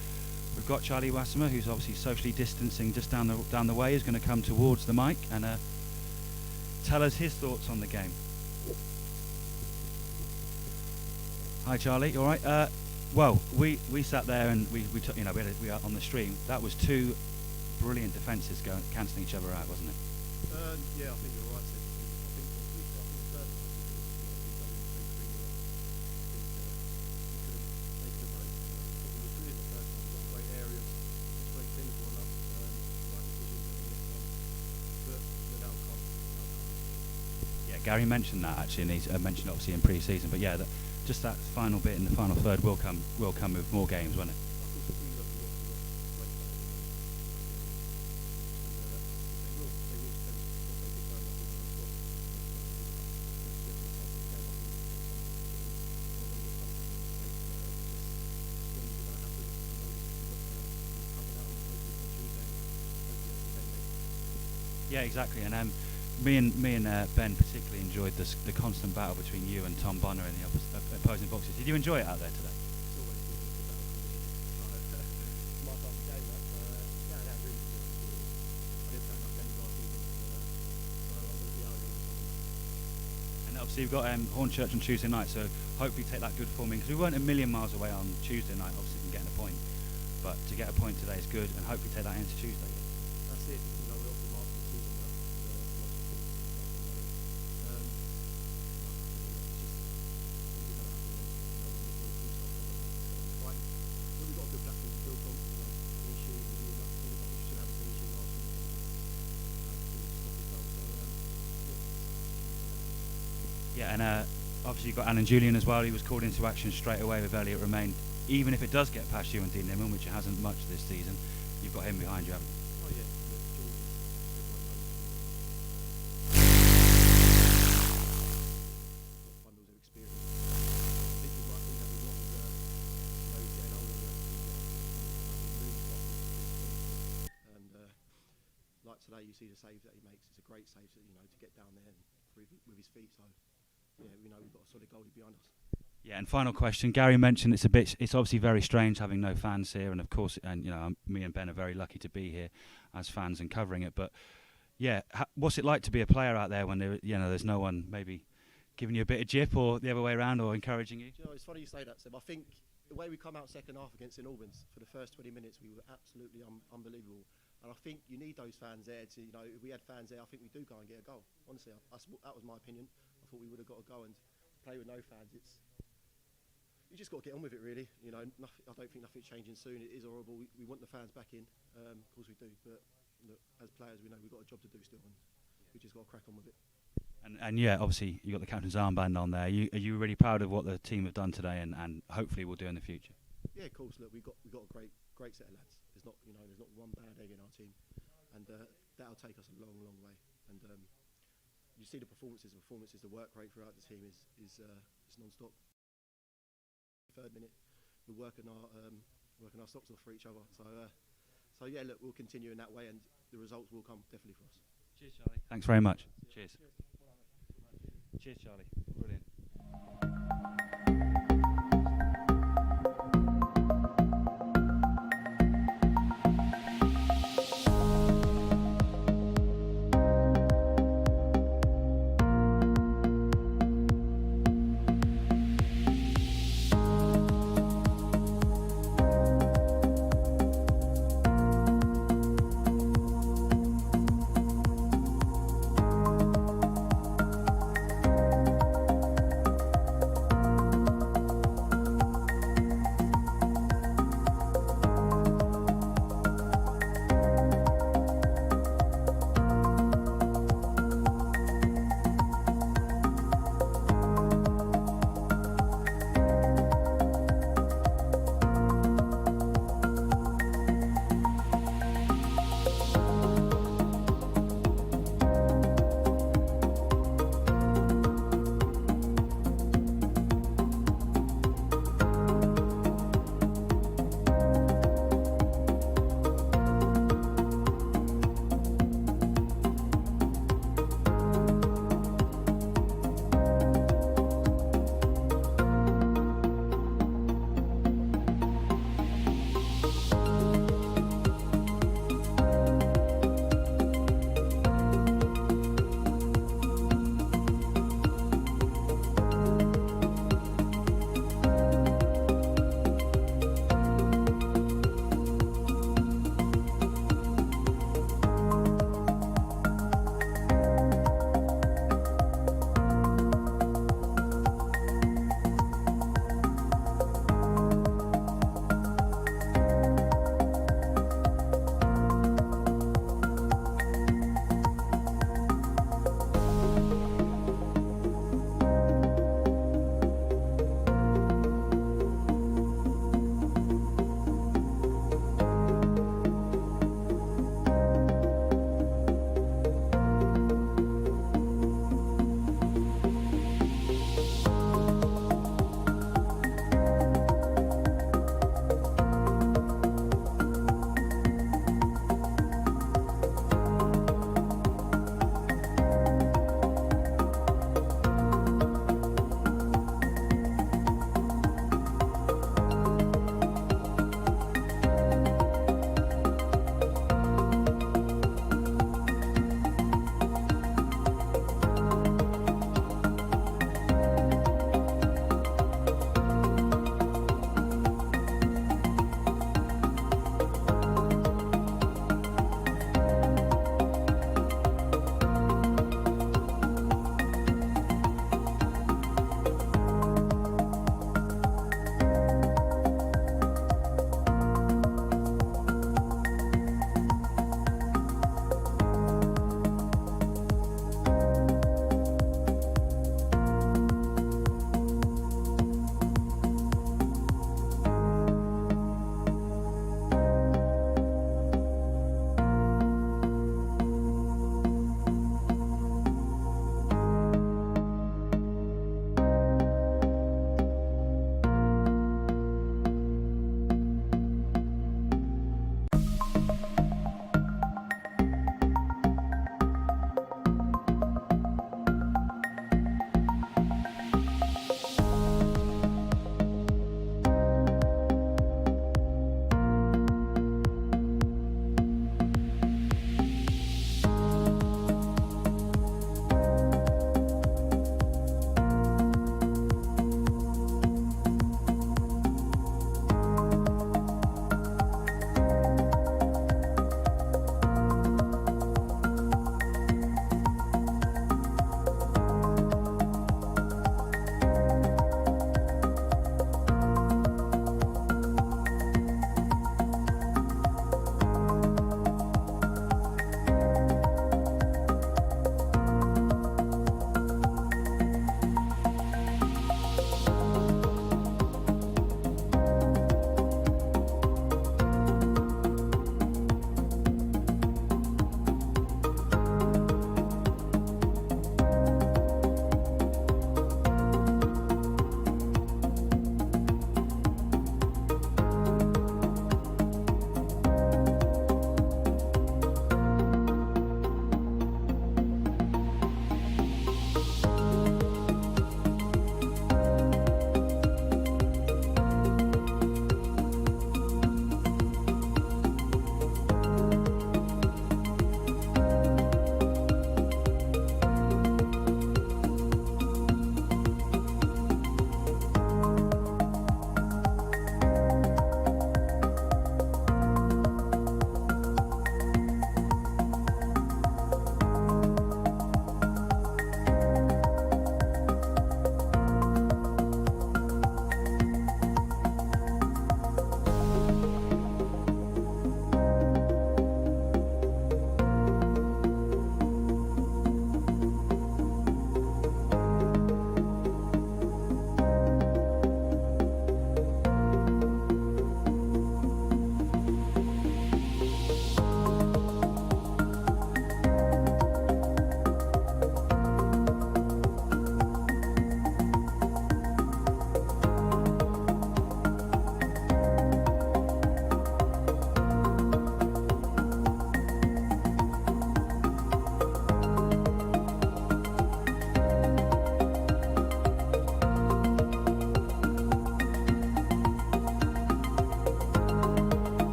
we've got Charlie Wassemer, who's obviously socially distancing just down the way, is going to come towards the mic and tell us his thoughts on the game. Hi Charlie, you all right? Well, we sat there and we took, we are on the stream. That was two brilliant defences cancelling each other out, wasn't it? Yeah, I think you're right, Sid. I think the third half, we've done 2-3 they could have taken a break. We were good in the first half. We've got great areas, it's very clinical enough, right decisions, but now come. Yeah, Gary mentioned that actually, and he's mentioned obviously in pre-season. But yeah, just that final bit in the final third will come with more games, won't it? Yeah, exactly. And me and Ben particularly enjoyed the constant battle between you and Tom Bonner in the opposing boxes. Did you enjoy it out there today? It's always good to battle. My type of game, yeah, that really good. I didn't play enough games last season, so I'm going to be out here all the time. And obviously you've got Hornchurch on Tuesday night, so hopefully take that good form in, because we weren't a million miles away on Tuesday night, obviously, from getting a point. But to get a point today is good, and hopefully take that into Tuesday. That's it. We're off the mark for the season now. We've got a good platform to build from. Finishing, should have a finishing last weekend. Yeah, and obviously you've got Alan Julian as well. He was called into action straight away with Elliot Remain. Even if it does get past you and Dean Nimman, which it hasn't much this season, you've got him behind you, haven't you? Oh yeah, Jordan, everyone knows him. Got bundles of experience. I think you might think that he's not as, he's getting older, but he's really and like today, you see the saves that he makes. It's a great save, to get down there and with his feet. So yeah, we know we've got a solid goalie behind us. Yeah, and final question. Gary mentioned it's obviously very strange having no fans here, and of course, me and Ben are very lucky to be here as fans and covering it. But yeah, what's it like to be a player out there when there's no one maybe giving you a bit of jip or the other way around or encouraging you? It's funny you say that, Seb. I think the way we come out second half against St Albans, for the first 20 minutes, we were absolutely unbelievable. And I think you need those fans there to, if we had fans there, I think we do go and get a goal. Honestly, that was my opinion. I thought we would have got a goal, and play with no fans, you just got to get on with it, really. I don't think nothing's changing soon. It is horrible. We want the fans back in. Of course we do. But look, as players, we know we've got a job to do still, and we just got to crack on with it. And yeah, obviously you got the captain's armband on there. Are you really proud of what the team have done today, and hopefully will do in the future? Yeah, of course. Look, we've got a great set of lads. There's not one bad egg in our team, and that'll take us a long way. And you see the performances. The work rate throughout the team is non-stop. Third minute, we're working our socks off for each other. So yeah, look, we'll continue in that way, and the results will come definitely for us. Cheers, Charlie. Thanks very much. Cheers. Cheers, Charlie. Brilliant.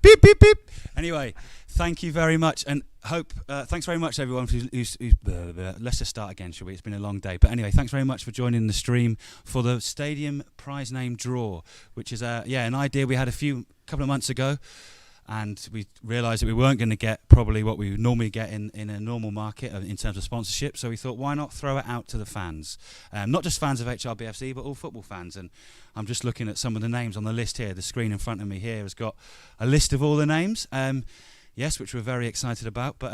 Beep, beep, beep. Anyway, thank you very much, and thanks very much everyone who's let's just start again, shall we? It's been a long day, but anyway, thanks very much for joining the stream for the stadium prize name draw, which is an idea we had a couple of months ago, and we realised that we weren't going to get probably what we would normally get in a normal market in terms of sponsorship, so we thought, why not throw it out to the fans, not just fans of HRBFC, but all football fans. And I'm just looking at some of the names on the list here. The screen in front of me here has got a list of all the names, yes, which we're very excited about. But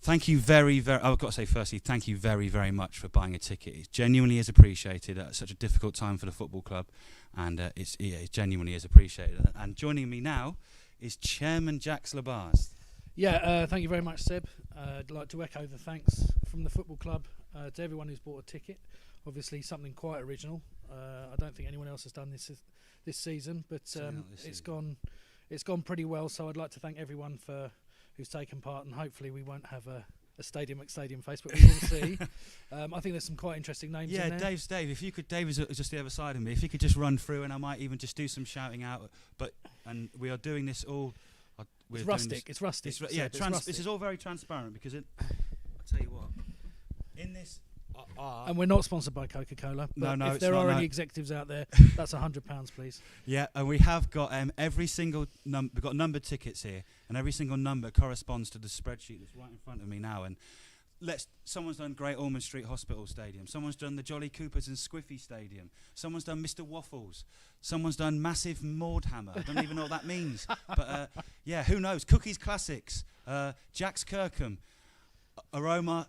thank you very, very, I've got to say firstly, thank you very, very much for buying a ticket. It genuinely is appreciated at such a difficult time for the football club, and it genuinely is appreciated. And joining me now is Chairman Jax Labars. Yeah, thank you very much, Seb. I'd like to echo the thanks from the football club to everyone who's bought a ticket. Obviously, something quite original. I don't think anyone else has done this season, but it's gone pretty well. So I'd like to thank everyone who's taken part, and hopefully we won't have a stadium face, but we will see. I think there's some quite interesting names in there. Dave, if you could, Dave is just the other side of me. If you could just run through, and I might even just do some shouting out. And we are doing this all. It's rustic. It's rustic. This is all very transparent because I'll tell you what. In this. And we're not sponsored by Coca-Cola. But if there are any executives out there, that's £100, please. Yeah, and we have got every single number. We've got numbered tickets here, and every single number corresponds to the spreadsheet that's right in front of me now. And someone's done Great Ormond Street Hospital Stadium. Someone's done the Jolly Coopers and Squiffy Stadium. Someone's done Mr. Waffles. Someone's done Massive Maudhammer. I don't even know what that means. But who knows? Cookies Classics. Jack's Kirkham. Aroma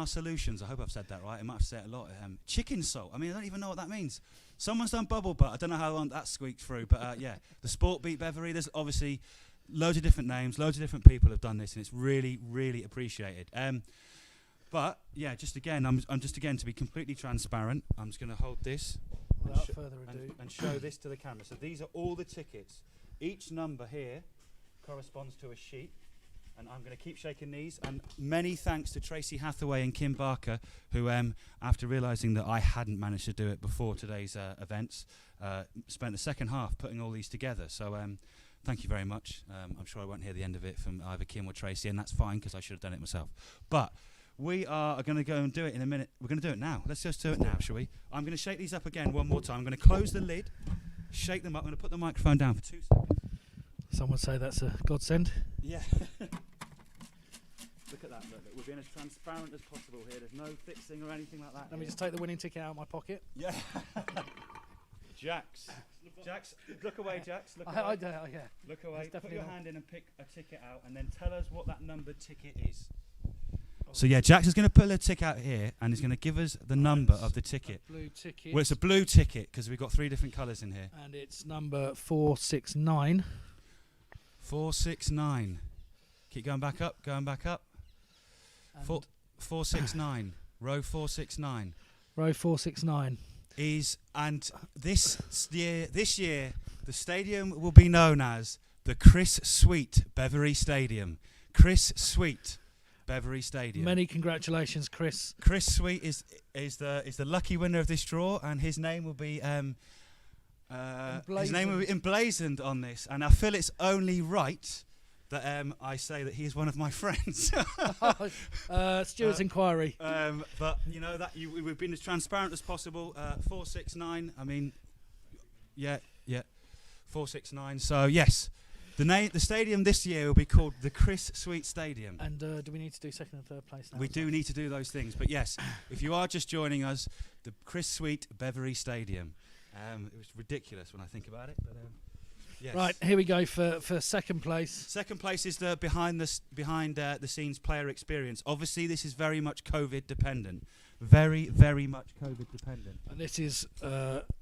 Solutions. I hope I've said that right. I might have said it a lot. Chicken Salt. I mean, I don't even know what that means. Someone's done Bubble Butt. I don't know how that squeaked through, but the Sport Beat Beverly. There's obviously loads of different names, loads of different people have done this, and it's really, really appreciated. But just again, to be completely transparent, I'm just going to hold this without further ado and show this to the camera. So these are all the tickets. Each number here corresponds to a sheet. And I'm going to keep shaking these. And many thanks to Tracy Hathaway and Kim Barker, who, after realising that I hadn't managed to do it before today's events, spent the second half putting all these together. So thank you very much. I'm sure I won't hear the end of it from either Kim or Tracy, and that's fine because I should have done it myself. But we are going to go and do it in a minute. We're going to do it now. Let's just do it now, shall we? I'm going to shake these up again one more time. I'm going to close the lid, shake them up. I'm going to put the microphone down for 2 seconds. Some would say that's a godsend. Yeah. Look at that. Look. We're being as transparent as possible here. There's no fixing or anything like that. Let me just take the winning ticket out of my pocket. Yeah. Jax, look away, Jax. Look away. Yeah. Look away. Put your hand in and pick a ticket out, and then tell us what that numbered ticket is. So Jax is going to put a ticket out here, and he's going to give us the number of the ticket. Blue ticket. Well, it's a blue ticket because we've got 3 different colours in here. And it's number 469. 469. Keep going back up. 469. Row 469. Row 469. This year, the stadium will be known as the Chris Sweet Beverly Stadium. Chris Sweet Beverly Stadium. Many congratulations, Chris. Chris Sweet is the lucky winner of this draw, and his name will be emblazoned on this. And I feel it's only right that I say that he is one of my friends. Stuart's inquiry. But you know that we've been as transparent as possible. 469. I mean, yeah, 469. So yes, the stadium this year will be called the Chris Sweet Stadium. And do we need to do second and third place now? We do need to do those things. But yes, if you are just joining us, the Chris Sweet Beverly Stadium. It was ridiculous when I think about it, but. Yes. Right, here we go for second place. Second place is the behind the scenes player experience. Obviously, this is very much COVID dependent. Very, very much COVID dependent. And this is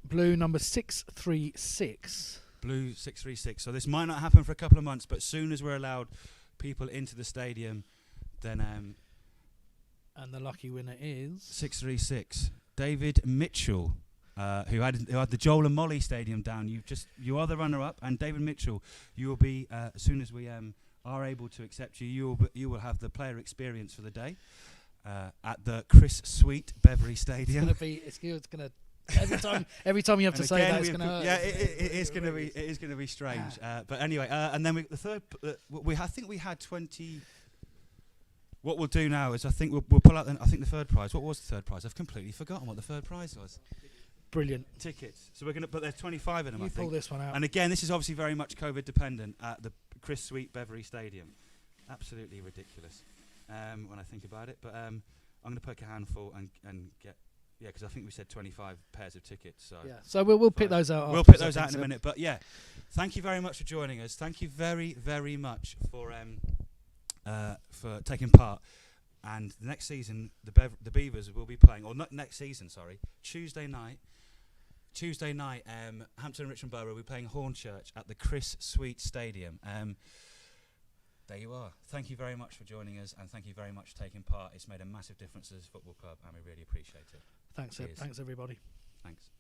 blue number 636. Blue 636. So this might not happen for a couple of months, but as soon as we're allowed people into the stadium, then. And the lucky winner is 636. David Mitchell. Who had the Joel and Molly Stadium down. You are the runner-up, and David Mitchell, you will be as soon as we are able to accept you. You will have the player experience for the day at the Chris Sweet Beverly Stadium. It's going to Every time you have to And say again, that, it's going to hurt. yeah, it is going to be strange. But anyway, and then the third, I think we had 20. What we'll do now is I think we'll pull out. I think the third prize. What was the third prize? I've completely forgotten what the third prize was. Brilliant. Tickets. So we're going to put there's 25 in them. You I think. pull this one out. And again, this is obviously very much COVID dependent at the Chris Sweet Beverley Stadium. Absolutely ridiculous when I think about it. But I'm going to pick a handful and get. Yeah, because I think we said 25 pairs of tickets. So yeah, so we'll pick those out. We'll pick those out in a minute. But yeah, thank you very much for joining us. Thank you very, very much for taking part. And the next season, the Beavers will be playing, or not next season, sorry, Tuesday night, Hampton Richmond Borough will be playing Hornchurch at the Chris Sweet Stadium. There you are. Thank you very much for joining us, and thank you very much for taking part. It's made a massive difference as a football club, and we really appreciate it. Thanks, Seb. Thanks, everybody. Thanks.